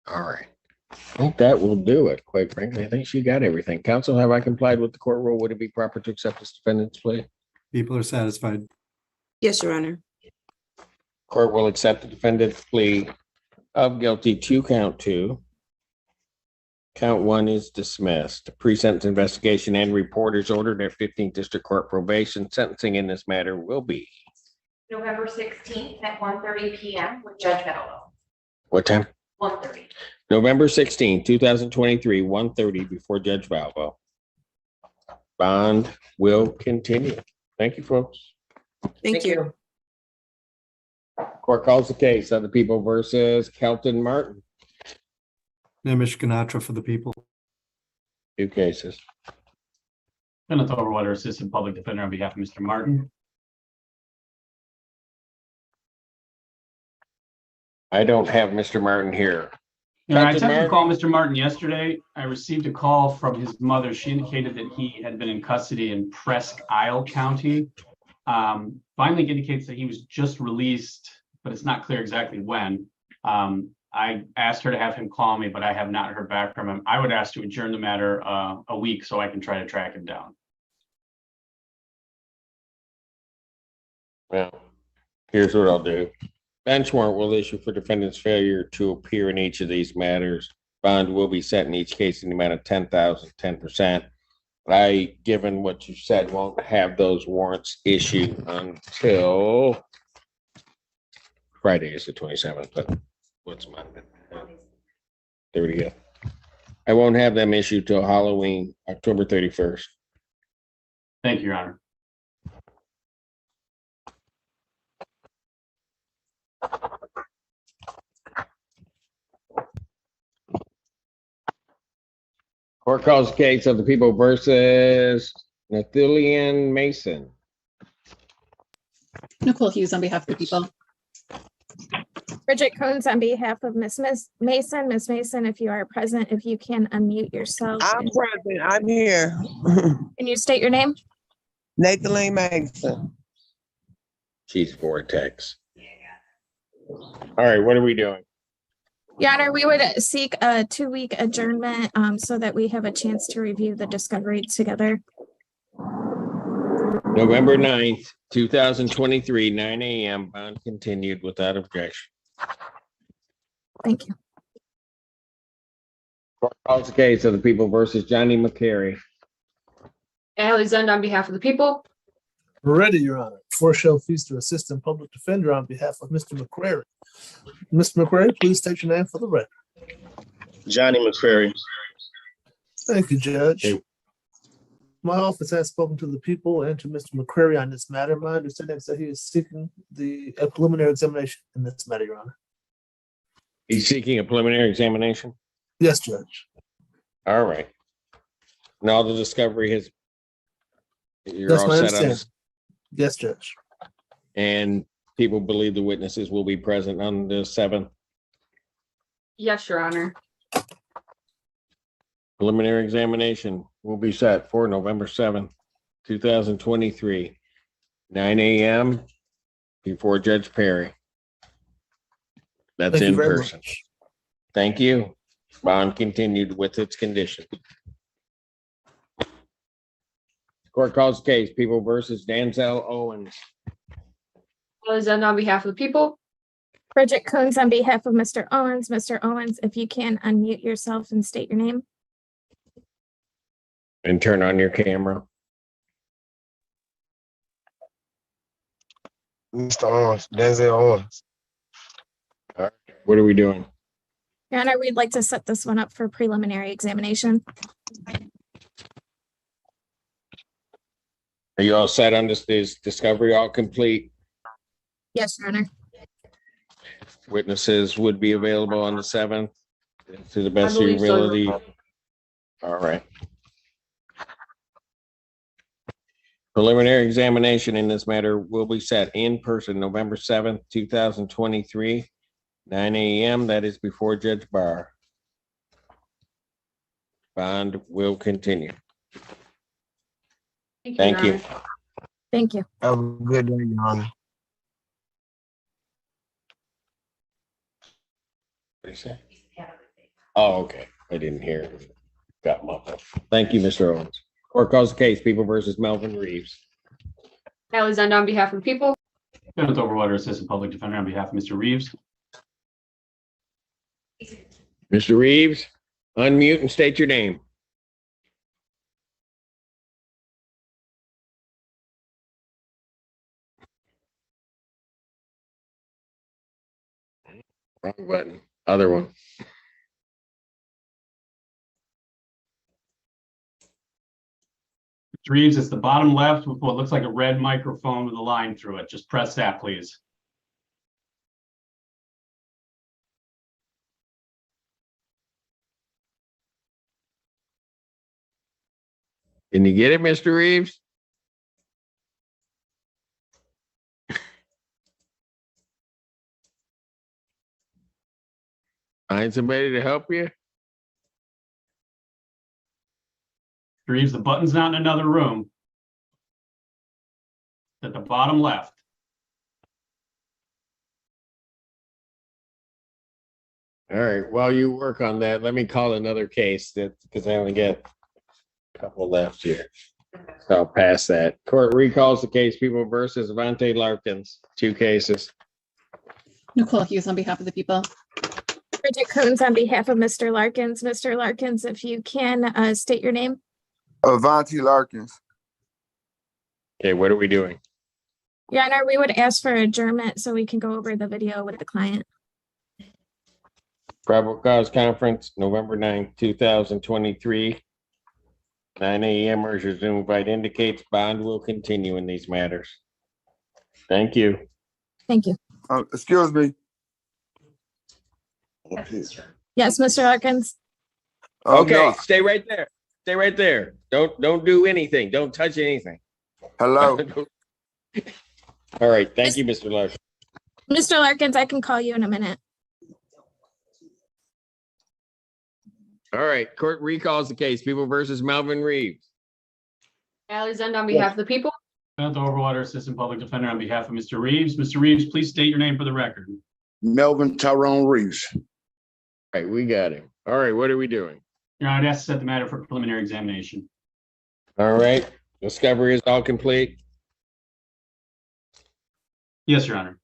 All right. I think that will do it, quite frankly. I think she got everything. Counsel, have I complied with the court rule? Would it be proper to accept this defendant's plea? People are satisfied. Yes, Your Honor. Court will accept the defendant's plea of guilty to count 2. Count 1 is dismissed. Pre-sentence investigation and report is ordered at 15th District Court probation. Sentencing in this matter will be November 16th at 1:30 PM with Judge Mello. What time? 1:30. November 16, 2023, 1:30 before Judge Valvo. Bond will continue. Thank you, folks. Thank you. Court calls the case of the people versus Kelton Martin. Nimish Ganatra for the people. 2 cases. Kenneth Overwater, Assistant Public Defender on behalf of Mr. Martin. I don't have Mr. Martin here. Yeah, I Captain attempted to Martin? call Mr. Martin yesterday. I received a call from his mother. She indicated that he had been in custody in Presque Isle County. Finally indicates that he was just released, but it's not clear exactly when. I asked her to have him call me, but I have not heard back from him. I would ask to adjourn the matter a week so I can try to track him down. Well, here's what I'll do. Bench warrant will issue for defendant's failure to appear in each of these matters. Bond will be set in each case in the amount of 10,000, 10%. I, given what you said, won't have those warrants issued until Friday is the 27th, but what's Monday? 30th. I won't have them issued till Halloween, October 31st. Thank you, Your Honor. Court calls the case of the people versus Nathaniel Mason. Nicole Hughes on behalf of the people. Bridget Coons on behalf of Miss Mason. Miss Mason, if you are present, if you can unmute yourself. I'm present. I'm here. Can you state your name? Nathaniel Mason. She's Vortex. All right, what are we doing? Your Honor, we would seek a 2-week adjournment so that we have a chance to review the discovery together. November 9th, 2023, 9 a.m. Bond continued without objection. Thank you. Court calls the case of the people versus Johnny McCary. Alexander on behalf of the people. Ready, Your Honor. Rochelle Feaster, Assistant Public Defender on behalf of Mr. McCrary. Mr. McCrary, please state your name for the record. Johnny McCrary. Thank you, Judge. My office has spoken to the people and to Mr. McCrary on this matter. My understanding is that he is seeking a preliminary examination in this matter, Your Honor. He's seeking a preliminary examination? Yes, Judge. All right. And all the discovery has, you're That's all my set understanding. up. Yes, Judge. And people believe the witnesses will be present on the 7th. Yes, Your Honor. Preliminary examination will be set for November 7th, 2023, 9 a.m. before Judge Perry. That's Thank you in very person. much. Thank you. Bond continued with its condition. Court calls case, people versus Danzel Owens. Alexander on behalf of the people. Bridget Coons on behalf of Mr. Owens. Mr. Owens, if you can unmute yourself and state your name. And turn on your camera. Mr. Owens, Denzel Owens. All right. What are we doing? Your Honor, we'd like to set this one up for preliminary examination. Are you all set on this? Is discovery all complete? Yes, Your Honor. Witnesses would be available on the 7th to the best of your believe so, ability. Your All right. Preliminary examination in this matter will be set in person November 7th, 2023, 9 a.m. That is before Judge Barr. Bond will continue. Thank you. Thank you. Have a good day, Your Honor. What did he say? Oh, okay. I didn't hear it. Got muffled. Thank you, Mr. Owens. Court calls the case, people versus Melvin Reeves. Alexander on behalf of the people. Kenneth Overwater, Assistant Public Defender on behalf of Mr. Reeves. Mr. Reeves, unmute and state your name. Wrong button. Other one. Mr. Reeves, it's the bottom left with what looks like a red microphone with a line through it. Just press that, please. Can you get it, Mr. Reeves? Find somebody to help you? Mr. Reeves, the button's not in another room. It's at the bottom left. All right, while you work on that, let me call another case because I only get a couple left here. So I'll pass that. Court recalls the case People versus Avante Larkins, 2 cases. Nicole Hughes on behalf of the people. Bridget Coons on behalf of Mr. Larkins. Mr. Larkins, if you can state your name. Avanti Larkins. Okay, what are we doing? Your Honor, we would ask for adjournment so we can go over the video with the client. Probable cause conference, November 9th, 2023. 9 a.m. or Zoom invite indicates bond will continue in these matters. Thank you. Thank you. Excuse me. Yes, Mr. Larkins. Okay, no. stay right there. Stay right there. Don't do anything. Don't touch anything. Hello. All right. Thank you, Mr. Larkins. Mr. Larkins, I can call you in a minute. All right. Court recalls the case People versus Melvin Reeves. Alexander on behalf of the people. Samantha Overwater, Assistant Public Defender on behalf of Mr. Reeves. Mr. Reeves, please state your name for the record. Melvin Tyrone Reeves. All right, we got him. All right, what are we doing? Your Honor, I'd ask to set the matter for preliminary examination. All right. Discovery is all complete. Yes, Your Honor.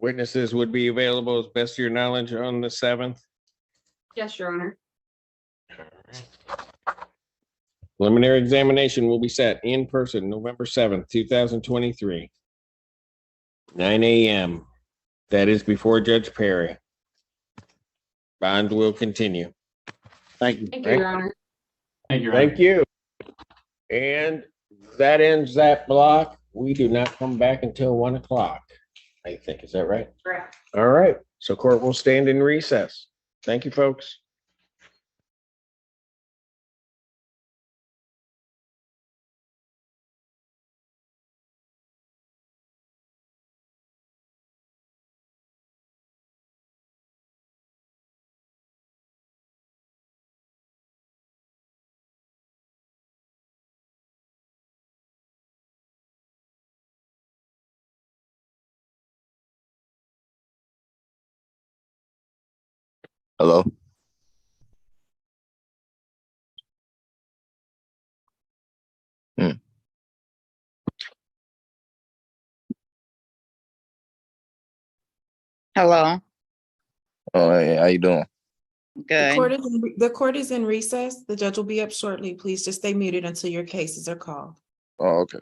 Witnesses would be available as best of your knowledge on the 7th. Yes, Your Honor. Preliminary examination will be set in person November 7th, 2023. 9 a.m. That is before Judge Perry. Bond will continue. Thank you. Thank you, Your Honor. Thank you, Your Honor. Thank you. And that ends that block. We do not come back until 1 o'clock, I think. Is that right? Correct. All right. So court will stand in recess. Thank you, folks. Hello. Hello, Oh, hey, how you doing? good. The court is in recess. The judge will be up shortly. Please just stay muted until your cases are called. Oh, okay.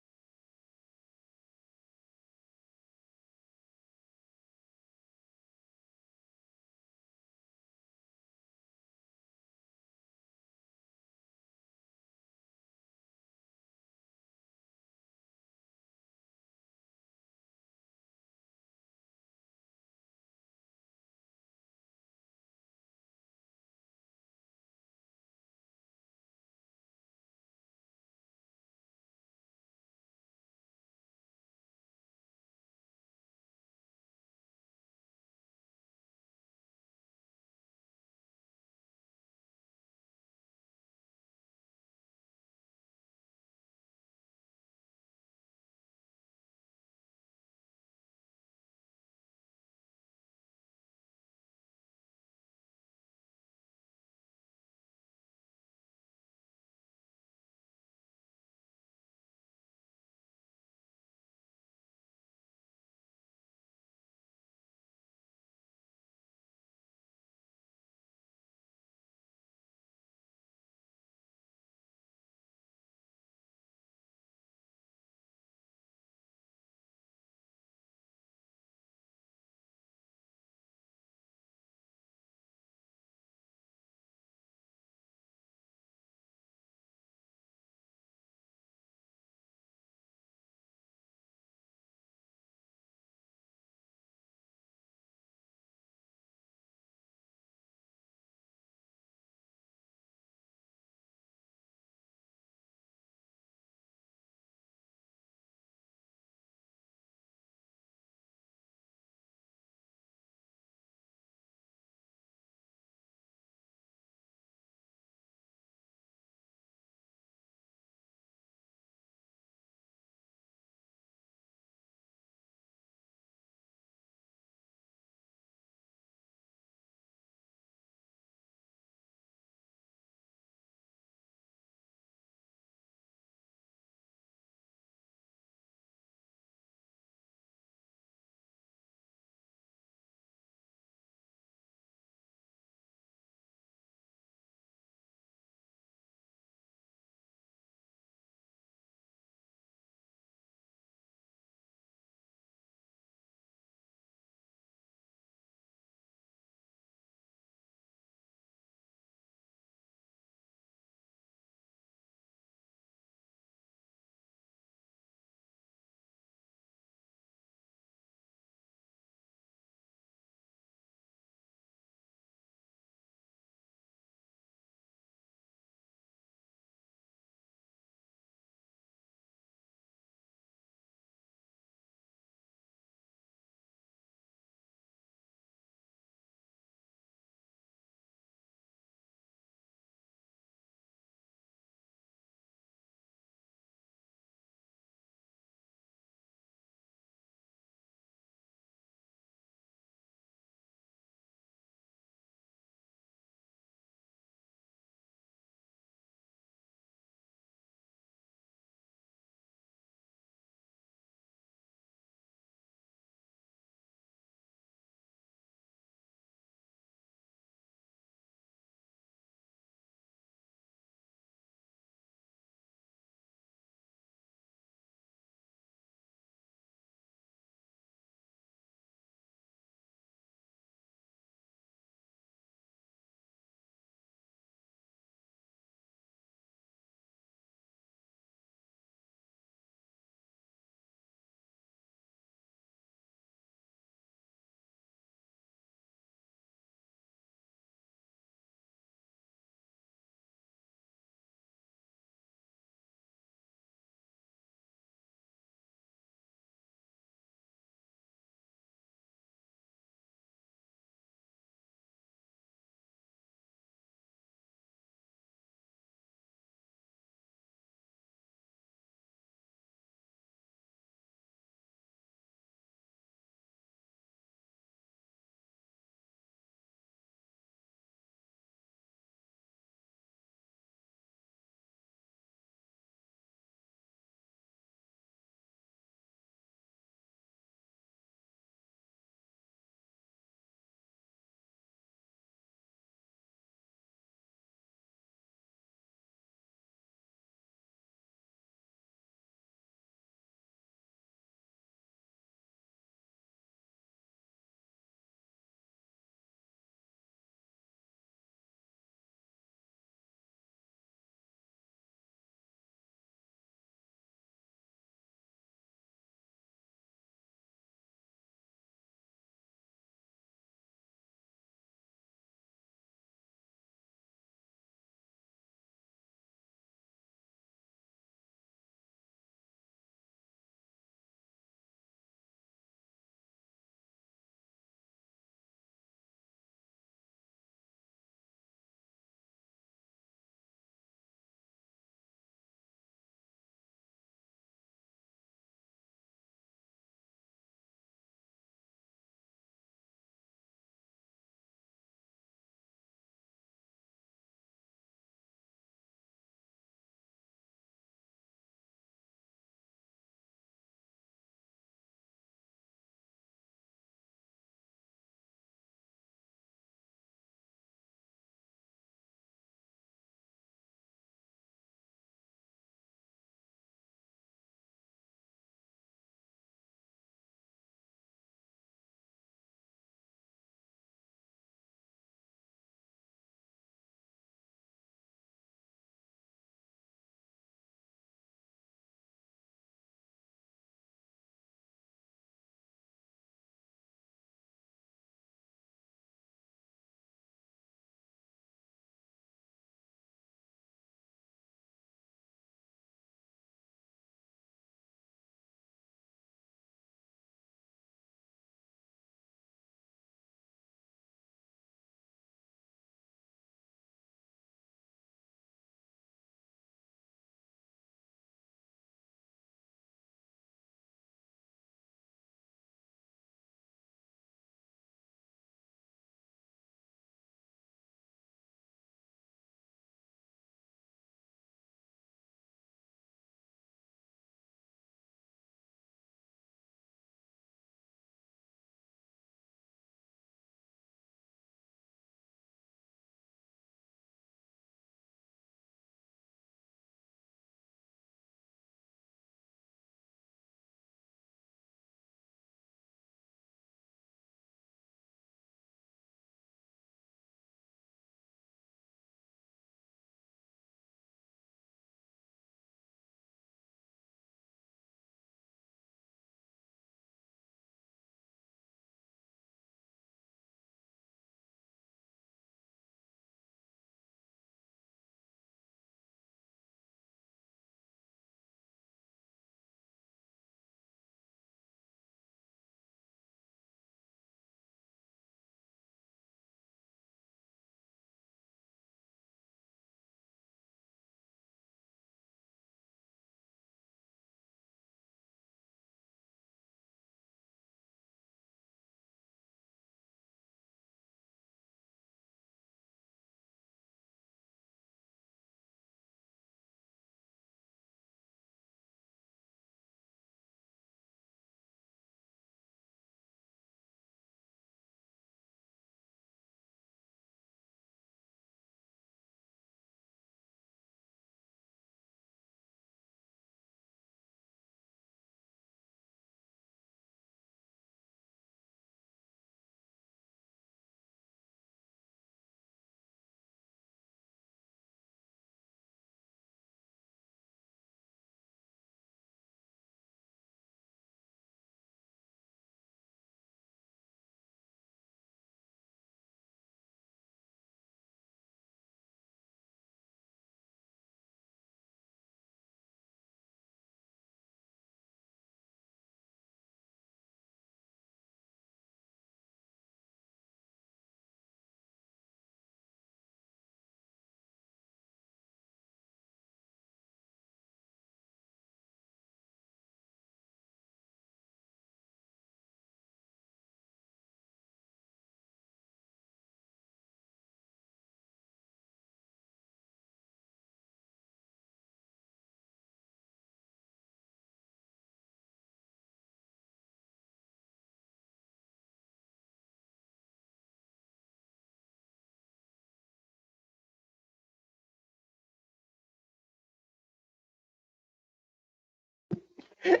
I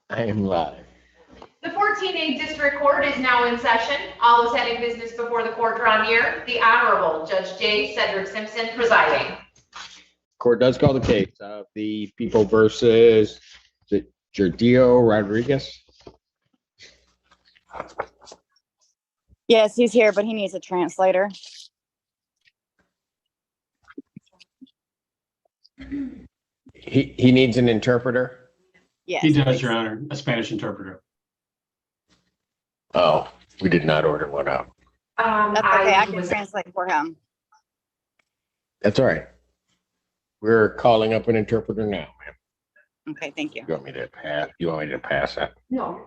am live. The 14A District Court is now in session. All those having business before the court draw near. The Honorable Judge J. Cedric Simpson presiding. Court does call the case of the people versus the Jordio Rodriguez. Yes, he's here, but he needs a translator. He needs an interpreter. Yes. He does, Your Honor, a Spanish interpreter. Oh, we did not order one out. That's okay, I can translate for him. That's all right. We're calling up an interpreter now, ma'am. Okay, thank you. You want me to pass? You want me to pass that? No.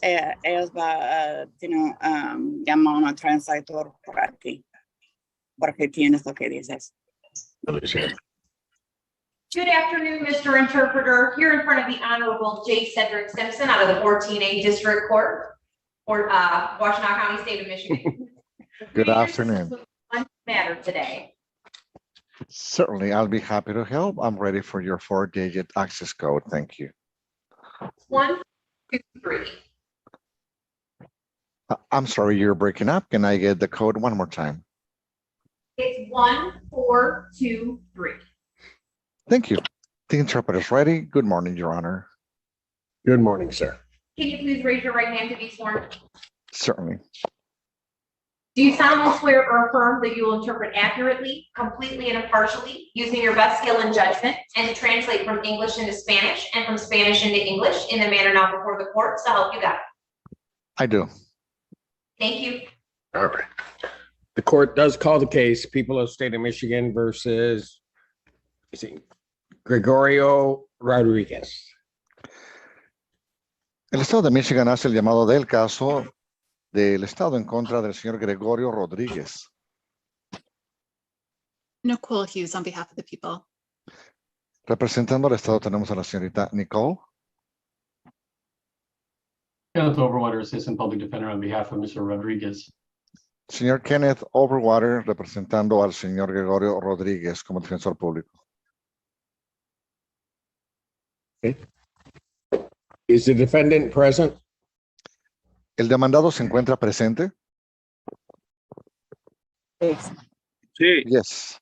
Ellos llaman a un translator por aquí, porque tienes lo que dices. Good afternoon, Mr. Interpreter. Here in front of the Honorable J. Cedric Simpson out of the 14A District Court for Washtenaw County, State of Michigan. Good afternoon. One matter today. Certainly, I'll be happy to help. I'm ready for your 4-digit access code. Thank you. 1, 2, 3. I'm sorry, you're breaking up. Can I get the code one more time? It's 1, 4, 2, 3. Thank you. The interpreter's ready. Good morning, Your Honor. Good morning, sir. Can you please raise your right hand to be sworn? Certainly. Do you solemnly swear or affirm that you will interpret accurately, completely, and impartially, using your best skill and judgment, and to translate from English into Spanish and from Spanish into English in the manner now before the court, so help you God? I do. Thank you. All right. The court does call the case, people of State of Michigan versus Gregorio Rodriguez. El Estado de Michigan hace el llamado del caso del Estado en contra del señor Gregorio Rodríguez. Nicole Hughes on behalf of the people. Representando al Estado tenemos a la señorita Nicole. Kenneth Overwater, Assistant Public Defender on behalf of Mr. Rodriguez. Señor Kenneth Overwater, representando al señor Gregorio Rodríguez como defensor público. Okay. Is the defendant present? ¿El demandado se encuentra presente? Sí. Yes.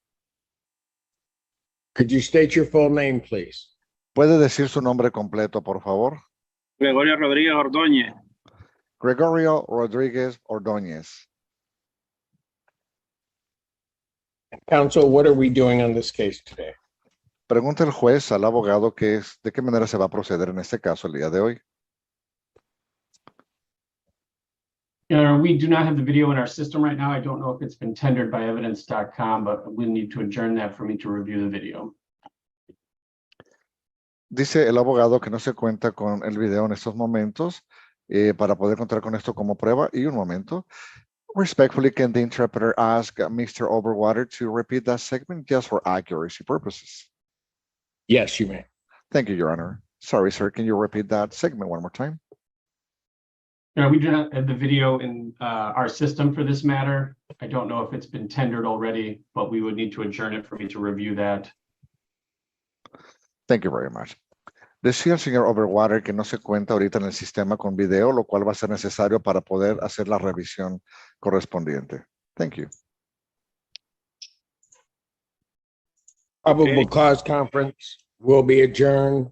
Could you state your full name, please? ¿Puede decir su nombre completo, por favor? Gregorio Rodríguez Ordóñez. Gregorio Rodríguez Ordóñez. Counsel, what are we doing on this case today? Pregunta el juez al abogado de qué manera se va a proceder en este caso el día de hoy. We do not have the video in our system right now. I don't know if it's been tendered by evidence.com, but we'll need to adjourn that for me to review the video. Dice el abogado que no se cuenta con el video en estos momentos para poder contar con esto como prueba. Y un momento. Respectfully, can the interpreter ask Mr. Overwater to repeat that segment just for accuracy purposes? Yes, you may. Thank you, Your Honor. Sorry, sir. Can you repeat that segment one more time? We do not have the video in our system for this matter. I don't know if it's been tendered already, but we would need to adjourn it for me to review that. Thank you very much. Decía el señor Overwater que no se cuenta ahorita en el sistema con video, lo cual va a ser necesario para poder hacer la revisión correspondiente. Thank you. Probable cause conference will be adjourned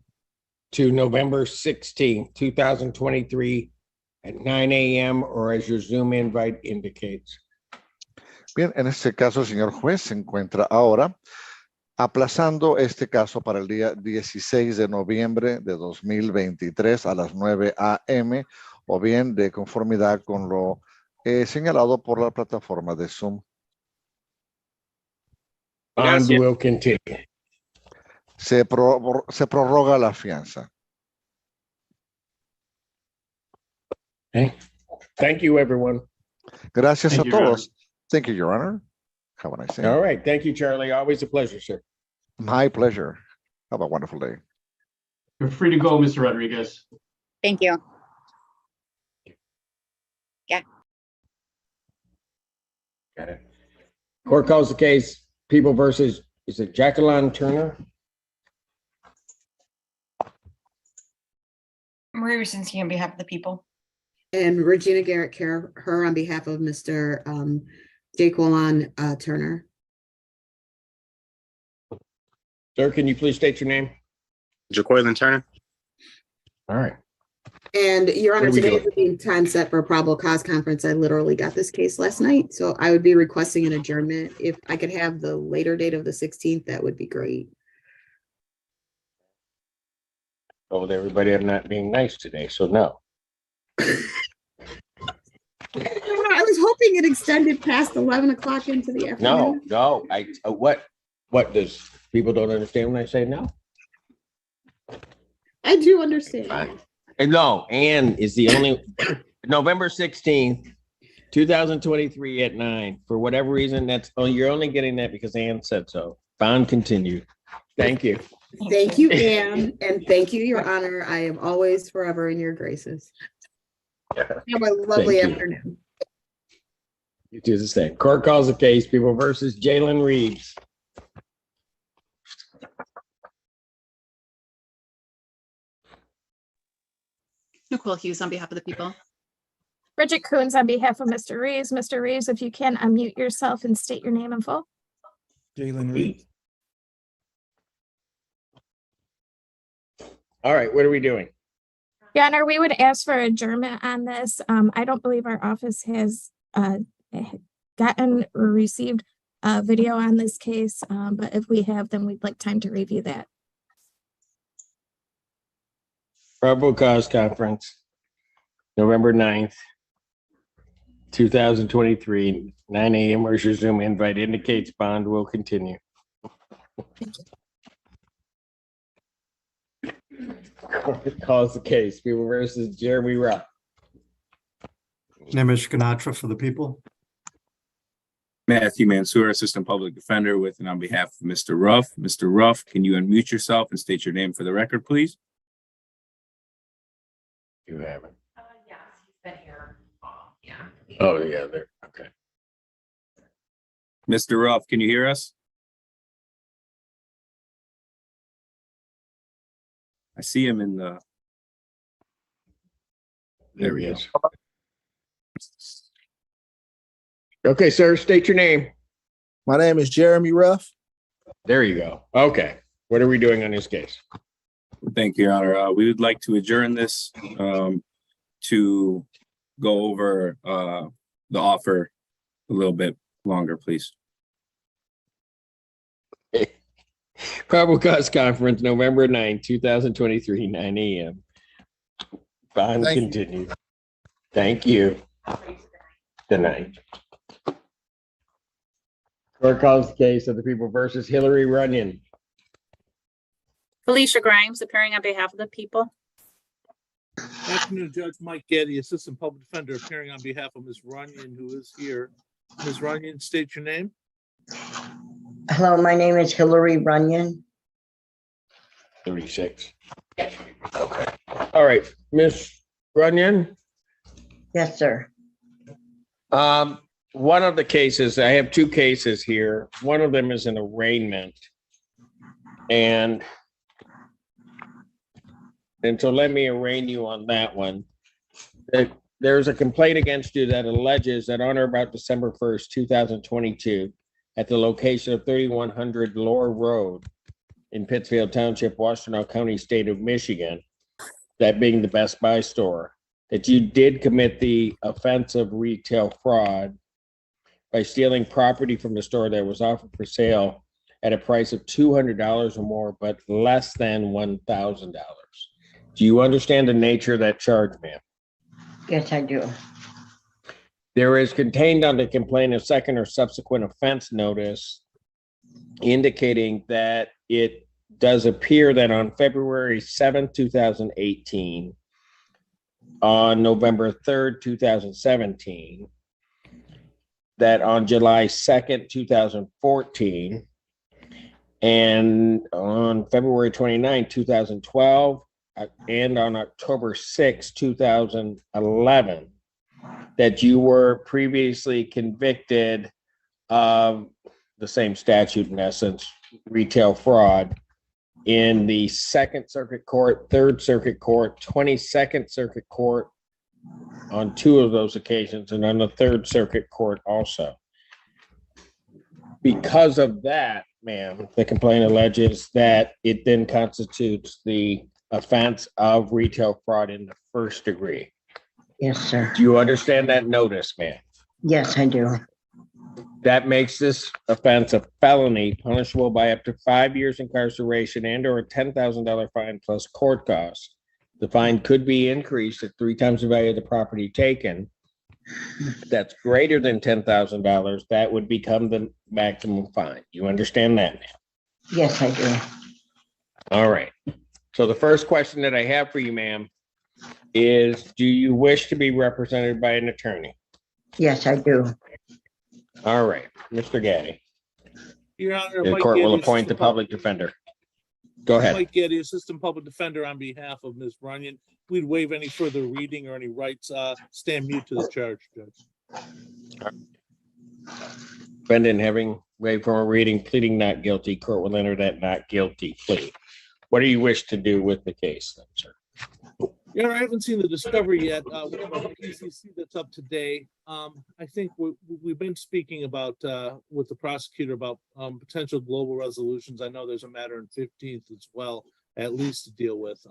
to November 16th, 2023 at 9 a.m. or as your Zoom invite indicates. Bien, en este caso el señor juez se encuentra ahora aplazando este caso para el día 16 de noviembre de 2023 a las 9 a.m. o bien de conformidad con lo señalado por la plataforma de Zoom. And will continue. Se prorroga la fianza. Okay. Thank you, everyone. Gracias a todos. Thank you, Your Honor. Have a nice day. All right. Thank you, Charlie. Always a pleasure, sir. My pleasure. Have a wonderful day. You're free to go, Mr. Rodriguez. Thank you. Got it. Court calls the case People versus, is it Jacqueline Turner? Marie Rosinski on behalf of the people. And Regina Garrett Care, her on behalf of Mr. Jaqueline Turner. Sir, can you please state your name? Jaqueline Turner. All right. And Your What Honor, are we today doing? is the time set for a probable cause conference. I literally got this case last night, so I would be requesting an adjournment. If I could have the later date of the 16th, that would be great. Told everybody I'm not being nice today, so no. I was hoping it extended past 11 o'clock into the afternoon. No, what does, people don't understand when I say no? I do understand. Fine. And no, Ann is the only, November 16th, 2023 at 9. For whatever reason, you're only getting that because Ann said so. Bond continued. Thank you. Thank you, Anne, and thank you, Your Honor. I am always forever in your graces. Have a lovely Thank you. afternoon. You do the same. Court calls the case People versus Jalen Reeves. Nicole Hughes on behalf of the people. Bridget Coons on behalf of Mr. Reeves. Mr. Reeves, if you can unmute yourself and state your name in full. Jalen Reed. All right, what are we doing? Your Honor, we would ask for adjournment on this. I don't believe our office has gotten or received a video on this case, but if we have, then we'd like time to review that. Probable cause conference, November 9th, 2023, 9 a.m. Where's your Zoom invite indicates bond will continue. Court calls the case People versus Jeremy Rupp. Nimish Ganatra for the people. Matthew Mansour, Assistant Public Defender, with and on behalf of Mr. Ruff. Mr. Ruff, can you unmute yourself and state your name for the record, please? You haven't. Yes, he's been here. Yeah. Oh, yeah, there. Okay. Mr. Ruff, can you hear us? I see him in the. There he is. Okay, sir, state your name. My name is Jeremy Ruff. There you go. Okay. What are we doing on this case? Thank you, Your Honor. We would like to adjourn this to go over the offer a little bit longer, please. Probable cause conference, November 9, 2023, 9 a.m. Bond continued. Thank you. Good night. Court calls the case of the People versus Hillary Runyon. Felicia Grimes, appearing on behalf of the people. Afternoon, Judge Mike Getty, Assistant Public Defender, appearing on behalf of Ms. Runyon, who is here. Ms. Runyon, state your name. Hello, my name is Hillary Runyon. 36. Okay. All right, Ms. Runyon. Yes, sir. One of the cases, I have two cases here. One of them is an arraignment. And so let me arraign you on that one. There's a complaint against you that alleges that on or about December 1st, 2022, at the location of 3100 Lore Road in Pittsfield Township, Washtenaw County, state of Michigan, that being the Best Buy store, that you did commit the offense of retail fraud by stealing property from the store that was offered for sale at a price of $200 or more, but less than $1,000. Do you understand the nature of that charge, ma'am? Yes, I do. There is contained on the complaint a second or subsequent offense notice indicating that it does appear that on February 7th, 2018, on November 3rd, 2017, that on July 2nd, 2014, and on February 29th, 2012, and on October 6th, 2011, that you were previously convicted of the same statute, in essence, retail fraud, in the Second Circuit Court, Third Circuit Court, 22nd Circuit Court on 2 of those occasions, and on the Third Circuit Court also. Because of that, ma'am, the complaint alleges that it then constitutes the offense of retail fraud in the first degree. Yes, sir. Do you understand that notice, ma'am? Yes, I do. That makes this offense a felony punishable by up to 5 years incarceration and or a $10,000 fine plus court costs. The fine could be increased at 3 times the value of the property taken. If that's greater than $10,000, that would become the maximum fine. You understand that, ma'am? Yes, I do. All right. So the first question that I have for you, ma'am, is do you wish to be represented by an attorney? Yes, I do. All right, Mr. Gaddy. Your Honor, The Mike court will Getty, appoint the Assistant public defender. Go ahead. Mike Getty, Assistant Public Defender on behalf of Ms. Runyon. We'd waive any further reading or any rights, stand mute to the charge, Judge. Defendant having waived from a reading, pleading not guilty, court will enter that not guilty plea. What do you wish to do with the case, then, sir? Yeah, I haven't seen the discovery yet. We have a PCC that's up today. I think we've been speaking about, with the prosecutor about potential global resolutions. I know there's a matter in 15th as well, at least to deal with.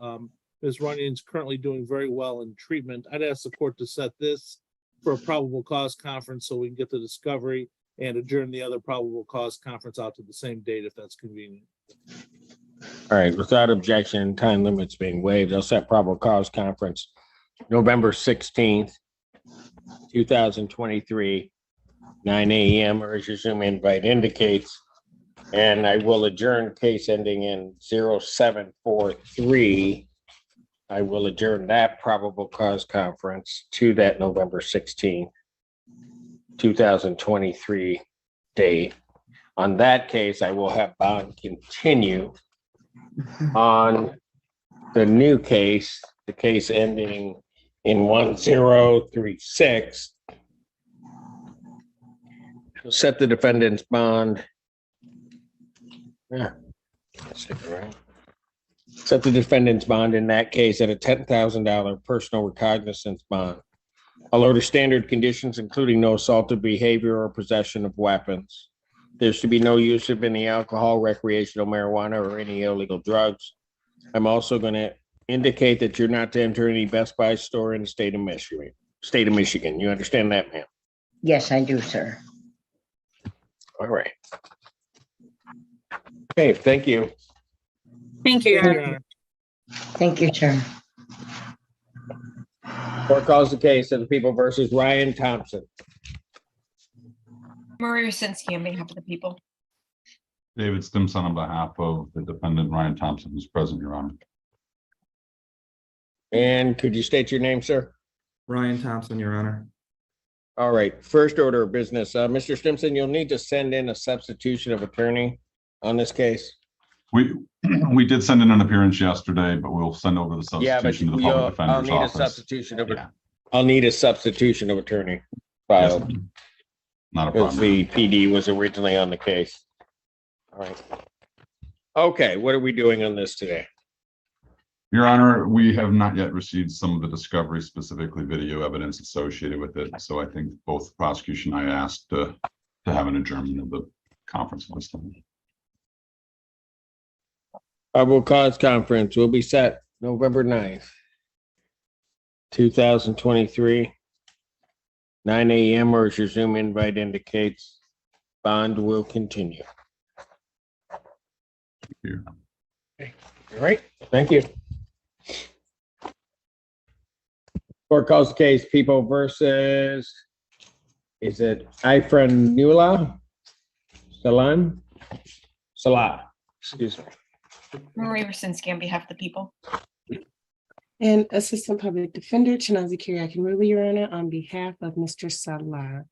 Ms. Runyon's currently doing very well in treatment. I'd ask the court to set this for a probable cause conference so we can get the discovery and adjourn the other probable cause conference out to the same date if that's convenient. All right, without objection, time limits being waived, I'll set probable cause conference November 16th, 2023, 9 a.m. or as your Zoom invite indicates. And I will adjourn case ending in 0743. I will adjourn that probable cause conference to that November 16th, 2023 date. On that case, I will have bond continue. On the new case, the case ending in 1036, we'll set the defendant's bond. Yeah. Set the defendant's bond in that case at a $10,000 personal recognizance bond. I'll order standard conditions, including no assaultive behavior or possession of weapons. There's to be no use of any alcohol, recreational marijuana, or any illegal drugs. I'm also going to indicate that you're not to enter any Best Buy store in the state of Michigan. You understand that, ma'am? Yes, I do, sir. All right. Okay, thank you. Thank you, Your Honor. Thank you, sir. Court calls the case of the people versus Ryan Thompson. Maria Rosinski on behalf of the people. David Simpson on behalf of the defendant Ryan Thompson, who's present, Your Honor. And could you state your name, sir? Ryan Thompson, Your Honor. All right, first order of business. Mr. Simpson, you'll need to send in a substitution of attorney on this case. We did send in an appearance yesterday, but we'll send over the substitution to the public defender's office. I'll need a substitution of attorney filed. Yes, not a Because problem. the PD was originally on the case. All right. Okay, what are we doing on this today? Your Honor, we have not yet received some of the discovery, specifically video evidence associated with it. So I think both prosecution and I asked to have an adjournment of the conference this time. Probable cause conference will be set November 9th, 2023, 9 a.m. or as your Zoom invite indicates, bond will continue. Thank you. Okay. All right, thank you. Court calls the case people versus, is it Ifranula? Salah, excuse me. Maria Rosinski on behalf of the people. And Assistant Public Defender Chinazi Kiriakin, Your Honor, on behalf of Mr. Salah.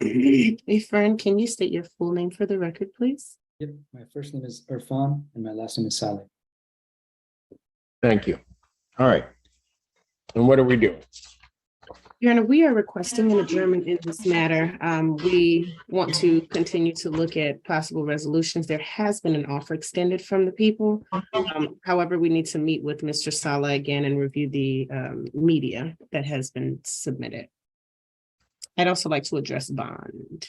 Ifran, can you state your full name for the record, please? Yep, my first name is Irfan and my last name is Saleh. Thank you. All right. And what are we doing? Your Honor, we are requesting an adjournment in this matter. We want to continue to look at possible resolutions. There has been an offer extended from the people. However, we need to meet with Mr. Sala again and review the media that has been submitted. I'd also like to address bond.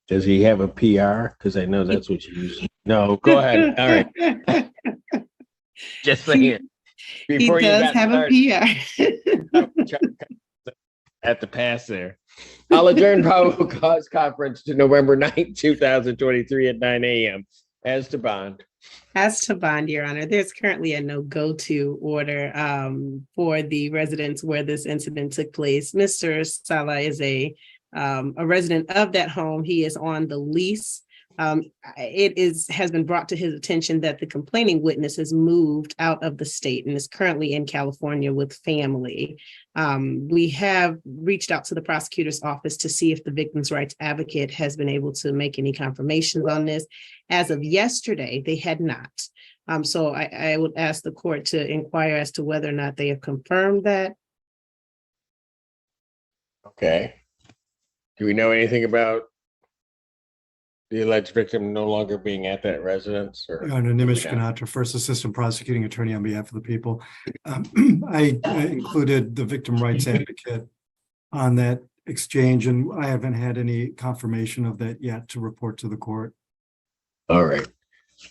Does he have a PR? Because I know that's what you use. No, go ahead. All right. Just saying. He does have a PR. At the pass there. I'll adjourn probable cause conference to November 9th, 2023 at 9 a.m. As to bond. As to bond, Your Honor, there's currently a no-go-to order for the residents where this incident took place. Mr. Sala is a resident of that home. He is on the lease. Has been brought to his attention that the complaining witness has moved out of the state and is currently in California with family. We have reached out to the prosecutor's office to see if the victim's rights advocate has been able to make any confirmations on this. As of yesterday, they had not. So I would ask the court to inquire as to whether or not they have confirmed that. Okay. Do we know anything about the alleged victim no longer being at that residence? Your Honor, Nimish Ganatra, First Assistant Prosecuting Attorney on behalf of the people. I included the victim rights advocate on that exchange, and I haven't had any confirmation of that yet to report to the court. All right.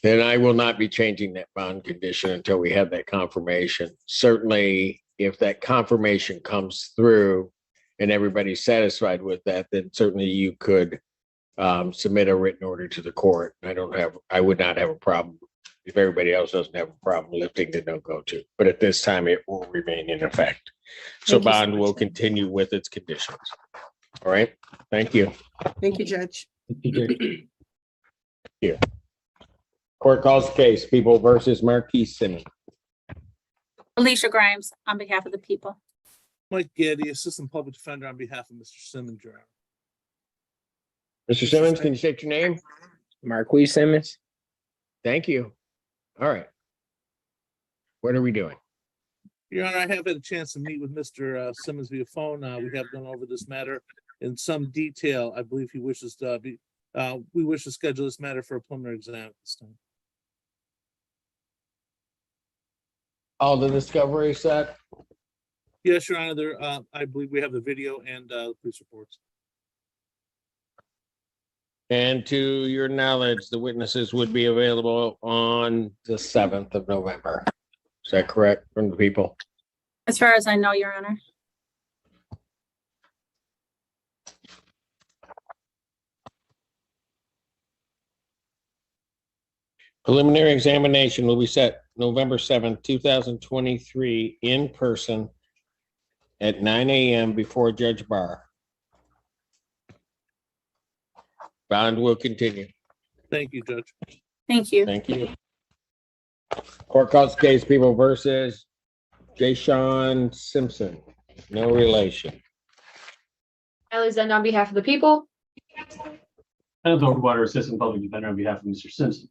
Then I will not be changing that bond condition until we have that confirmation. Certainly, if that confirmation comes through and everybody's satisfied with that, then certainly you could submit a written order to the court. I would not have a problem if everybody else doesn't have a problem lifting the no-go to, but at this time it will remain in effect. So bond will continue with its conditions. All right. Thank you. Thank you, Judge. Here. Court calls the case, People versus Marquis Simmons. Alicia Grimes on behalf of the people. Mike Gaddy, Assistant Public Defender on behalf of Mr. Simmons, Your Honor. Mr. Simmons, can you state your name? Marquis Simmons. Thank you. All right. What are we doing? Your Honor, I have had a chance to meet with Mr. Simmons via phone. We have gone over this matter in some detail. I believe he wishes to we wish to schedule this matter for a preliminary exam at this time. All the discovery set? Yes, Your Honor, there, I believe we have the video and police reports. And to your knowledge, the witnesses would be available on the 7th of November. Is that correct from the people? As far as I know, Your Honor. Preliminary examination will be set November 7th, 2023 in person at 9 a.m. before Judge Barr. Bond will continue. Thank you, Judge. Thank you. Thank you. Court calls the case, People versus Jayshawn Simpson. No relation. Alexander on behalf of the people. And Water Assistant Public Defender on behalf of Mr. Simpson.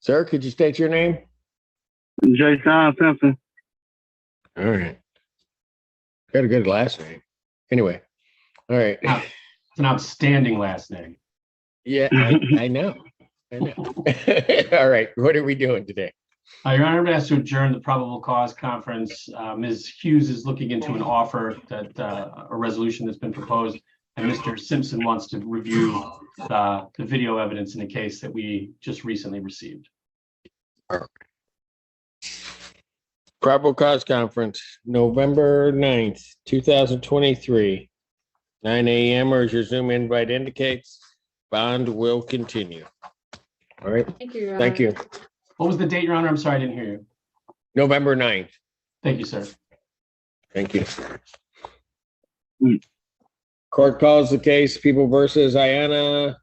Sir, could you state your name? Jayshawn Simpson. All right. Got a good last name. Anyway. All right. It's an outstanding last name. Yeah, I know. I know. All right. What are we doing today? Your Honor, I'm asked to adjourn the probable cause conference. Ms. Hughes is looking into an offer that a resolution that's been proposed, and Mr. Simpson wants to review the video evidence in a case that we just recently received. All right. Probable cause conference, November 9th, 2023, 9 a.m. or as your Zoom invite indicates, bond will continue. All right. Thank you. Thank you. What was the date, Your Honor? I'm sorry, I didn't hear you. November 9th. Thank you, sir. Thank you. Court calls the case, People versus Iona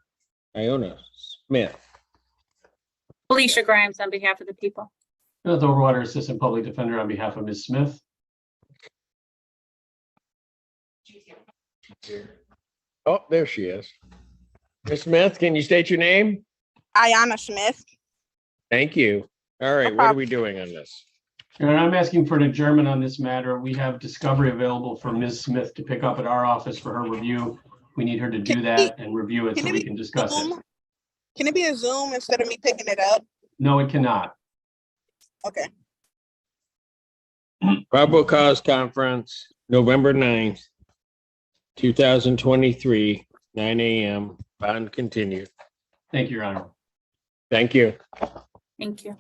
Smith. Alicia Grimes on behalf of the people. And Water Assistant Public Defender on behalf of Ms. Smith. Oh, there she is. Ms. Smith, can you state your name? Iona Smith. Thank you. All right, what are we doing on this? And I'm asking for an adjournment on this matter. We have discovery available for Ms. Smith to pick up at our office for her review. We need her to do that and review it so we can discuss it. Can it be a Zoom instead of me picking it up? No, it cannot. Okay. Probable cause conference, November 9th, 2023, 9 a.m. Bond continued. Thank you, Your Honor. Thank you. Thank you.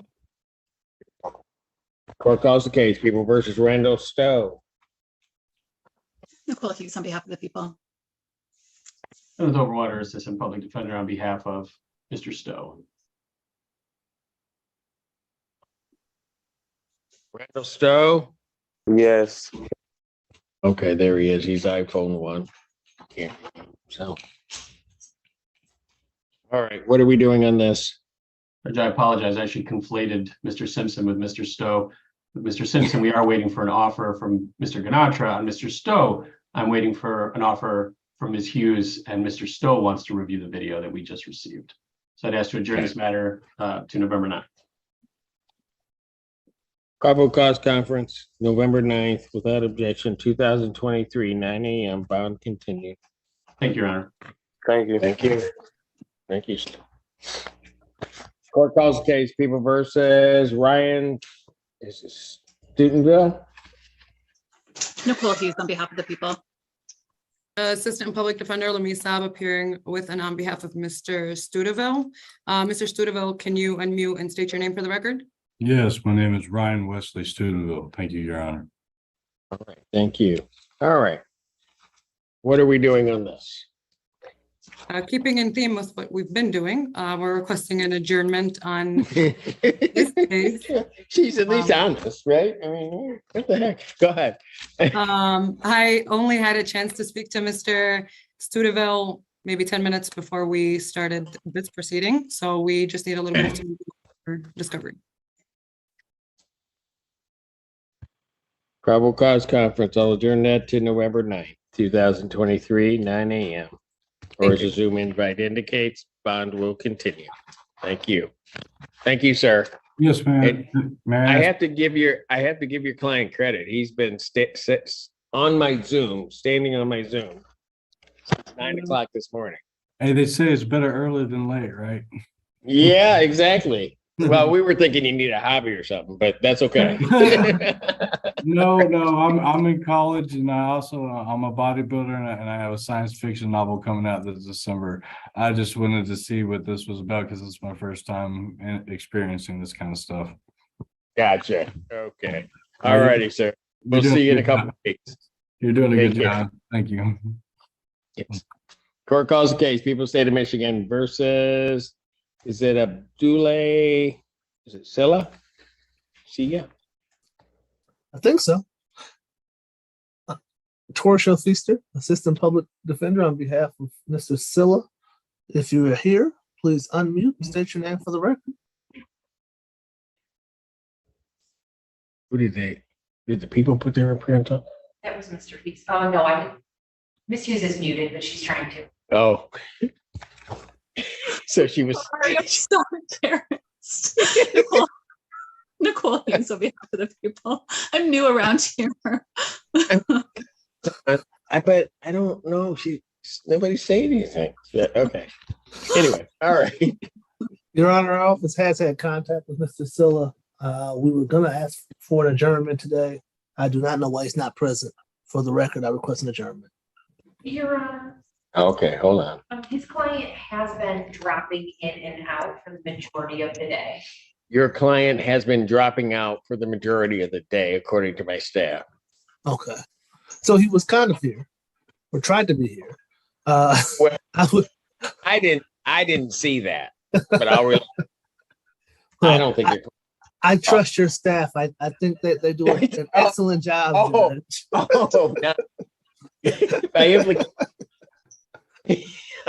Court calls the case, People versus Randall Stowe. Nicole Hughes on behalf of the people. With Overwater Assistant Public Defender on behalf of Mr. Stowe. Randall Stowe? Yes. Okay, there he is. He's iPhone 1. Here. So. All right, what are we doing on this? Judge, I apologize. I actually conflated Mr. Simpson with Mr. Stowe. With Mr. Simpson, we are waiting for an offer from Mr. Ganatra. On Mr. Stowe, I'm waiting for an offer from Ms. Hughes, and Mr. Stowe wants to review the video that we just received. So I'd ask to adjourn this matter to November 9th. Probable cause conference, November 9th, without objection, 2023, 9 a.m. Bond continued. Thank you, Your Honor. Thank you. Thank you. Thank you. Court calls the case, People versus Ryan, is this Stutenville? Nicole Hughes on behalf of the people. Assistant Public Defender Lamie Saab appearing with and on behalf of Mr. Studeville. Mr. Studeville, can you unmute and state your name for the record? Yes, my name is Ryan Wesley Studenville. Thank you, Your Honor. All right, thank you. All right. What are we doing on this? Keeping in theme with what we've been doing, we're requesting an adjournment on this case. She's at least honest, right? I mean, what the heck? Go ahead. I only had a chance to speak to Mr. Studeville maybe 10 minutes before we started this proceeding, so we just need a little bit of time for discovery. Probable cause conference, I'll adjourn that to November 9th, 2023, 9 a.m. Or as the Zoom invite indicates, bond will continue. Thank you. Thank you, sir. Yes, ma'am. I have to give your client credit. He's been on my Zoom, standing on my Zoom since 9 o'clock this morning. Hey, they say it's better early than late, right? Yeah, exactly. Well, we were thinking you need a hobby or something, but that's okay. No, I'm in college, and I'm a bodybuilder, and I have a science fiction novel coming out this December. I just wanted to see what this was about because it's my first time experiencing this kind of stuff. Gotcha. Okay. All righty, sir. We'll see you in a couple of weeks. You're doing a good job. Thank you. Yes. Court calls the case. People State of Michigan versus. Is it Abdullah? Is it Silla? Sia? I think so. Torsia Feaster, Assistant Public Defender on behalf of Mr. Silla. If you are here, please unmute and state your name for the record. Who did the people put their appearance on? That was Mr. Hughes. Oh, no, I didn't. Ms. Hughes is muted, but she's trying to. Oh. So she was. Sorry, I'm so embarrassed. Nicole Hughes on behalf of the people. I'm new around here. I don't know. Nobody say anything. Yeah, okay. Anyway, all right. Your Honor, our office has had contact with Mr. Silla. We were going to ask for an adjournment today. I do not know why he's not present. For the record, I request an adjournment. Your Honor. Okay, hold on. His client has been dropping in and out for the majority of the day. Your client has been dropping out for the majority of the day, according to my staff. Okay. So he was kind of here, or tried to be here. Well, I didn't see that, but I don't think I trust your staff. I think that they do an excellent job. No. By implication.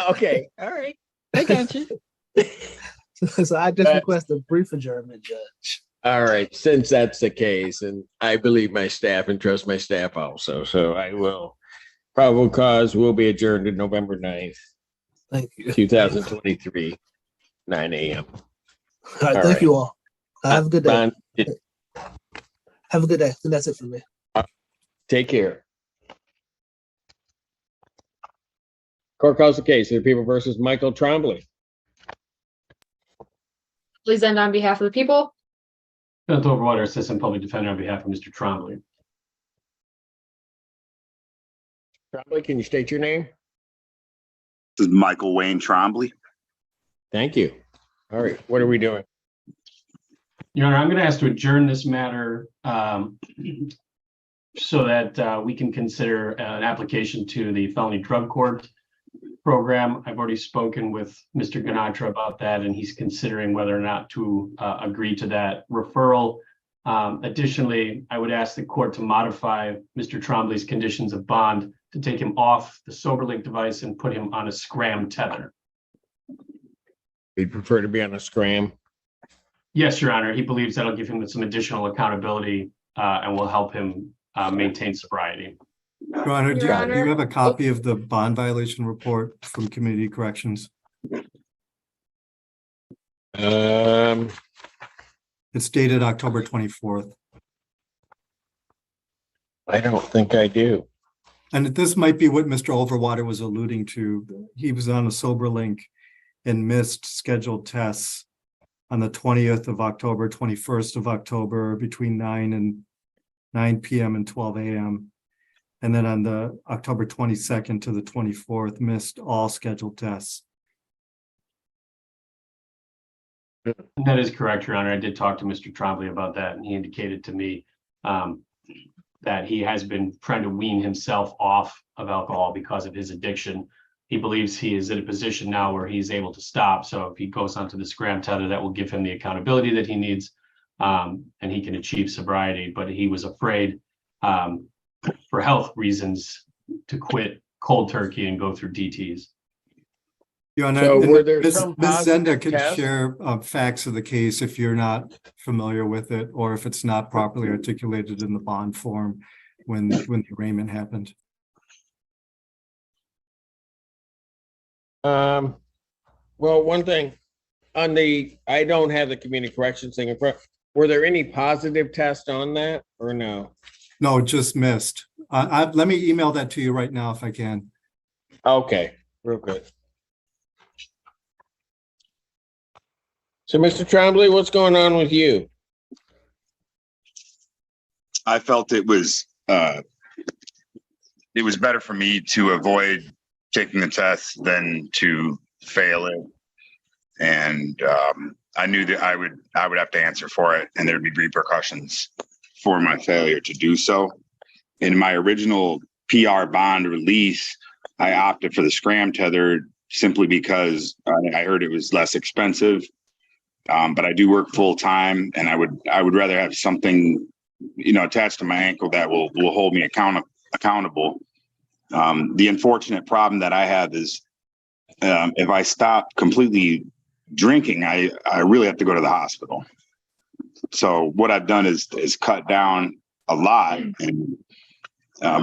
Okay, all right. I got you. So I just request a brief adjournment, Judge. All right, since that's the case, and I believe my staff and trust my staff also, so I will. Probable cause will be adjourned to November 9th. Thank you. 2023, 9 a.m. All right, thank you all. Have a good day. Bond, Have a good day. And that's it for me. take care. Court calls the case of the people versus Michael Trombley. Please end on behalf of the people. Philip Overwater, Assistant Public Defender on behalf of Mr. Trombley. Trombley, can you state your name? This is Michael Wayne Trombley. Thank you. All right, what are we doing? Your Honor, I'm going to ask to adjourn this matter so that we can consider an application to the felony drug court program. I've already spoken with Mr. Ganatra about that, and he's considering whether or not to agree to that referral. Additionally, I would ask the court to modify Mr. Trombley's conditions of bond to take him off the SoberLink device and put him on a scram tether. He'd prefer to be on a scram. Yes, Your Honor. He believes that'll give him some additional accountability and will help him maintain sobriety. Your Honor, do you have a copy of the bond violation report from Community Corrections? It's dated October 24th. I don't think I do. And this might be what Mr. Overwater was alluding to. He was on a SoberLink and missed scheduled tests on the 20th of October, 21st of October, between 9 p.m. and 12 a.m. And then on the October 22nd to the 24th, missed all scheduled tests. That is correct, Your Honor. I did talk to Mr. Trombley about that, and he indicated to me that he has been trying to wean himself off of alcohol because of his addiction. He believes he is in a position now where he's able to stop. So if he goes onto the scram tether, that will give him the accountability that he needs, and he can achieve sobriety. But he was afraid for health reasons to quit cold turkey and go through DTs. Your Honor, So were there Ms. some Zenda positive can tests? share facts of the case if you're not familiar with it, or if it's not properly articulated in the bond form when the arraignment happened. Well, one thing on I don't have the community corrections thing in front. Were there any positive tests on that or no? No, just missed. Let me email that to you right now if I can. Okay, real good. So, Mr. Trombley, what's going on with you? I felt it was better for me to avoid taking the test than to fail it. And I knew that I would have to answer for it, and there'd be repercussions for my failure to do so. In my original PR bond release, I opted for the scram tether simply because I heard it was less expensive. But I do work full time, and I would rather have something, attached to my ankle that will hold me accountable. The unfortunate problem that I have is if I stop completely drinking, I really have to go to the hospital. So what I've done is cut down a lot. And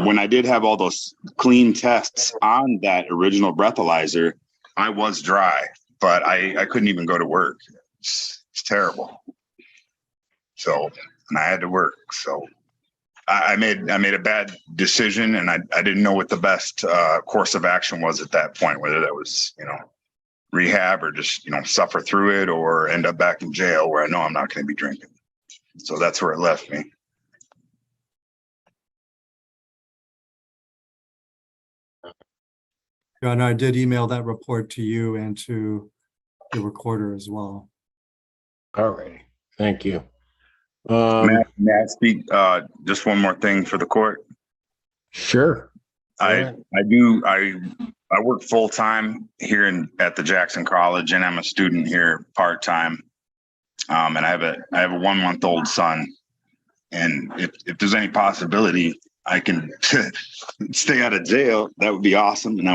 when I did have all those clean tests on that original breathalyzer, I was dry, but I couldn't even go to work. It's terrible. So, and I had to work. So I made a bad decision, and I didn't know what the best course of action was at that point, whether that was, rehab or just, suffer through it or end up back in jail where I know I'm not going to be drinking. So that's where it left me. Your Honor, I did email that report to you and to the recorder as well. All right, thank you. May I speak just one more thing for the court? Sure. I work full time here at the Jackson College, and I'm a student here part time. And I have a 1-month-old son. And if there's any possibility I can stay out of jail, that would be awesome. And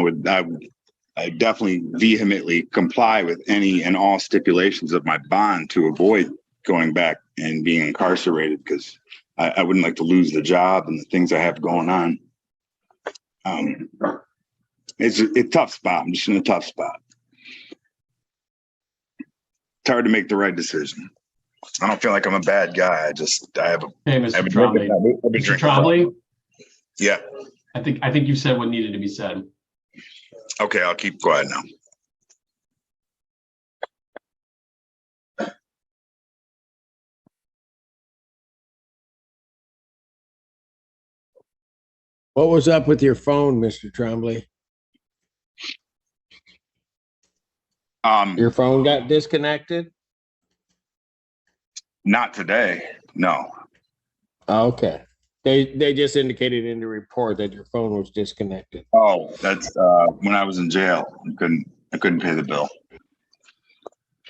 I definitely vehemently comply with any and all stipulations of my bond to avoid going back and being incarcerated, because I wouldn't like to lose the job and the things I have going on. It's a tough spot. I'm just in a tough spot. It's hard to make the right decision. I don't feel like I'm a bad guy. I have a. Hey, I've Mr. been Trombley. drinking- I've been Mr. drinking. Trombley, Yeah. I think you said what needed to be said. Okay, I'll keep quiet now. What was up with your phone, Mr. Trombley? Your phone got disconnected? Not today. No. Okay. They just indicated in the report that your phone was disconnected. Oh, that's when I was in jail. I couldn't pay the bill.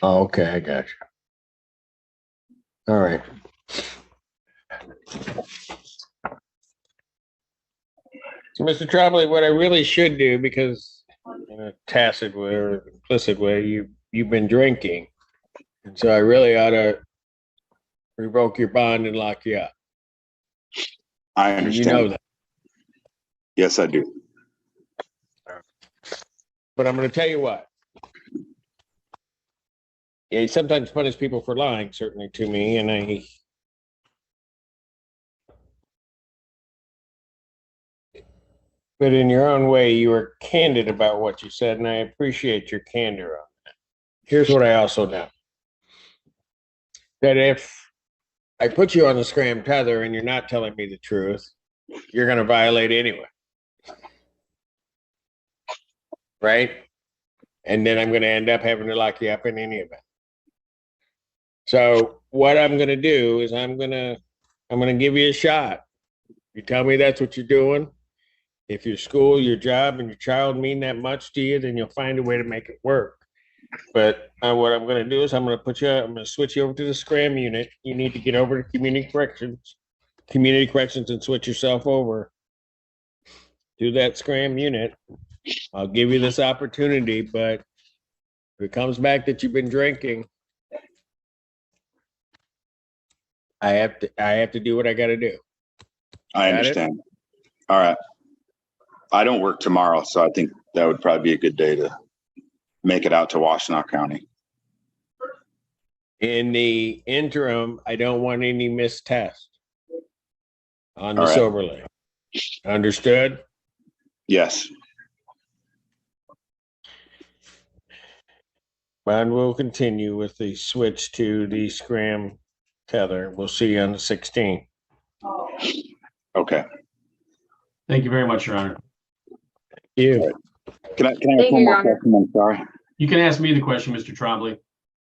Oh, okay, I got you. All right. So, Mr. Trombley, what I really should do, because in a tacit way or implicit way, you've been drinking, and so I really ought to revoke your bond and lock you up. I understand. You know that. Yes, I do. But I'm going to tell you what. Yeah, he sometimes punish people for lying, certainly to me, and but in your own way, you were candid about what you said, and I appreciate your candor on that. Here's what I also know. That if I put you on the scram tether and you're not telling me the truth, you're going to violate anyway. Right? And then I'm going to end up having to lock you up in any event. So what I'm going to do is I'm going to give you a shot. You tell me that's what you're doing. If your school, your job, and your child mean that much to you, then you'll find a way to make it work. But what I'm going to do is I'm going to switch you over to the scram unit. You need to get over to community corrections, and switch yourself over to that scram unit. I'll give you this opportunity, but if it comes back that you've been drinking, I have to do what I got to do. I understand. All right. I don't work tomorrow, so I think that would probably be a good day to make it out to Washtenaw County. In the interim, I don't want any missed tests on the All right. Total-Leigh. Understood? Yes. And we'll continue with the switch to the scram tether. We'll see you on the 16th. Okay. Thank you very much, Your Honor. Thank you. Can I ask Thank one you, more Your Honor. question? I'm sorry. You can ask me the question, Mr. Trombley.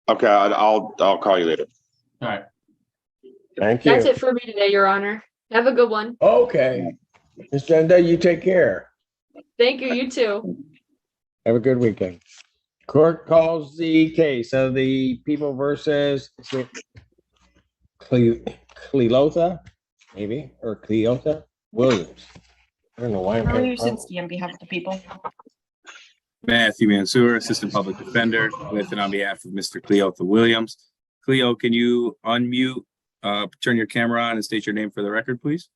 Okay, I'll call you later. All right. Thank you. That's it for me today, Your Honor. Have a good one. Okay. Ms. Jenda, you take care. Thank you, you too. Have a good weekend. Court calls the case of the people versus Cleotha, maybe, or Cleotha Williams. I don't know why I'm having problems. on behalf of the people. Matthew Mansour, Assistant Public Defender, with and on behalf of Mr. Cleotha Williams. Cleo, can you unmute, turn your camera on and state your name for the record, please?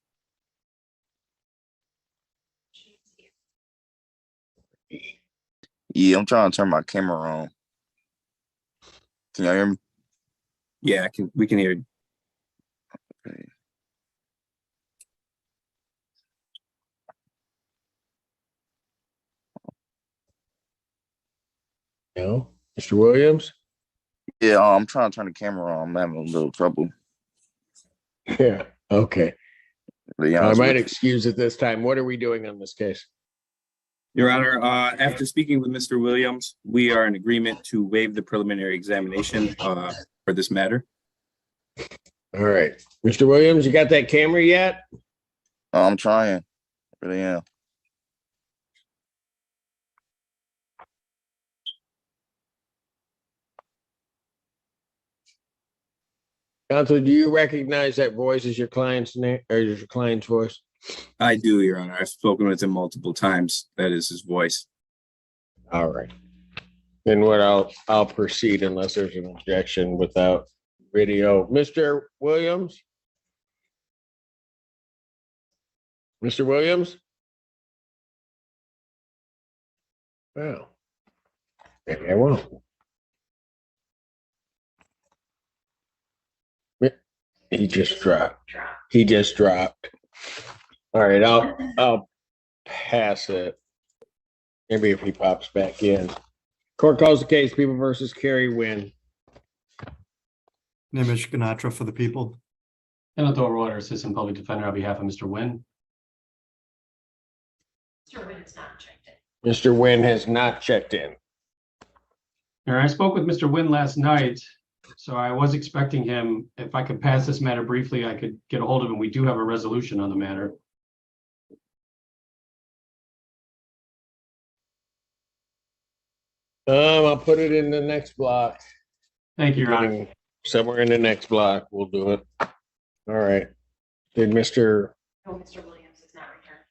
Yeah, I'm trying to turn my camera on. Can y'all hear me? Yeah, we can hear you. Okay. No, Mr. Williams? Yeah, I'm trying to turn the camera on. I'm having a little trouble. Yeah, okay. Be I honest might with you. excuse it this time. What are we doing on this case? Your Honor, after speaking with Mr. Williams, we are in agreement to waive the preliminary examination for this matter. All right. Mr. Williams, you got that camera yet? I'm trying. Really am. Counsel, do you recognize that voice as your client's name or as your client's voice? I do, Your Honor. I've spoken with him multiple times. That is his voice. All right. Then what I'll proceed unless there's an objection without video. Mr. Williams? Mr. Williams? Well, maybe I won't. He just dropped. He just dropped. All right, I'll pass it. Maybe if he pops back in. Court calls the case, People versus Kerry Wynn. Nimish Ganatra for the people. Senator Order, Assistant Public Defender on behalf of Mr. Nguyen. Mr. Wynn is not checked in. Mr. Nguyen has not checked in. All right, I spoke with Mr. Nguyen last night, so I was expecting him. If I could pass this matter briefly, I could get a hold of him. We do have a resolution on the matter. I'll put it in the next block. Thank you, Your Honor. Beginning somewhere in the next block, we'll do it. All right. Did Mr. Oh, Mr. Williams is not returned.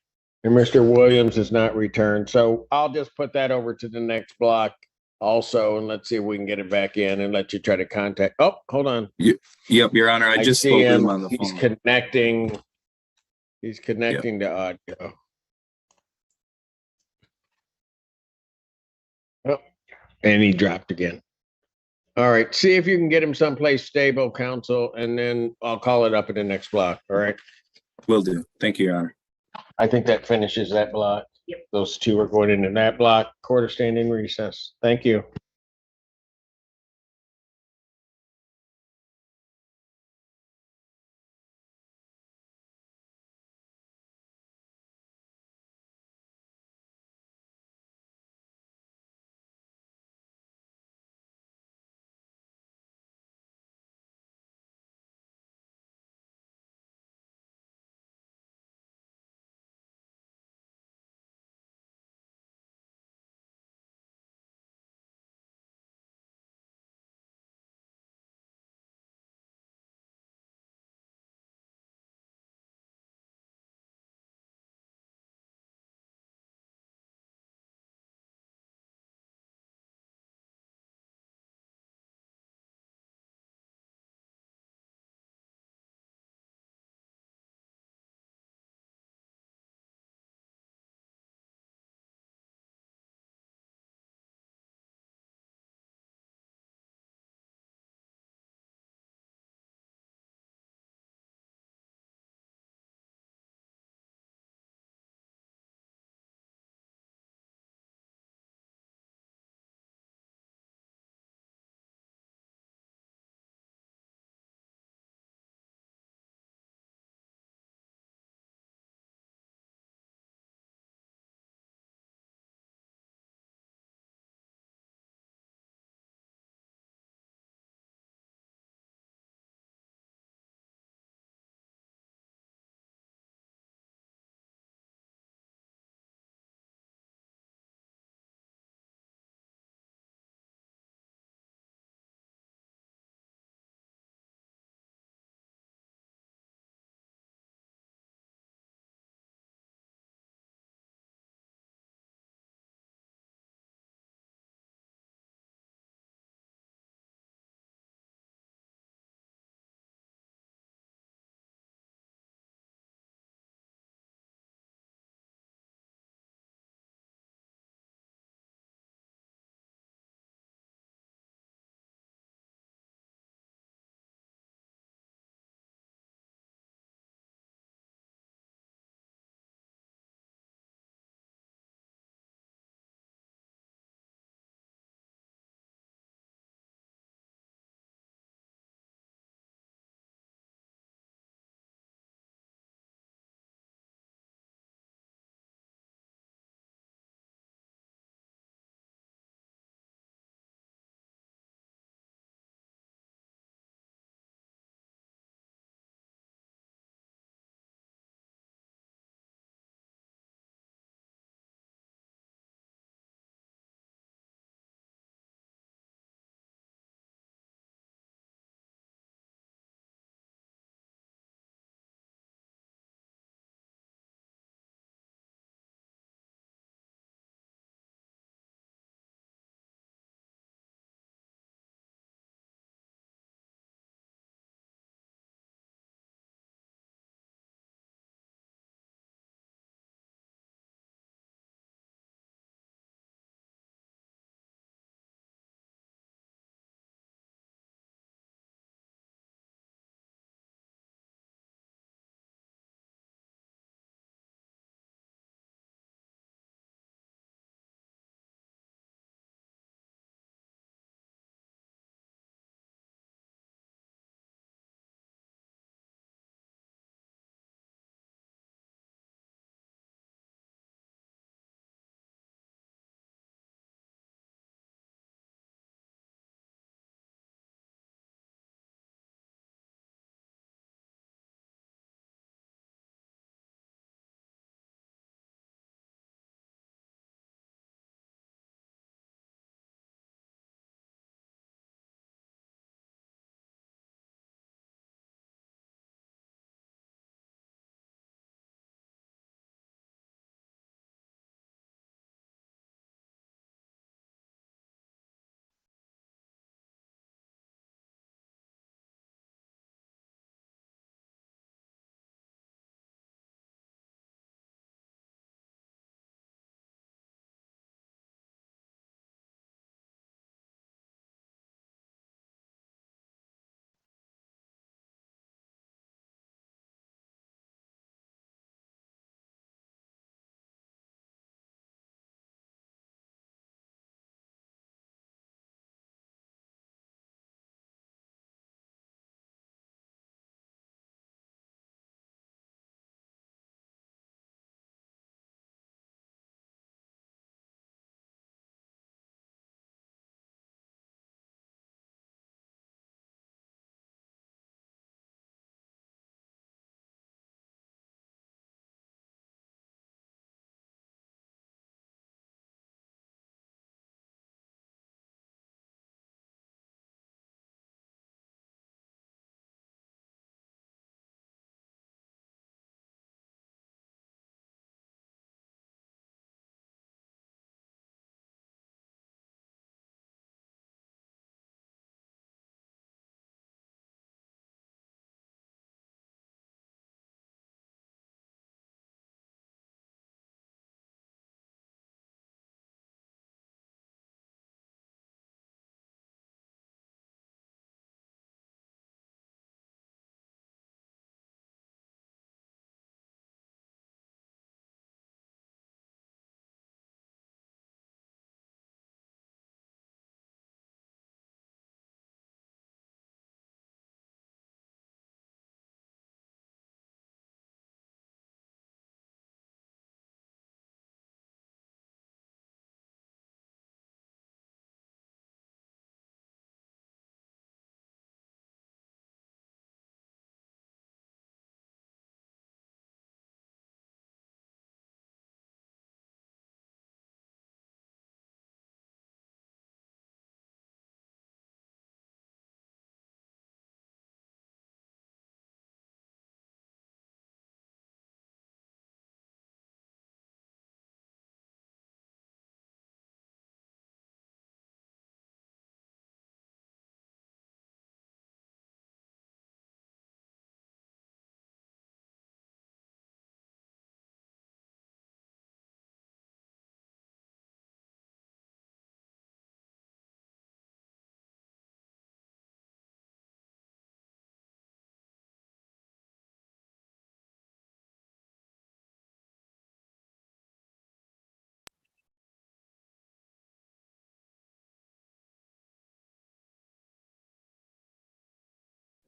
And Mr. Williams is not returned, so I'll just put that over to the next block also, and let's see if we can get it back in and let you try to contact. Oh, hold on. Yep, Your Honor. I just see spoke with him. him on the He's phone. connecting. He's connecting to audio. Oh, and he dropped again. All right, see if you can get him someplace stable, counsel, and then I'll call it up in the next block. All right. Will do. Thank you, Your Honor. I think that finishes that block. Yep. Those two are going into that block. Court is standing recess. Thank you.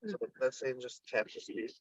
So let's say just tap the speed.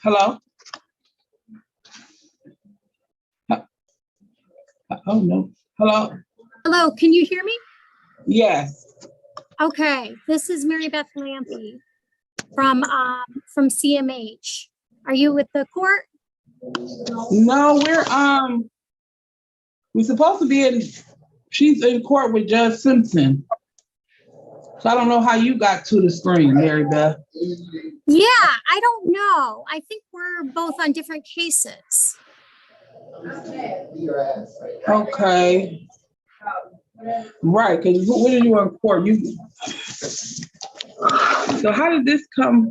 Hello? Oh, no. Hello? Hello, can you hear me? Yes. Okay, this is Mary Beth Lampy from CMH. Are you with the court? No, we're supposed to be she's in court with Judge Simpson. So I don't know how you got to the screen, Mary Beth. Yeah, I don't know. I think we're both on different cases. Okay. Right, because what are you in court? So how did this come?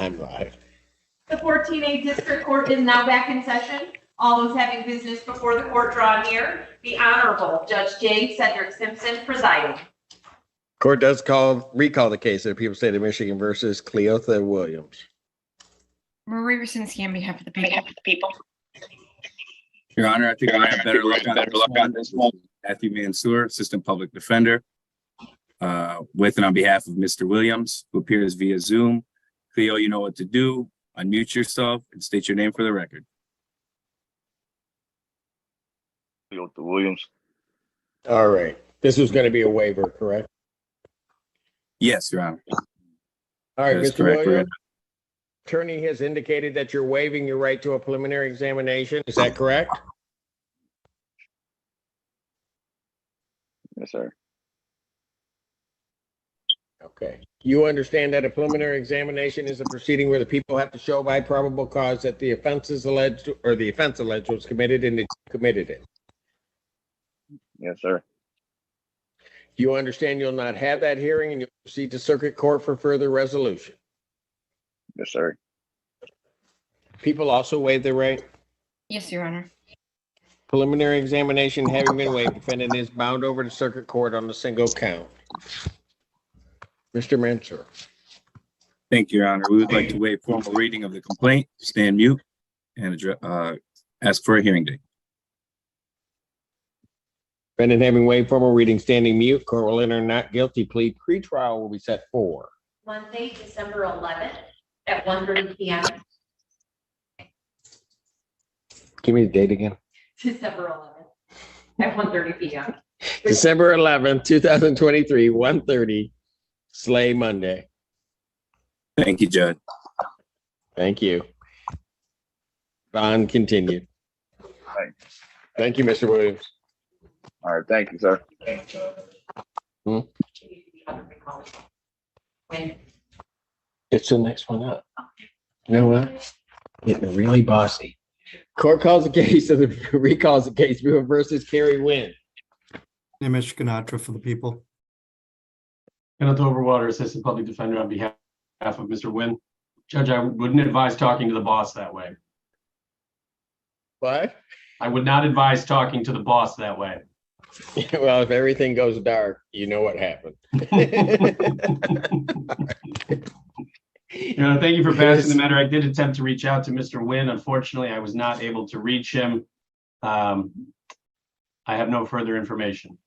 I'm live. The 14A District Court is now back in session. All those having business before the court draw near. The Honorable Judge J. Cedric Simpson presiding. Court does recall the case of the People State of Michigan versus Cleotha Williams. Marie Rosinski on behalf of the people. Your Honor, I think I have better luck on this one. Matthew Mansour, Assistant Public Defender, with and on behalf of Mr. Williams, who appears via Zoom. Cleo, you know what to do. Unmute yourself and state your name for the record. Cleotha Williams. All right. This was going to be a waiver, correct? Yes, Your Honor. All right, That is Mr. correct. Williams. Attorney has indicated that you're waiving your right to a preliminary examination. Is that correct? Yes, sir. Okay. You understand that a preliminary examination is a proceeding where the people have to show by probable cause that the offense is alleged or the offense alleged was committed and they committed it. Yes, sir. You understand you'll not have that hearing and you'll proceed to circuit court for further resolution. Yes, sir. People also waive their right. Yes, Your Honor. Preliminary examination having been waived, defendant is bound over to circuit court on a single count. Mr. Mansour. Thank you, Your Honor. We would like to waive formal reading of the complaint, stand mute, and ask for a hearing date. Defendant having waived formal reading, standing mute, court will enter not guilty plea. Pretrial will be set for Monday, December 11th at 1:30 p.m. Give me the date again. December 11th at 1:30 p.m. December 11th, 2023, 1:30, Slay Monday. Thank you, Judge. Thank you. Bond continued. Thank you, Mr. Williams. All right. Thank you, sir. It's the next one up. You know what? Getting really bossy. Court calls the case of the recalls the case versus Kerry Wynn. Nimish Ganatra for the people. Kenneth Overwater, Assistant Public Defender on behalf of Mr. Wynn. Judge, I wouldn't advise talking to the boss that way. What? I would not advise talking to the boss that way. Well, if everything goes dark, you know what happened. Thank you for passing the matter. I did attempt to reach out to Mr. Wynn. Unfortunately, I was not able to reach him. I have no further information.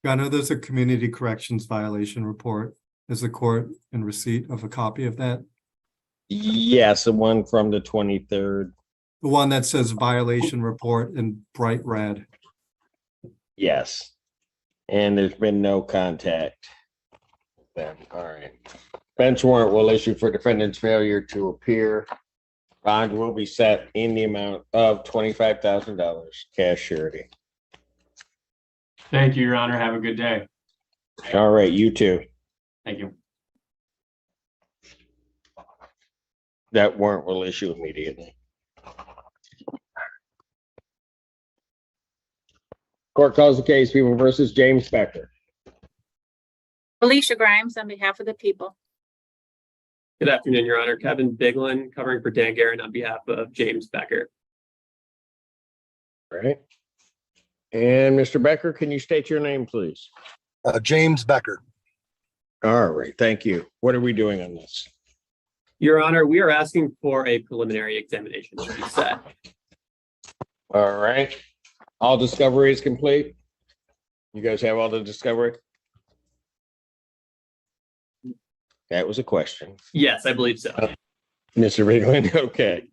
I know there's a community corrections violation report. Is the court in receipt of a copy of that? Yes, the one from the 23rd. The one that says violation report in bright red. Yes. And there's been no contact. Then, all right. Bench warrant will issue for defendant's failure to appear. Bond will be set in the amount of $25,000 cash surety. Thank you, Your Honor. Have a good day. All right, you too. Thank you. That warrant will issue immediately. Court calls the case People versus James Becker. Alicia Grimes on behalf of the people. Good afternoon, Your Honor. Kevin Biglin covering for Dan Guerin on behalf of James Becker. All right. And Mr. Becker, can you state your name, please? James Becker. All right, thank you. What are we doing on this? Your Honor, we are asking for a preliminary examination to be set. All right. All discovery is complete? You guys have all the discovery? That was a question. Yes, I believe so. Mr. Biglin, okay.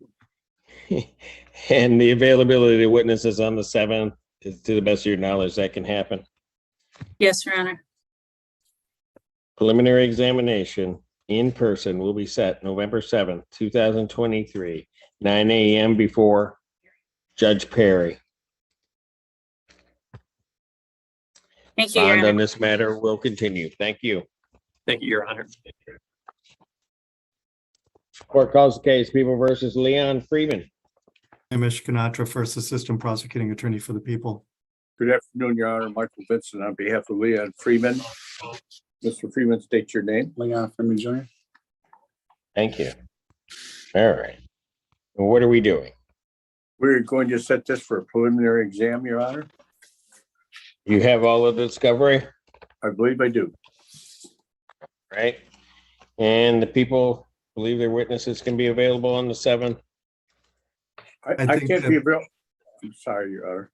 And the availability of witnesses on the 7th, to the best of your knowledge, that can happen? Yes, Your Honor. Preliminary examination in person will be set November 7th, 2023, 9 a.m. before Judge Perry. Thank you, Your Bond Honor. on this matter will continue. Thank you. Thank you, Your Honor. Court calls the case People versus Leon Freeman. Nimish Ganatra, First Assistant Prosecuting Attorney for the people. Good afternoon, Your Honor. Michael Vincent on behalf of Leon Freeman. Mr. Freeman, state your name. Leon Freeman Jr. Thank you. All right. And what are we doing? We're going to set this for a preliminary exam, Your Honor. You have all of the discovery, I believe I do. right? And the people believe their witnesses can be available on the 7th. I think can't that- be available. I'm sorry, Your Honor.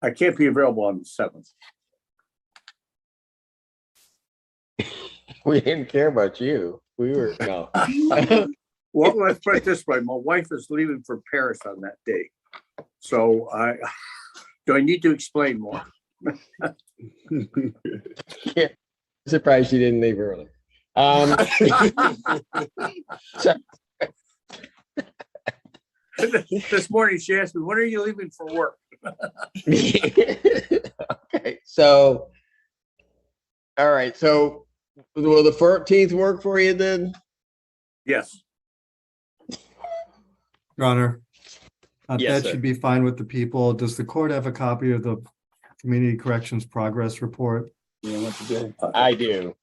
I can't be available on the 7th. We didn't care about you. We were, no. Well, let's put it this way. My wife is leaving for Paris on that day. So do I need to explain more? Yeah. Surprised you didn't leave early. So- This morning she asked me, when are you leaving for work? Okay, so, all right, so will the 14th work for you then? Yes. Your Honor, Yes, that sir. should be fine with the people. Does the court have a copy of the Community Corrections Progress Report? I do.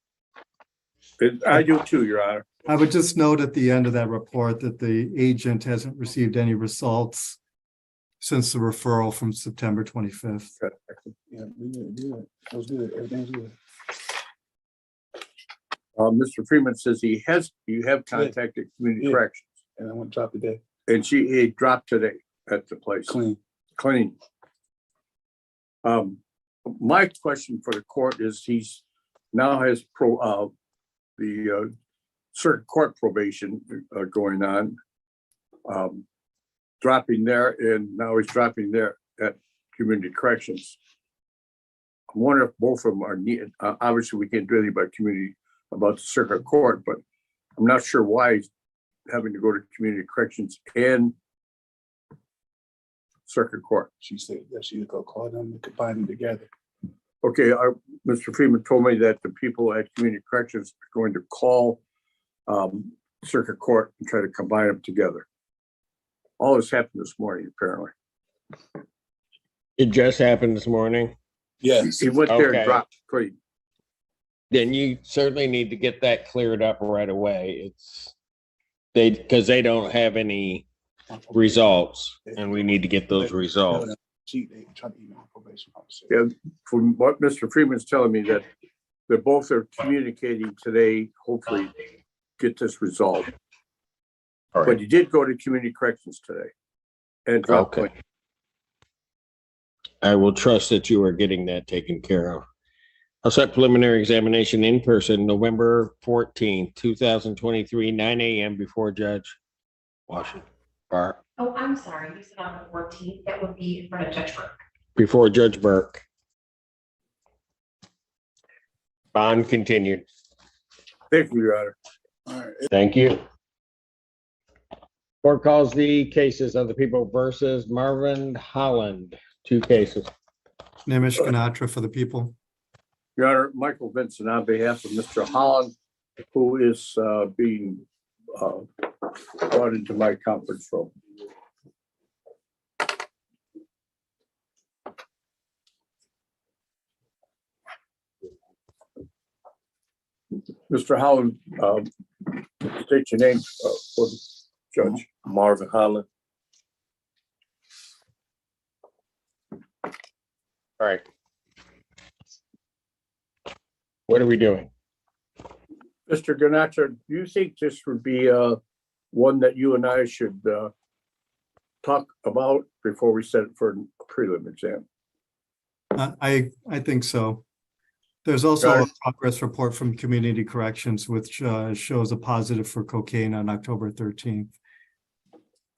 I do too, Your Honor. I would just note at the end of that report that the agent hasn't received any results since the referral from September 25th. Yeah, good. That was good. Everything's good. Mr. Freeman says you have contacted Community Corrections. And I went drop today. And he dropped today at the place. Clean. My question for the court is he's now has the circuit court probation going on. Dropping there, and now he's dropping there at Community Corrections. I wonder if both of them are needed. Obviously, we can't do anything about the circuit court, but I'm not sure why he's having to go to Community Corrections and circuit court. She said that she would go call them and combine them together. Okay, Mr. Freeman told me that the people at Community Corrections are going to call circuit court and try to combine them together. All this happened this morning, apparently. It just happened this morning. Yes. He went there Okay. and dropped clean. Then you certainly need to get that cleared up right away. Because they don't have any results, and we need to get those results. Yeah, from what Mr. Freeman's telling me that they both are communicating today, hopefully get this resolved. All right. But he did go to Community Corrections today and dropped Okay. clean. I will trust that you are getting that taken care of. I'll set preliminary examination in person, November 14th, 2023, 9 a.m. before Judge Washington. Oh, I'm sorry, you said on the 14th, that would be in front of Judge Burke. Before Judge Burke. Bond continued. Thank you, Your Honor. All right. Thank you. Court calls the cases of the people versus Marvin Holland, 2 cases. Nimish Ganatra for the people. Your Honor, Michael Vincent on behalf of Mr. Holland, who is being brought into my conference room. Mr. Holland, state your name for the judge. Marvin Holland. All right. What are we doing? Mr. Ganatra, do you think this would be one that you and I should talk about before we set it for a prelim exam? I think so. There's also Got a it. progress report from Community Corrections, which shows a positive for cocaine on October 13th.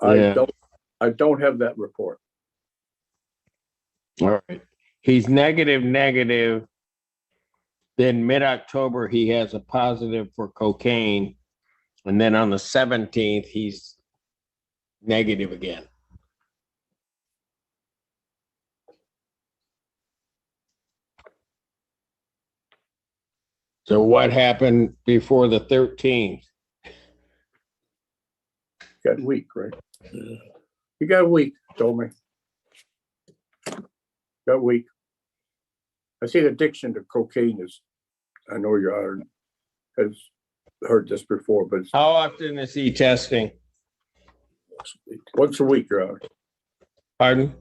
Yeah. I don't have that report. All right. He's negative. Then mid-October, he has a positive for cocaine. And then on the 17th, he's negative again. So what happened before the 13th? Got weak, right? You got weak, told me. Got weak. I think addiction to cocaine is, I know your honor, has heard this before, but it's How often is he testing? once a week, Your Honor. Pardon?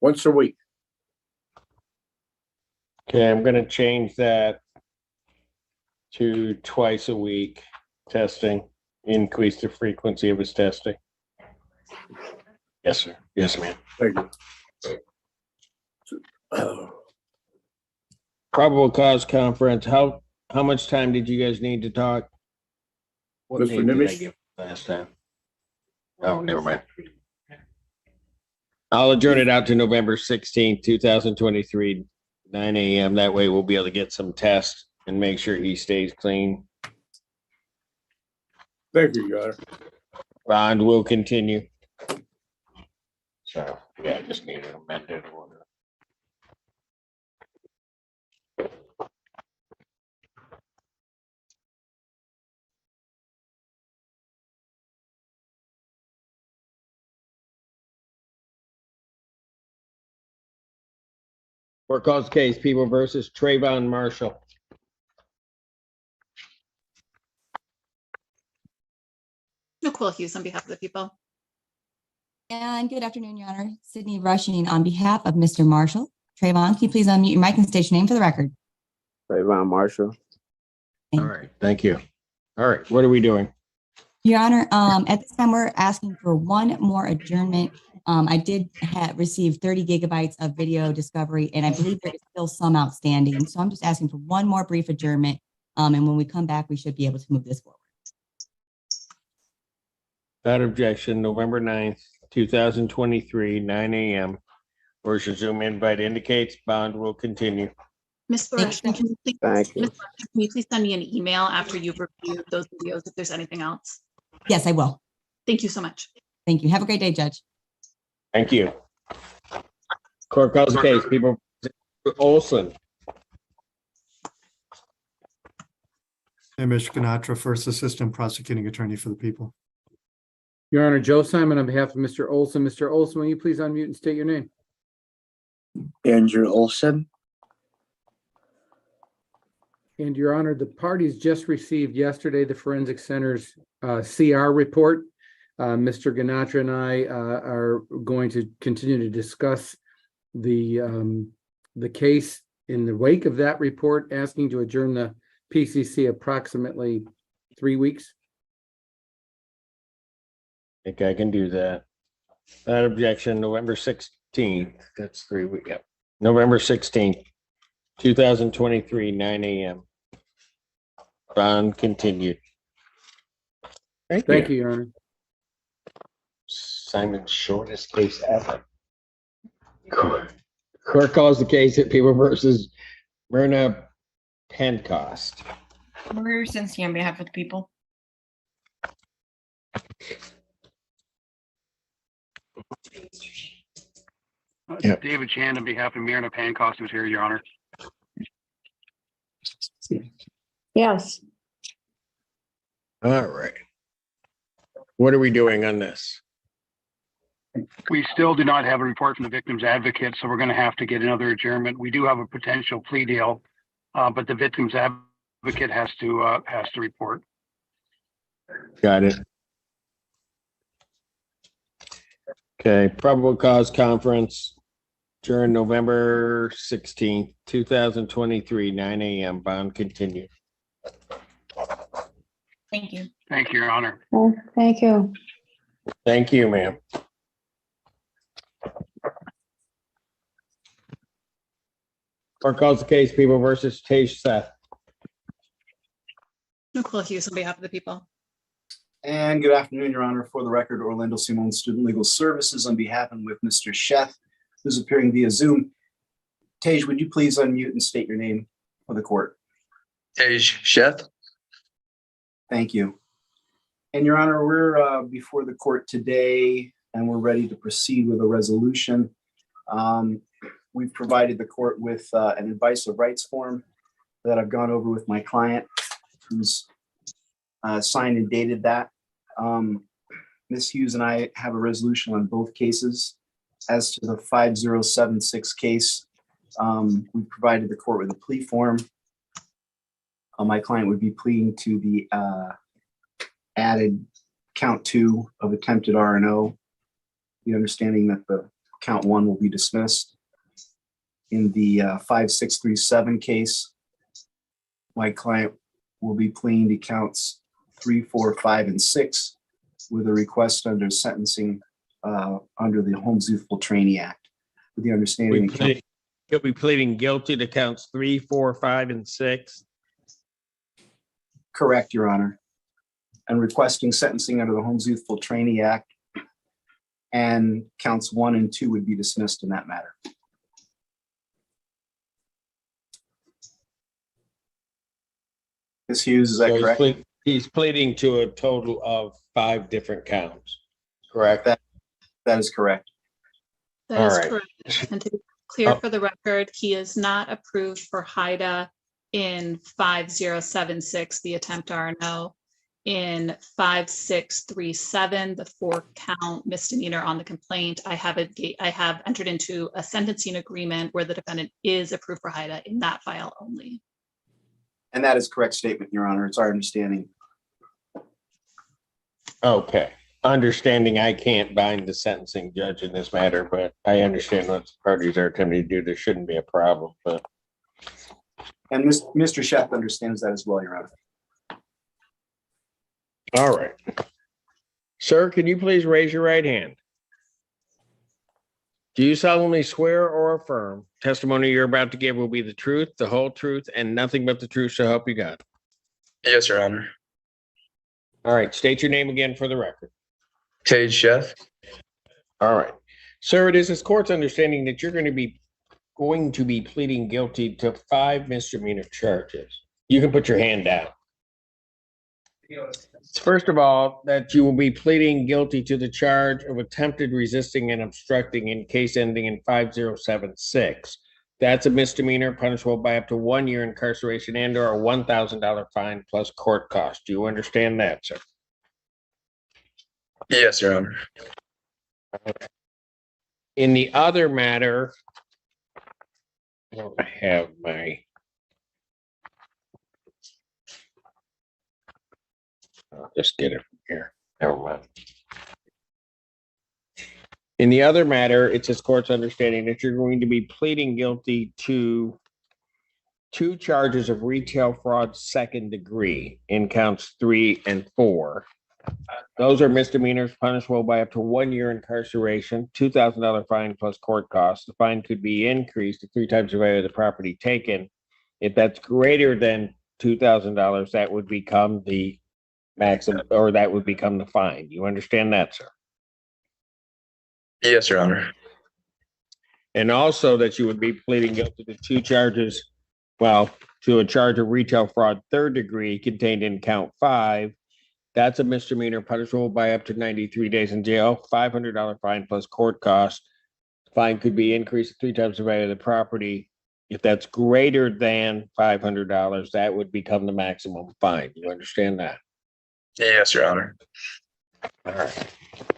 Once a week. Okay, I'm gonna change that to twice a week testing, increase the frequency of his testing. Yes, sir. Yes, ma'am. Thank you. Probable cause conference, how much time did you guys need to talk? What Mr. name did I Nimish? give last time? Oh, never mind. I'll adjourn it out to November 16th, 2023, 9 a.m. That way we'll be able to get some tests and make sure he stays clean. Thank you, Your Honor. Bond will continue. So, yeah, I just need an amended order. For cause case, People versus Trayvon Marshall. Nicole Hughes on behalf of the people. And good afternoon, Your Honor. Sydney Rushing on behalf of Mr. Marshall. Trayvon, can you please unmute your mic and state your name for the record? Trayvon Marshall. All right, thank you. All right, what are we doing? Your Honor, at this time, we're asking for one more adjournment. I did receive 30 gigabytes of video discovery, and I believe there is still some outstanding. So I'm just asking for one more brief adjournment. And when we come back, we should be able to move this forward. Without objection, November 9th, 2023, 9 a.m. Where's your Zoom invite indicates, Bond will continue. Ms. Barashman, can you please, Thank you. Ms. Barashman, can you please send me an email after you've reviewed those videos if there's anything else? Yes, I will. Thank you so much. Thank you. Have a great day, Judge. Thank you. Court calls the case, People Olson. Hamish Ganatra, First Assistant Prosecuting Attorney for the People. Your Honor, Joe Simon on behalf of Mr. Olson. Mr. Olson, will you please unmute and state your name? Andrew Olson. And Your Honor, the parties just received yesterday the Forensic Center's CR report. Mr. Ganatra and I are going to continue to discuss the case in the wake of that report, asking to adjourn the PCC approximately 3 weeks. I think I can do that. Without objection, November 16th, that's 3 weeks. Yep. November 16th, 2023, 9 a.m. Bond continued. Thank you, Your Honor. Simon's shortest case ever. Court calls the case at People versus Myrna Pencost. Maria Rosinsky on behalf of the people. Yep. David Chan on behalf of Myrna Pencost, who's here, Your Honor. Yes. All right. What are we doing on this? We still do not have a report from the victim's advocate, so we're going to have to get another adjournment. We do have a potential plea deal, but the victim's advocate has to report. Got it. Okay, probable cause conference during November 16th, 2023, 9 a.m. Bond continued. Thank you. Thank you, Your Honor. Thank you. Thank you, ma'am. Court calls the case, People versus Tage Seth. Nicole Hughes on behalf of the people. And good afternoon, Your Honor. For the record, Orlando Simone, Student Legal Services, on behalf and with Mr. Sheth, who's appearing via Zoom. Tage, would you please unmute and state your name for the court? Tage Sheth. Thank you. And Your Honor, we're before the court today, and we're ready to proceed with a resolution. We've provided the court with an advice of rights form that I've gone over with my client, who's signed and dated that. Ms. Hughes and I have a resolution on both cases. As to the 5076 case, we provided the court with a plea form. My client would be pleading to the added count 2 of attempted R&O, the understanding that the count 1 will be dismissed. In the 5637 case, my client will be pleading to counts 3, 4, 5, and 6 with a request under sentencing under the Homes Youthful Training Act, with the understanding that He'll be pleading guilty to counts 3, 4, 5, and 6. correct, Your Honor, and requesting sentencing under the Homes Youthful Training Act, and counts 1 and 2 would be dismissed in that matter. Ms. Hughes, is that So correct? he's pleading to a total of 5 different counts, correct? That is correct. That All is right. correct. And to be clear for the record, he is not approved for HIDA in 5076, the attempt R&O. In 5637, the 4-count misdemeanor on the complaint, I have entered into a sentencing agreement where the defendant is approved for HIDA in that file only. And that is correct statement, Your Honor. It's our understanding. Okay. Understanding I can't bind the sentencing judge in this matter, but I understand what the parties are attempting to do. There shouldn't be a problem, but. And Mr. Sheff understands that as well, Your Honor. All right. Sir, can you please raise your right hand? Do you solemnly swear or affirm testimony you're about to give will be the truth, the whole truth, and nothing but the truth, so help you God? Yes, Your Honor. All right. State your name again for the record. Tage Sheff. All right. Sir, it is this court's understanding that you're going to be pleading guilty to 5 misdemeanor charges. You can put your hand down. First of all, that you will be pleading guilty to the charge of attempted resisting and obstructing in case ending in 5076. That's a misdemeanor punishable by up to 1 year incarceration and or a $1,000 fine plus court cost. Do you understand that, sir? Yes, Your Honor. In the other matter, I don't have my. I'll just get it from here. Never mind. In the other matter, it's this court's understanding that you're going to be pleading guilty to 2 charges of retail fraud 2nd degree in counts 3 and 4. Those are misdemeanors punishable by up to 1 year incarceration, $2,000 fine plus court costs. The fine could be increased to 3 times the value of the property taken. If that's greater than $2,000, that would become the maximum, or that would become the fine. You understand that, sir? Yes, Your Honor. And also that you would be pleading guilty to 2 charges, to a charge of retail fraud 3rd degree contained in count 5. That's a misdemeanor punishable by up to 93 days in jail, $500 fine plus court costs. Fine could be increased to 3 times the value of the property. If that's greater than $500, that would become the maximum fine. You understand that? Yes, Your Honor. All right.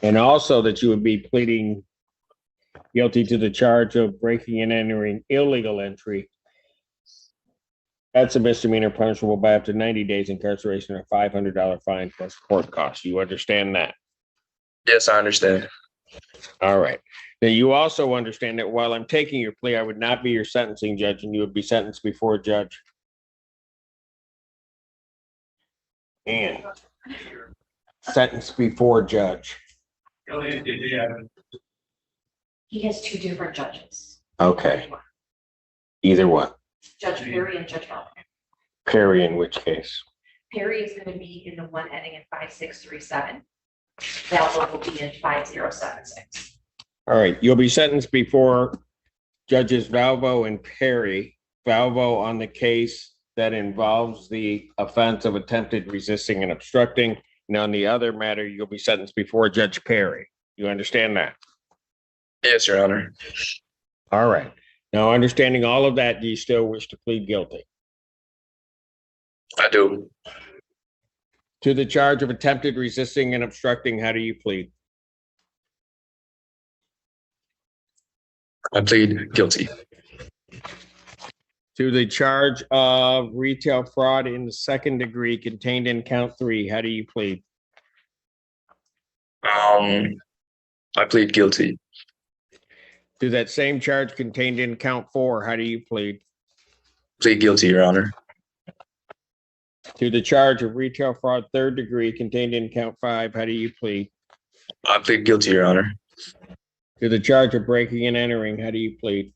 And also that you would be pleading guilty to the charge of breaking and entering illegal entry. That's a misdemeanor punishable by up to 90 days incarceration or $500 fine plus court costs. You understand that? Yes, I understand. All right. Now, you also understand that while I'm taking your plea, I would not be your sentencing judge and you would be sentenced before a judge. And sentenced before judge. He has 2 different judges. Okay. Either one. Judge Perry and Judge Bell. Perry in which case? Perry is going to be in the one ending in 5637. Valvo will be in 5076. All right. You'll be sentenced before Judges Valvo and Perry. Valvo on the case that involves the offense of attempted resisting and obstructing. And on the other matter, you'll be sentenced before Judge Perry. You understand that? Yes, Your Honor. All right. Now, understanding all of that, do you still wish to plead guilty? I do. To the charge of attempted resisting and obstructing, how do you plead? I plead guilty. To the charge of retail fraud in the second degree contained in count 3, how do you plead? I plead guilty. To that same charge contained in count 4, how do you plead? Plead guilty, Your Honor. To the charge of retail fraud third degree contained in count 5, how do you plead? I plead guilty, Your Honor. To the charge of breaking and entering, how do you plead?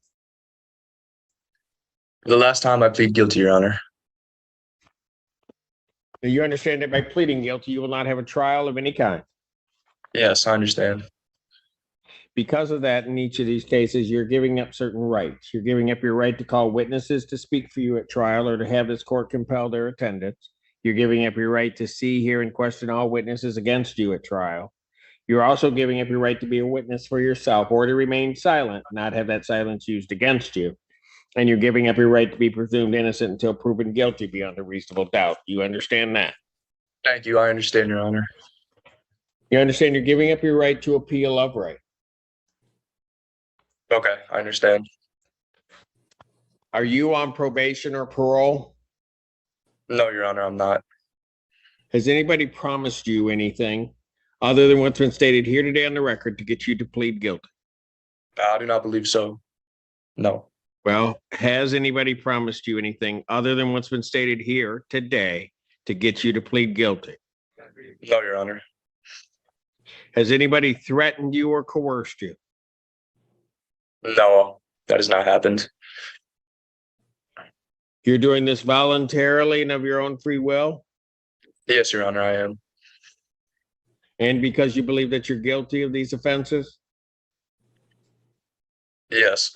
The last time I plead guilty, Your Honor. Do you understand that by pleading guilty, you will not have a trial of any kind? Yes, I understand. Because of that, in each of these cases, you're giving up certain rights. You're giving up your right to call witnesses to speak for you at trial or to have this court compel their attendance. You're giving up your right to see, hear, and question all witnesses against you at trial. You're also giving up your right to be a witness for yourself or to remain silent, not have that silence used against you. And you're giving up your right to be presumed innocent until proven guilty beyond a reasonable doubt. You understand that? Thank you. I understand, Your Honor. You understand you're giving up your right to appeal of right. Okay, I understand. Are you on probation or parole? No, Your Honor, I'm not. Has anybody promised you anything other than what's been stated here today on the record to get you to plead guilty? I do not believe so. No. Well, has anybody promised you anything other than what's been stated here today to get you to plead guilty? No, Your Honor. Has anybody threatened you or coerced you? No, that has not happened. You're doing this voluntarily and of your own free will? Yes, Your Honor, I am. And because you believe that you're guilty of these offenses? Yes.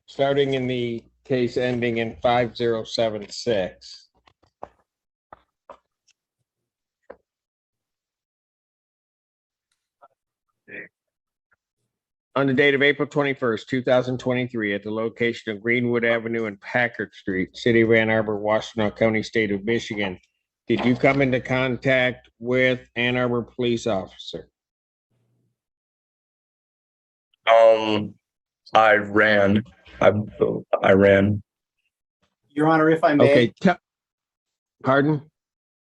Starting in the case ending in 5076. On the date of April 21st, 2023, at the location of Greenwood Avenue and Packard Street, City of Ann Arbor, Washtenaw County, State of Michigan, did you come into contact with Ann Arbor police officer? I ran. I ran. Your Honor, if I may. Okay. Pardon?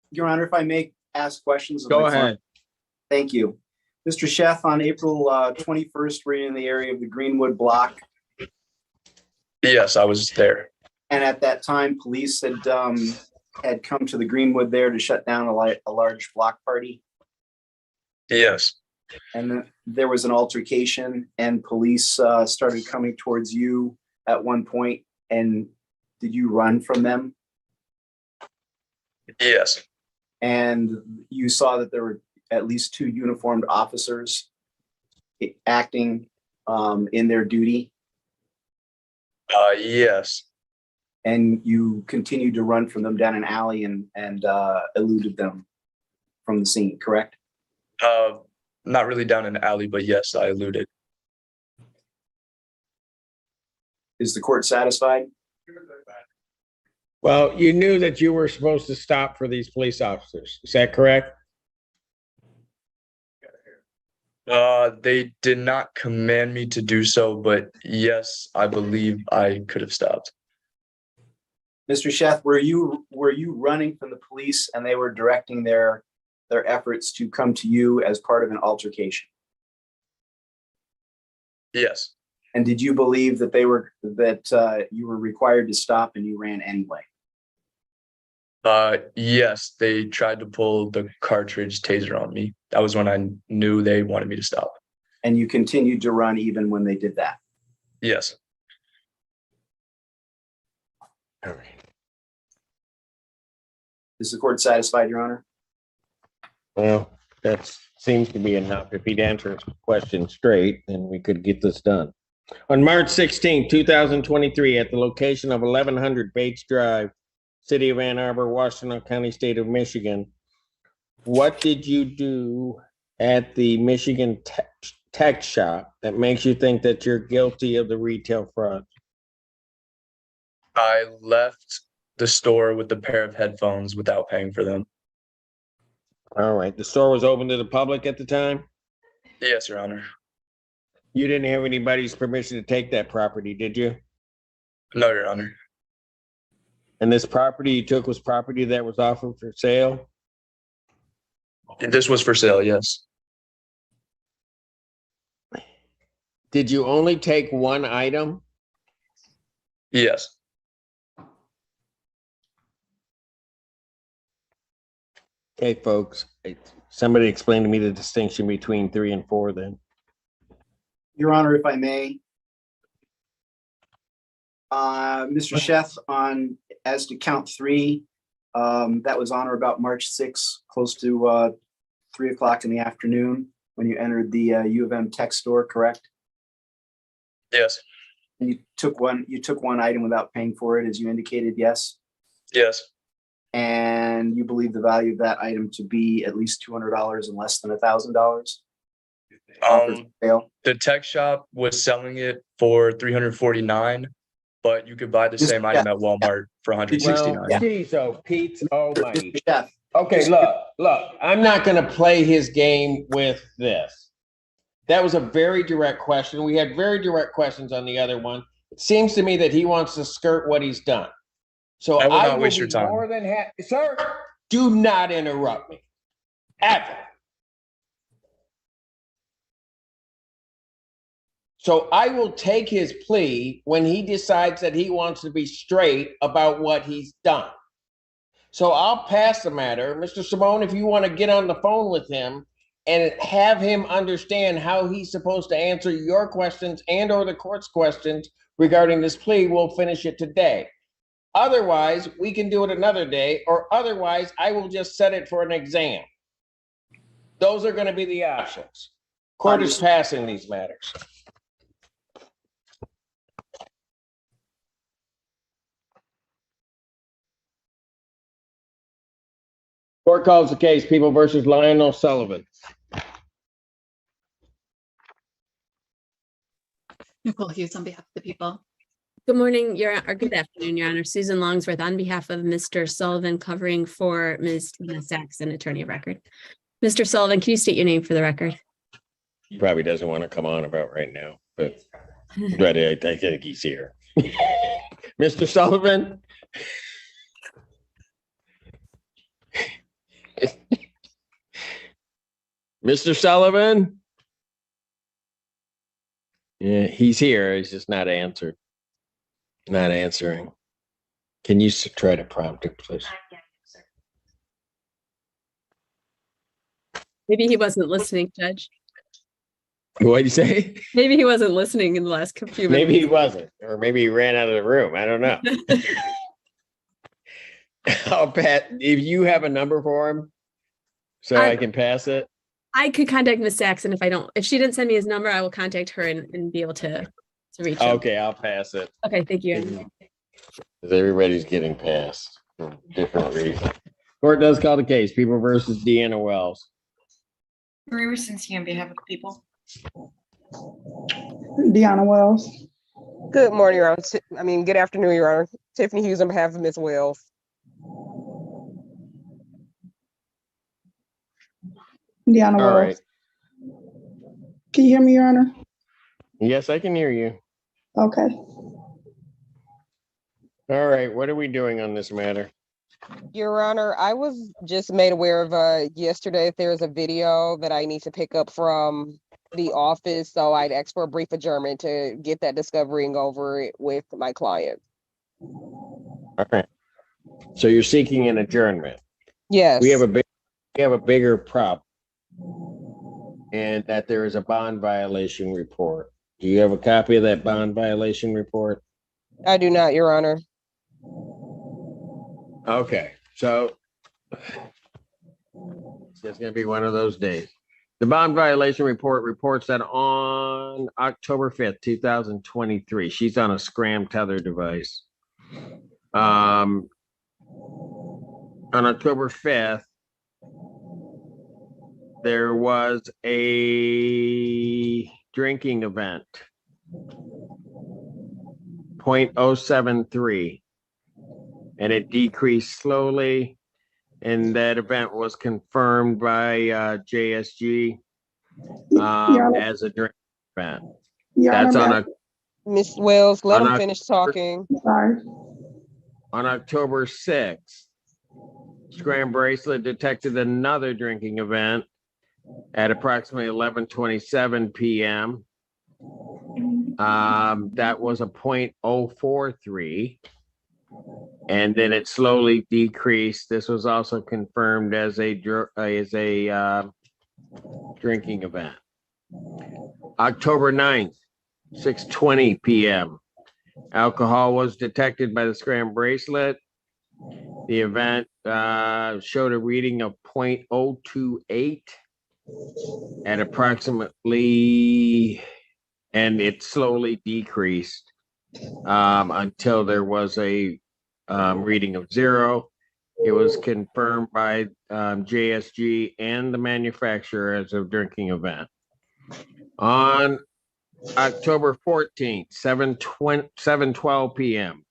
Your Honor, if I may ask questions. Go ahead. Thank you. Mr. Sheff, on April 21st, were you in the area of the Greenwood block? Yes, I was there. And at that time, police had come to the Greenwood there to shut down a large block party? Yes. And then there was an altercation and police started coming towards you at one point. And did you run from them? Yes. And you saw that there were at least 2 uniformed officers acting in their duty? Yes. And you continued to run from them down an alley and eluded them from the scene, correct? Not really down an alley, but yes, I eluded. Is the court satisfied? Well, you knew that you were supposed to stop for these police officers. Is that correct? They did not command me to do so, but yes, I believe I could have stopped. Mr. Sheff, were you running from the police and they were directing their efforts to come to you as part of an altercation? Yes. And did you believe that you were required to stop and you ran anyway? Yes, they tried to pull the cartridge taser on me. That was when I knew they wanted me to stop. And you continued to run even when they did that? Yes. All right. Is the court satisfied, Your Honor? Well, that seems to be enough. If he'd answer his question straight, then we could get this done. On March 16, 2023, at the location of 1100 Bates Drive, City of Ann Arbor, Washtenaw County, State of Michigan, what did you do at the Michigan tech shop that makes you think that you're guilty of the retail fraud? I left the store with a pair of headphones without paying for them. All right. The store was open to the public at the time? Yes, Your Honor. You didn't have anybody's permission to take that property, did you? No, Your Honor. And this property you took was property that was offered for sale? This was for sale, yes. Did you only take one item? Yes. Okay, folks, somebody explain to me the distinction between 3 and 4 then. Your Honor, if I may. Mr. Sheth, as to count 3, that was on or about March 6th, close to 3 o'clock in the afternoon when you entered the U of M tech store, correct? Yes. And you took one item without paying for it, as you indicated, yes? Yes. And you believe the value of that item to be at least $200 and less than $1,000? The tech shop was selling it for $349, but you could buy the same item at Walmart for $169. Well, geez, oh, Pete almighty. Okay, look, I'm not going to play his game with this. That was a very direct question. We had very direct questions on the other one. It seems to me that he wants to skirt what he's done. So I will not waste your time. More than happy. Sir, do not interrupt me. Ever. So I will take his plea when he decides that he wants to be straight about what he's done. So I'll pass the matter. Mr. Simone, if you want to get on the phone with him and have him understand how he's supposed to answer your questions and or the court's questions regarding this plea, we'll finish it today. Otherwise, we can do it another day, or otherwise, I will just set it for an exam. Those are going to be the options. Court is passing these matters. Court calls the case, People versus Lionel Sullivan. Nicole Hughes on behalf of the people. Good morning, or good afternoon, Your Honor. Susan Longsworth on behalf of Mr. Sullivan, covering for Ms. Tina Saxon, attorney of record. Mr. Sullivan, can you state your name for the record? He probably doesn't want to come on about right now, but I think he's here. Mr. Sullivan? Mr. Sullivan? Yeah, he's here. He's just not answering. Can you try to prompt him, please? Maybe he wasn't listening, Judge. What'd you say? Maybe he wasn't listening in the last few minutes. Maybe he wasn't, or maybe he ran out of the room. I don't know. I'll Pat, if you have a number for him, so I can pass it. I could contact Ms. Saxon if she didn't send me his number, I will contact her and be able to reach him. Okay, I'll pass it. Okay, thank you. Because everybody's getting passed for different reasons. Court does call the case, People versus Deanna Wells. Marie Rosinski on behalf of the people. Deanna Wells. Good morning, Your Honor. Good afternoon, Your Honor. Tiffany Hughes on behalf of Ms. Wells. Deanna Wells. All right. Can you hear me, Your Honor? Yes, I can hear you. Okay. All right, what are we doing on this matter? Your Honor, I was just made aware of yesterday that there's a video that I need to pick up from the office, so I'd ask for a brief adjournment to get that discovery and go over it with my client. Okay. So you're seeking an adjournment? Yes. We have a bigger problem, and that there is a bond violation report. Do you have a copy of that bond violation report? I do not, Your Honor. Okay, so it's just gonna be one of those days. The bond violation report reports that on October 5th, 2023, she's on a Scram tether device. On October 5th, there was a drinking event, 0.073, and it decreased slowly. And that event was confirmed by JSG as a drink event. That's on a Ms. Wells, let On him finish talking. Sorry. On October 6th, Scram Bracelet detected another drinking event at approximately 11:27 p.m. That was a 0.043. And then it slowly decreased. This was also confirmed as a drinking event. October 9th, 6:20 p.m. Alcohol was detected by the Scram Bracelet. The event showed a reading of 0.028 at approximately, and it slowly decreased until there was a reading of 0. It was confirmed by JSG and the manufacturer as a drinking event. On October 14th, 7:12 p.m.,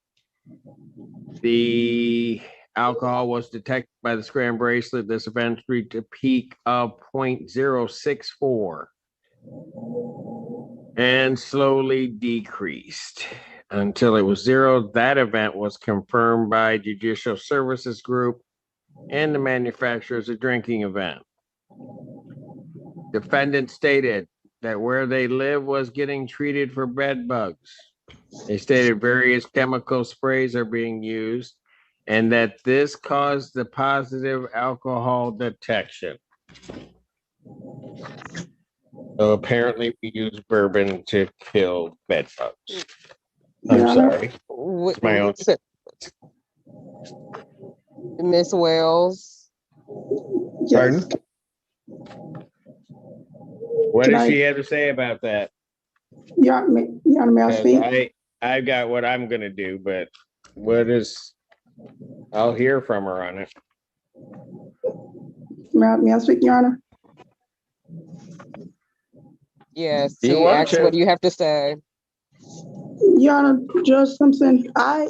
the alcohol was detected by the Scram Bracelet. This event reached a peak of 0.064 and slowly decreased until it was 0. That event was confirmed by Judicial Services Group and the manufacturer as a drinking event. Defendant stated that where they live was getting treated for bed bugs. They stated various chemical sprays are being used and that this caused the positive alcohol detection. So apparently we use bourbon to kill bed bugs. I'm sorry. It's my own. Miss Wells. Pardon? What does she have to say about that? Yeah, may I speak? I've got what I'm gonna do, but what is, I'll hear from her on it. May I speak, Your Honor? Yes, You he want asked, to. what do you have to say? Your Honor, Judge Simpson, they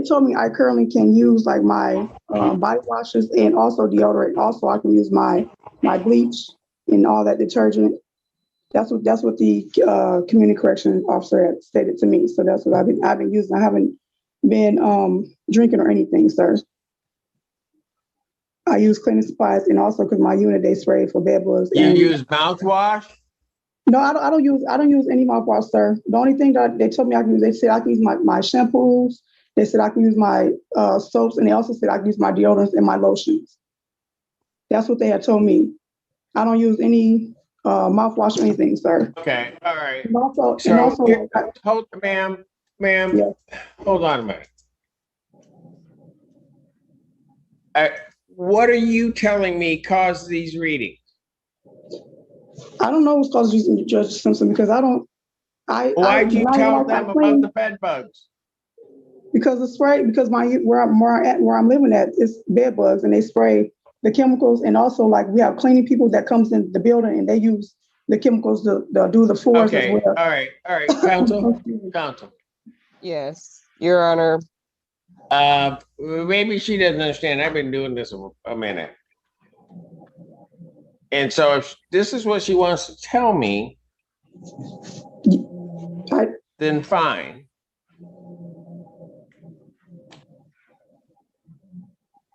told me I currently can use like my body washes and also deodorant. Also, I can use my bleach and all that detergent. That's what the community correction officer had stated to me. So that's what I've been using. I haven't been drinking or anything, sir. I use cleaning supplies and also because my unit they spray for bed bugs. You use mouthwash? No, I don't use any mouthwash, sir. The only thing that they told me I can use, they said I can use my shampoos. They said I can use my soaps, and they also said I can use my deodorants and my lotions. That's what they had told me. I don't use any mouthwash or anything, sir. Okay, all right. And also, Ma'am, yes. Hold on a minute. What are you telling me caused these readings? I don't know what's causing Judge Simpson because I don't. Why'd you tell them about the bed bugs? Because the spray, because where I'm living at is bed bugs, and they spray the chemicals, and also like we have cleaning people that comes in the building and they use the chemicals to do the floors as well. All right, counsel. Yes, Your Honor. Maybe she doesn't understand. I've been doing this a minute. And so if this is what she wants to tell me, then fine.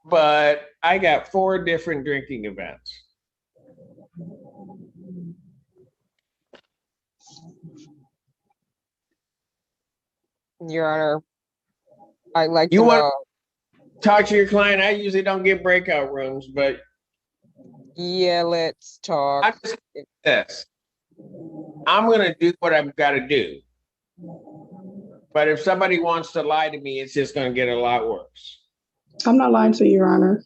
But I got 4 different drinking events. Your Honor, I'd like You to want know. to talk to your client? I usually don't get breakout rooms, but yeah, let's talk. This. I'm going to do what I've got to do. But if somebody wants to lie to me, it's just going to get a lot worse. I'm not lying to you, Your Honor.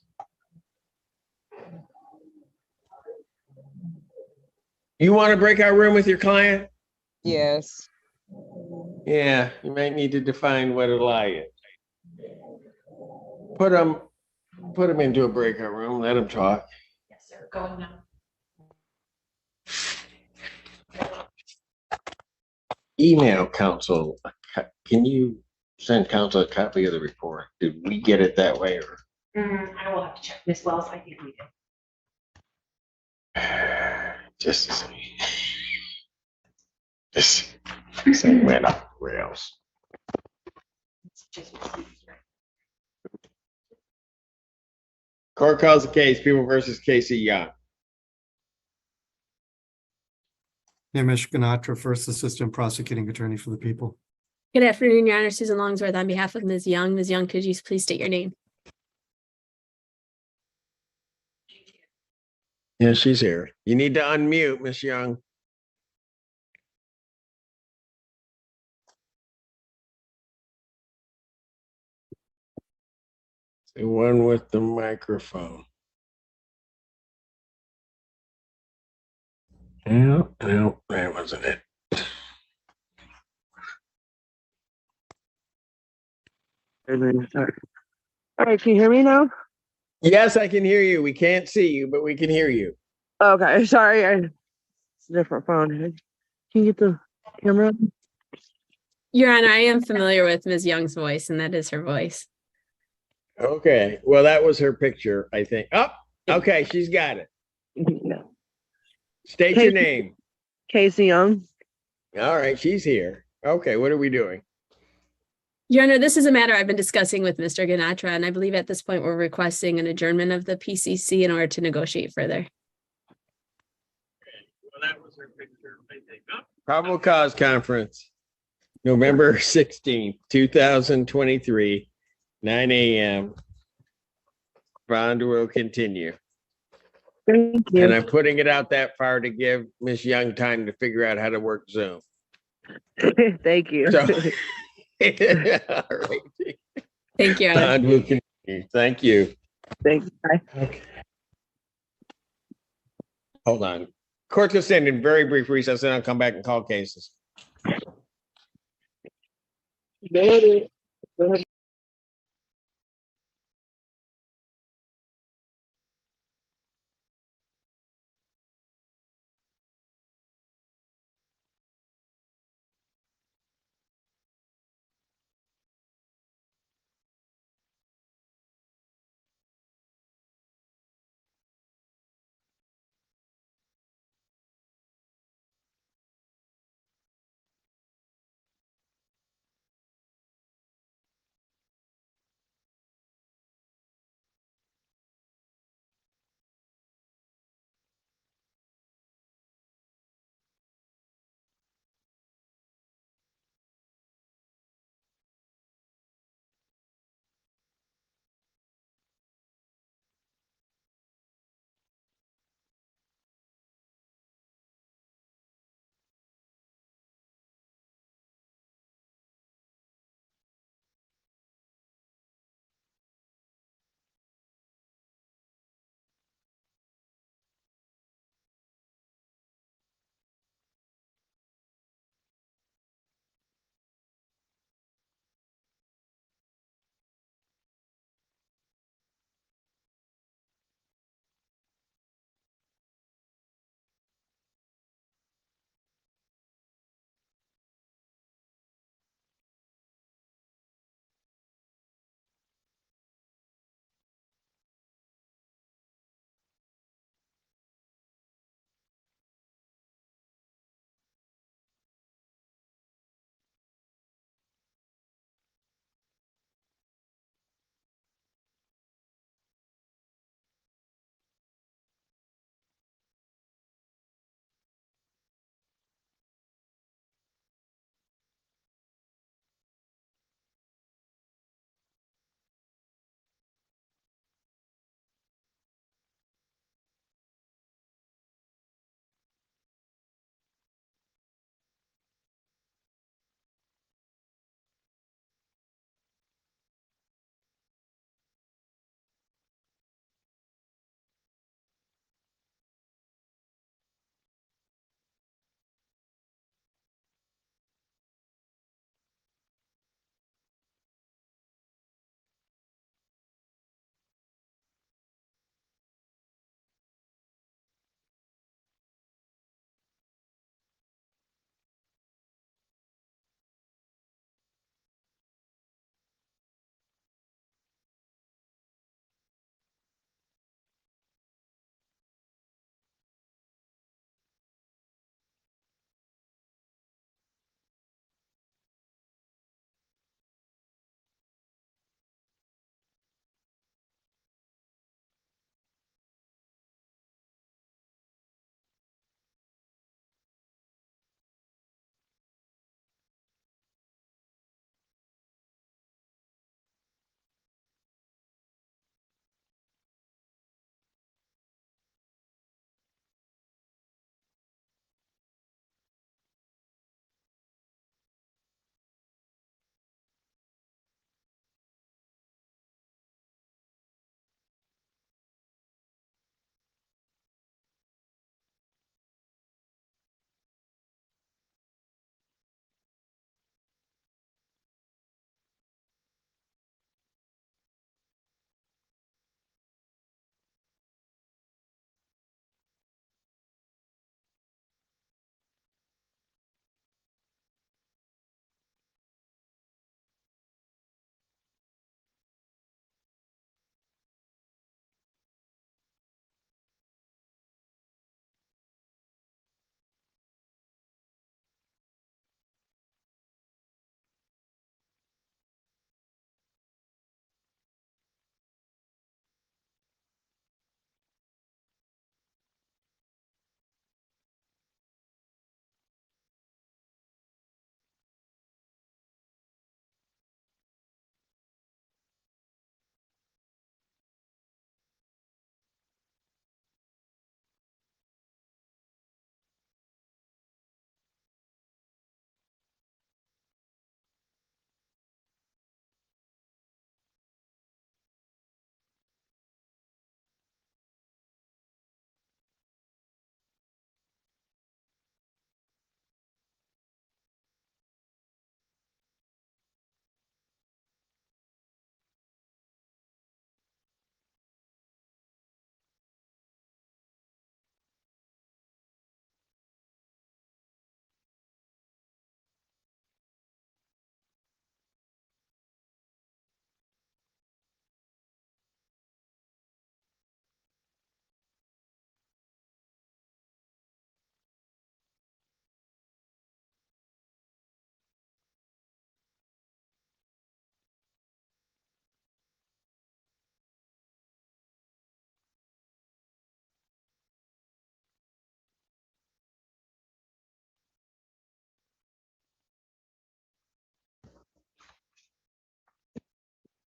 You want a breakout room with your client? Yes. Yeah, you might need to define what a lie is. Put them into a breakout room. Let them talk. Yes, sir. Going now. Email counsel. Can you send counsel a copy of the report? Did we get it that way, or? I will have to check, Miss Wells. I think we did. Just a second. This thing went off the rails. Court calls the case, People versus Casey Young. Hamish Ganatra, First Assistant Prosecuting Attorney for the People. Good afternoon, Your Honor. Susan Longsworth on behalf of Ms. Young. Ms. Young, could you please state your name? Yeah, she's here. You need to unmute, Miss Young. The one with the microphone. No, that wasn't it. All right, can you hear me now? Yes, I can hear you. We can't see you, but we can hear you. Okay, sorry, it's a different phone. Can you get the camera on? Your Honor, I am familiar with Ms. Young's voice, and that is her voice. Okay, well, that was her picture, I think. Oh, okay, she's got it. Yeah. State your name. Casey Young. All right, she's here. Okay, what are we doing? Your Honor, this is a matter I've been discussing with Mr. Ganatra, and I believe at this point we're requesting an adjournment of the PCC in order to negotiate further. Well, that was her picture, I think. Oh. Probable cause conference, November 16th, 2023, 9 a.m. Bond will continue. Thank you. And I'm putting it out that far to give Miss Young time to figure out how to work Zoom. Thank you. So, all right. Thank you, Your Honor. Bond will continue. Thank you. Thanks. Bye. Okay. Hold on. Court will stand in very brief recess, and I'll come back and call cases. Go ahead.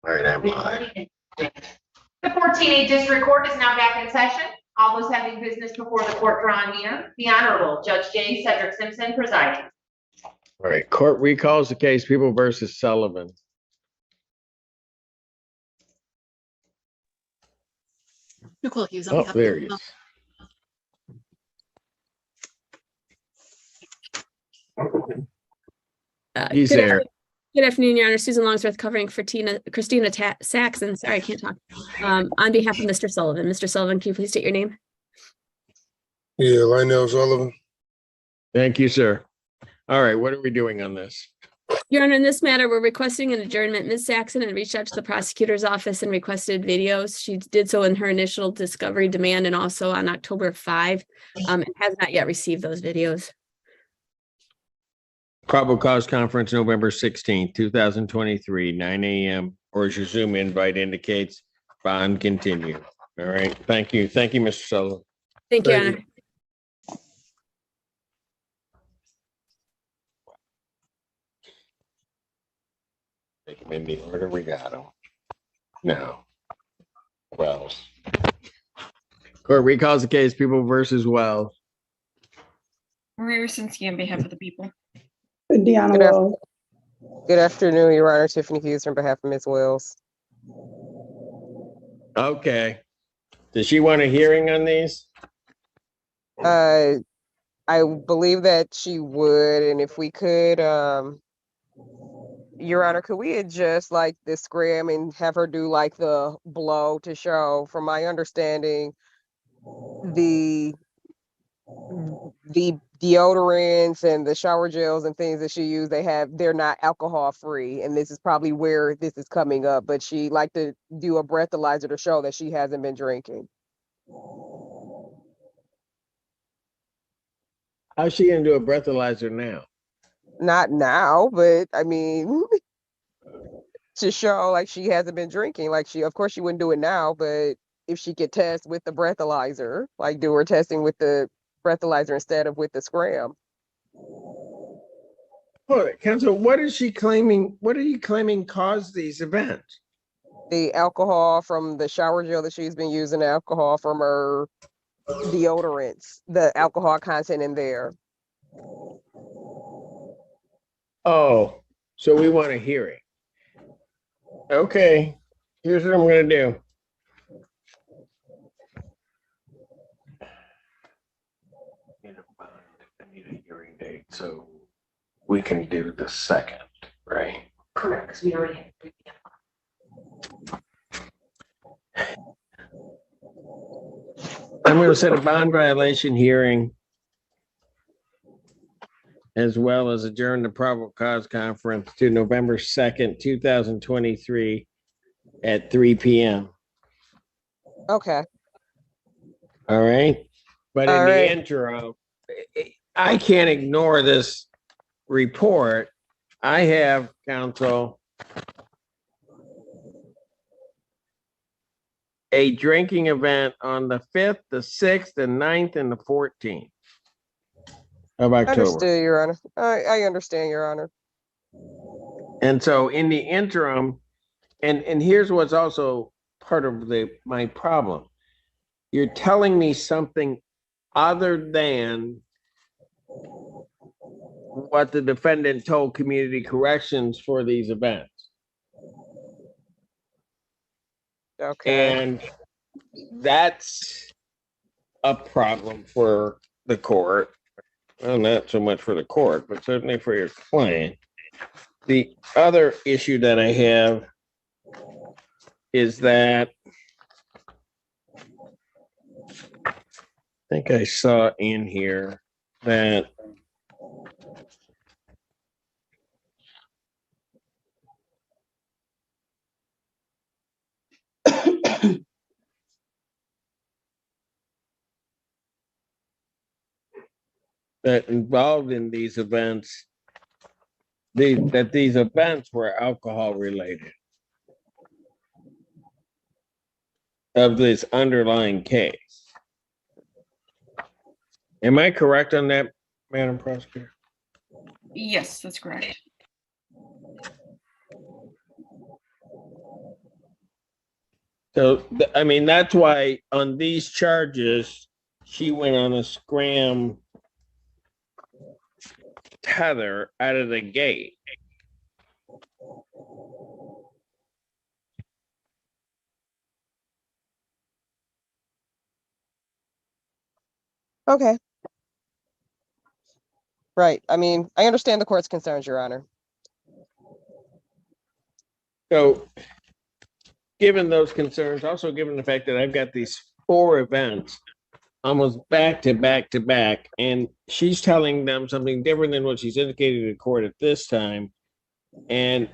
All right, I'm live. The 14A District Court is now back in session. All those having business before the court draw near. The Honorable Judge J. Cedric Simpson presiding. All right, court recalls the case People versus Sullivan. Nicole Hughes. Oh, there he is. He's Good there. Good afternoon, Your Honor. Susan Longsworth covering for Christina Saxon. Sorry, I can't talk. On behalf of Mr. Sullivan. Mr. Sullivan, can you please state your name? Yeah, Lionel Sullivan. Thank you, sir. All right, what are we doing on this? Your Honor, in this matter, we're requesting an adjournment. Ms. Saxon had reached out to the prosecutor's office and requested videos. She did so in her initial discovery demand and also on October 5, and has not yet received those videos. Probable cause conference, November 16th, 2023, 9 a.m. Or as your Zoom invite indicates, bond continue. All right, thank you. Thank you, Mr. Sullivan. Thank you, Your Honor. Take them in the order we got them. Now, Wells. Court recalls the case People versus Wells. Maria Rosinski on behalf of the people. Deanna Wells. Good afternoon, Your Honor. Tiffany Hughes on behalf of Ms. Wells. Okay. Does she want a hearing on these? I believe that she would, and if we could, Your Honor, could we adjust like the scram and have her do like the blow to show? From my understanding, the deodorants and the shower gels and things that she used, they're not alcohol free, and this is probably where this is coming up. But she like to do a breathalyzer to show that she hasn't been drinking. How's she gonna do a breathalyzer now? Not now, but I mean, to show like she hasn't been drinking. Like of course she wouldn't do it now, but if she could test with the breathalyzer, like do her testing with the breathalyzer instead of with the scram. Hold it, Counsel, what is she claiming? What are you claiming caused these events? The alcohol from the shower gel that she's been using, the alcohol from her deodorants, the alcohol content in there. Oh, so we want a hearing. Okay, here's what I'm gonna do. I need a hearing date, so we can do the 2nd, right? Correct, because we already had 3 p.m. I'm gonna set a bond violation hearing as well as adjourn the probable cause conference to November 2nd, 2023 at 3 p.m. Okay. All right. But in All the right. interim, I can't ignore this report. I have, counsel, a drinking event on the 5th, the 6th, and 9th, and the 14th of October. Understood, Your Honor. I understand, Your Honor. And so in the interim, and here's what's also part of my problem. You're telling me something other than what the defendant told community corrections for these events. Okay. And that's a problem for the court. Well, not so much for the court, but certainly for your client. The other issue that I have is that I think I saw in here that that involved in these events, that these events were alcohol related of this underlying case. Am I correct on that, Madam Prosecutor? Yes, that's correct. So, I mean, that's why on these charges, she went on a scram tether out of the gate. Okay. Right. I mean, I understand the court's concerns, Your Honor. So, given those concerns, also given the fact that I've got these 4 events almost back to back to back, and she's telling them something different than what she's indicated to the court at this time. And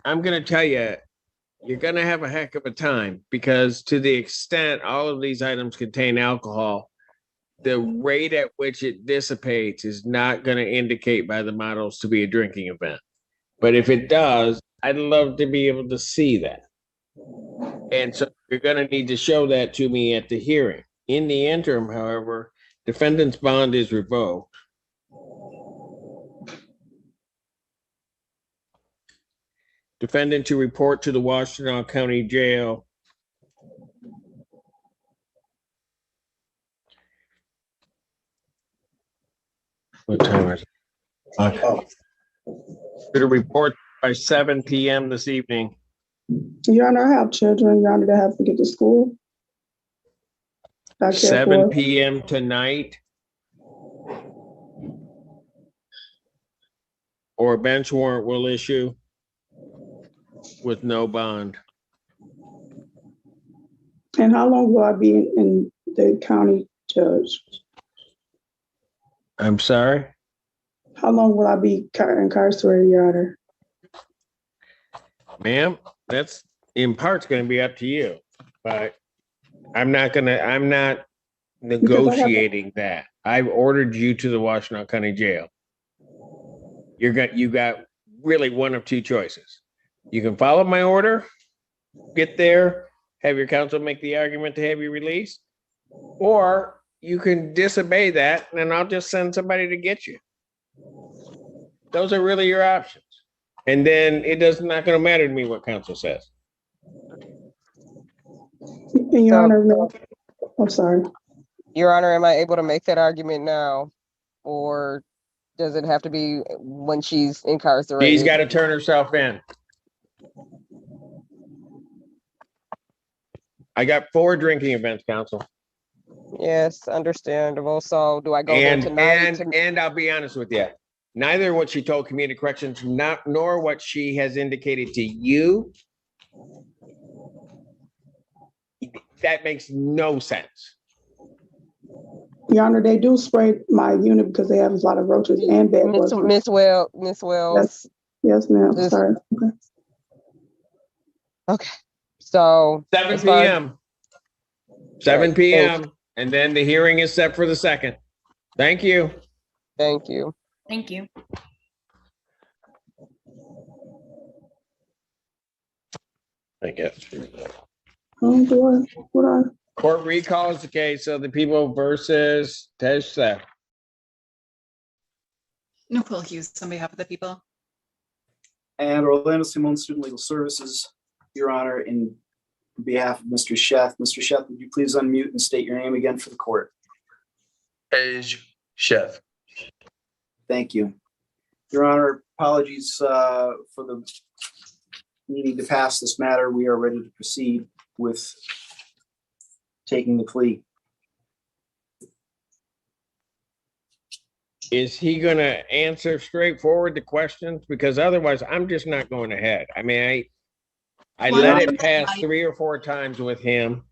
I'm going to tell you, you're going to have a heck of a time, because to the extent all of these items contain alcohol, the rate at which it dissipates is not going to indicate by the models to be a drinking event. But if it does, I'd love to be able to see that. And so you're going to need to show that to me at the hearing. In the interim, however, defendant's bond is revoked. Defendant to report to the Washtenaw County Jail. What time is it? To report by 7 p.m. this evening. Your Honor, I have children, Your Honor, that have to get to school. 7 p.m. tonight. Or a bench warrant will issue with no bond. And how long will I be in the county judge? I'm sorry? How long will I be incarcerated, Your Honor? Ma'am, that's in part going to be up to you, but I'm not negotiating that. I've ordered you to the Washtenaw County Jail. You got really one of 2 choices. You can follow my order, get there, have your counsel make the argument to have you released, or you can disobey that and I'll just send somebody to get you. Those are really your options. And then not going to matter to me what counsel says. And Your Honor, no, I'm sorry. Your Honor, am I able to make that argument now? Or does it have to be when she's incarcerated? She's got to turn herself in. I got 4 drinking events, counsel. Yes, understandable. So do I go there tonight? And I'll be honest with you. Neither what she told Community Corrections, nor what she has indicated to you, that makes no sense. Your Honor, they do spray my unit because they have a lot of roaches and bed bugs. Miss Wells. Yes, ma'am. Sorry. Okay. So 7 p.m. 7 p.m. And then the hearing is set for the 2nd. Thank you. Thank you. Thank you. I guess. Court recalls the case of the people versus Tej Seth. Nicole Hughes on behalf of the people. And Orlando Simone, Student Legal Services, Your Honor, in behalf of Mr. Sheth. Mr. Sheth, would you please unmute and state your name again for the court? Tej Sheth. Thank you. Your Honor, apologies for the needing to pass this matter. We are ready to proceed with taking the plea. Is he going to answer straightforward the questions? Because otherwise, I'm just not going ahead. I mean, I let it pass 3 or 4 times with him.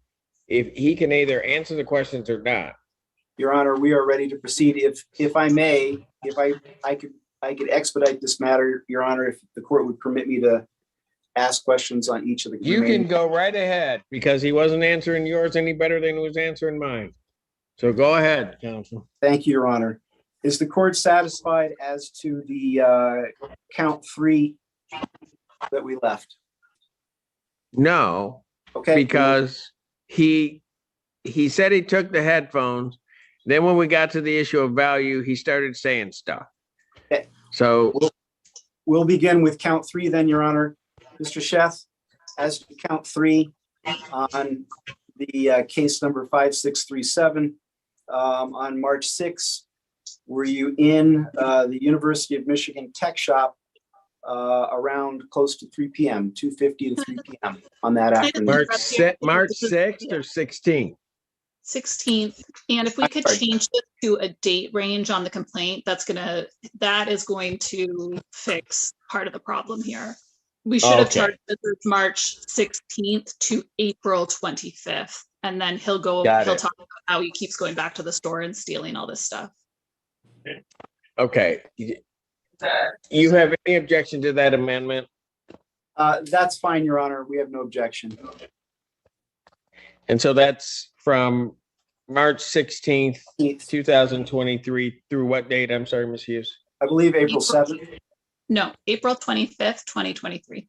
If he can either answer the questions or not. Your Honor, we are ready to proceed. If I may, if I could expedite this matter, Your Honor, if the court would permit me to ask questions on each of the. You can go right ahead because he wasn't answering yours any better than he was answering mine. So go ahead, counsel. Thank you, Your Honor. Is the court satisfied as to the count 3 that we left? No. Okay. Because he said he took the headphones. Then when we got to the issue of value, he started saying stuff. Okay. So we'll begin with count 3 then, Your Honor. Mr. Sheth, as to count 3, on the case number 5637 on March 6th. Were you in the University of Michigan Tech Shop around close to 3 p.m., 2:50 to 3 p.m. on that afternoon? March 6th or 16th? 16th. And if we could change this to a date range on the complaint, that is going to fix part of the problem here. We should have charged this as March 16th to April 25th. And then he'll talk about how he keeps going back to the store and stealing all this stuff. Okay. You have any objection to that amendment? That's fine, Your Honor. We have no objection. And so that's from March 16th, 2023 through what date? I'm sorry, Ms. Hughes. I believe April 7th. No, April 25th, 2023.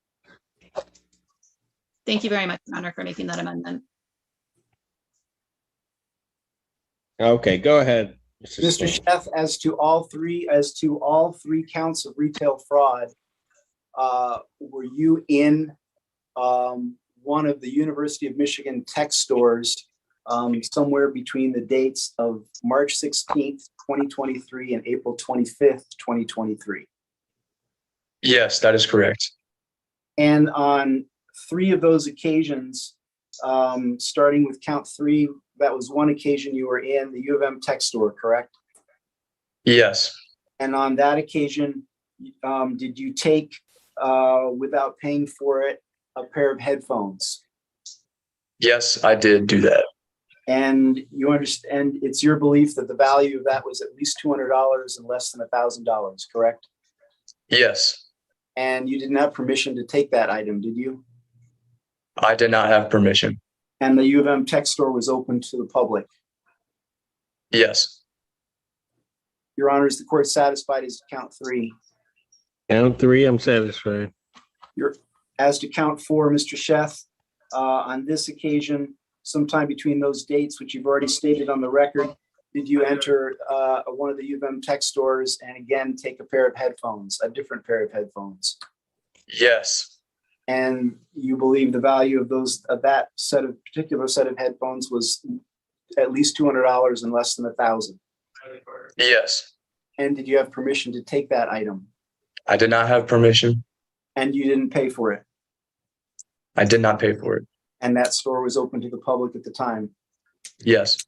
Thank you very much, Your Honor, for making that amendment. Okay, go ahead. Mr. Chef, as to all three counts of retail fraud, were you in one of the University of Michigan tech stores somewhere between the dates of March 16th, 2023 and April 25th, 2023? Yes, that is correct. And on 3 of those occasions, starting with count 3, that was one occasion you were in the U of M tech store, correct? Yes. And on that occasion, did you take, without paying for it, a pair of headphones? Yes, I did do that. And you understand, it's your belief that the value of that was at least $200 and less than $1,000, correct? Yes. And you didn't have permission to take that item, did you? I did not have permission. And the U of M tech store was open to the public? Yes. Your Honor, is the court satisfied as to count 3? Count 3, I'm satisfied. As to count 4, Mr. Chef, on this occasion, sometime between those dates, which you've already stated on the record, did you enter one of the U of M tech stores and again take a pair of headphones, a different pair of headphones? Yes. And you believe the value of that particular set of headphones was at least $200 and less than $1,000? Yes. And did you have permission to take that item? I did not have permission. And you didn't pay for it? I did not pay for it. And that store was open to the public at the time? Yes.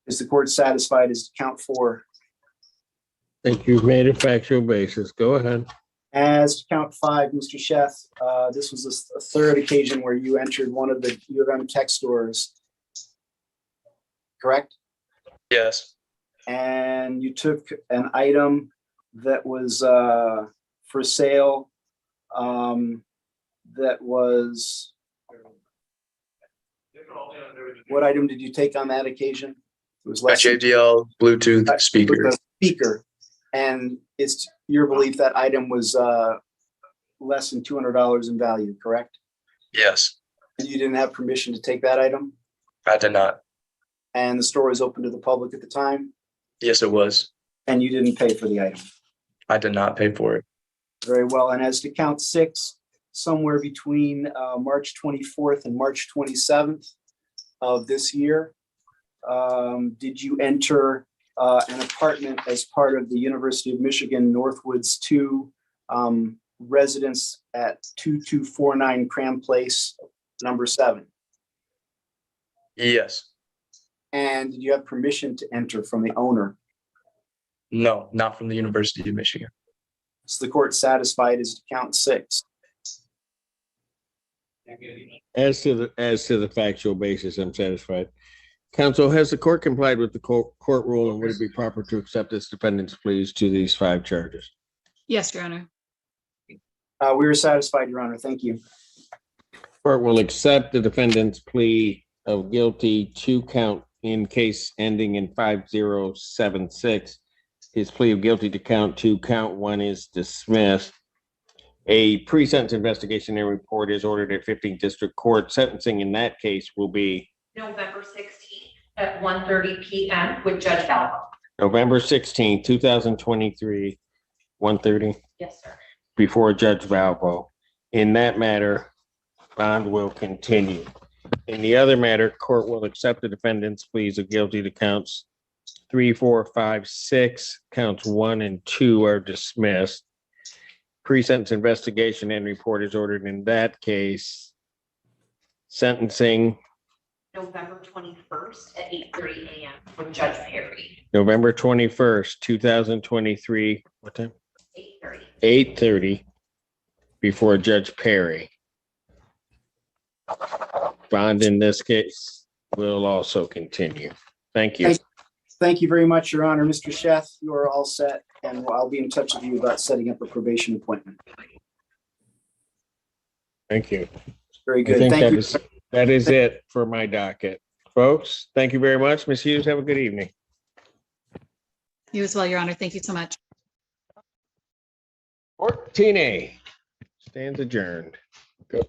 Is the court satisfied as to count 4? I think you've made a factual basis. Go ahead. As to count 5, Mr. Chef, this was a third occasion where you entered one of the U of M tech stores, correct? Yes. And you took an item that was for sale that was, what item did you take on that occasion? It was A JBL Bluetooth speaker. Speaker. And it's your belief that item was less than $200 in value, correct? Yes. And you didn't have permission to take that item? I did not. And the store was open to the public at the time? Yes, it was. And you didn't pay for the item? I did not pay for it. Very well. And as to count 6, somewhere between March 24th and March 27th of this year, did you enter an apartment as part of the University of Michigan Northwoods 2 residence at 2249 Cram Place, number 7? Yes. And did you have permission to enter from the owner? No, not from the University of Michigan. Is the court satisfied as to count 6? As to the factual basis, I'm satisfied. Counsel, has the court complied with the court rule, and would it be proper to accept this defendant's pleas to these 5 charges? Yes, Your Honor. We are satisfied, Your Honor. Thank you. Court will accept the defendant's plea of guilty to count in case ending in 5076. His plea of guilty to count 2, count 1 is dismissed. A pre-sentence investigation and report is ordered at 15th District Court. Sentencing in that case will be November 16th at 1:30 p.m. with Judge Valvo. November 16th, 2023, 1:30. Yes, sir. Before Judge Valvo. In that matter, Bond will continue. In the other matter, court will accept the defendant's pleas of guilty to counts 3, 4, 5, 6. Counts 1 and 2 are dismissed. Pre-sentence investigation and report is ordered in that case. Sentencing November 21st at 8:30 a.m. with Judge Perry. November 21st, 2023. What time? 8:30. 8:30 before Judge Perry. Bond in this case will also continue. Thank you. Thank you very much, Your Honor. Mr. Sheth, you are all set, and I'll be in touch with you about setting up a probation appointment. Thank you. Very I good. think Thank you. that is it for my docket. Folks, thank you very much. Ms. Hughes, have a good evening. You as well, Your Honor. Thank you so much. 14A stands adjourned. Go.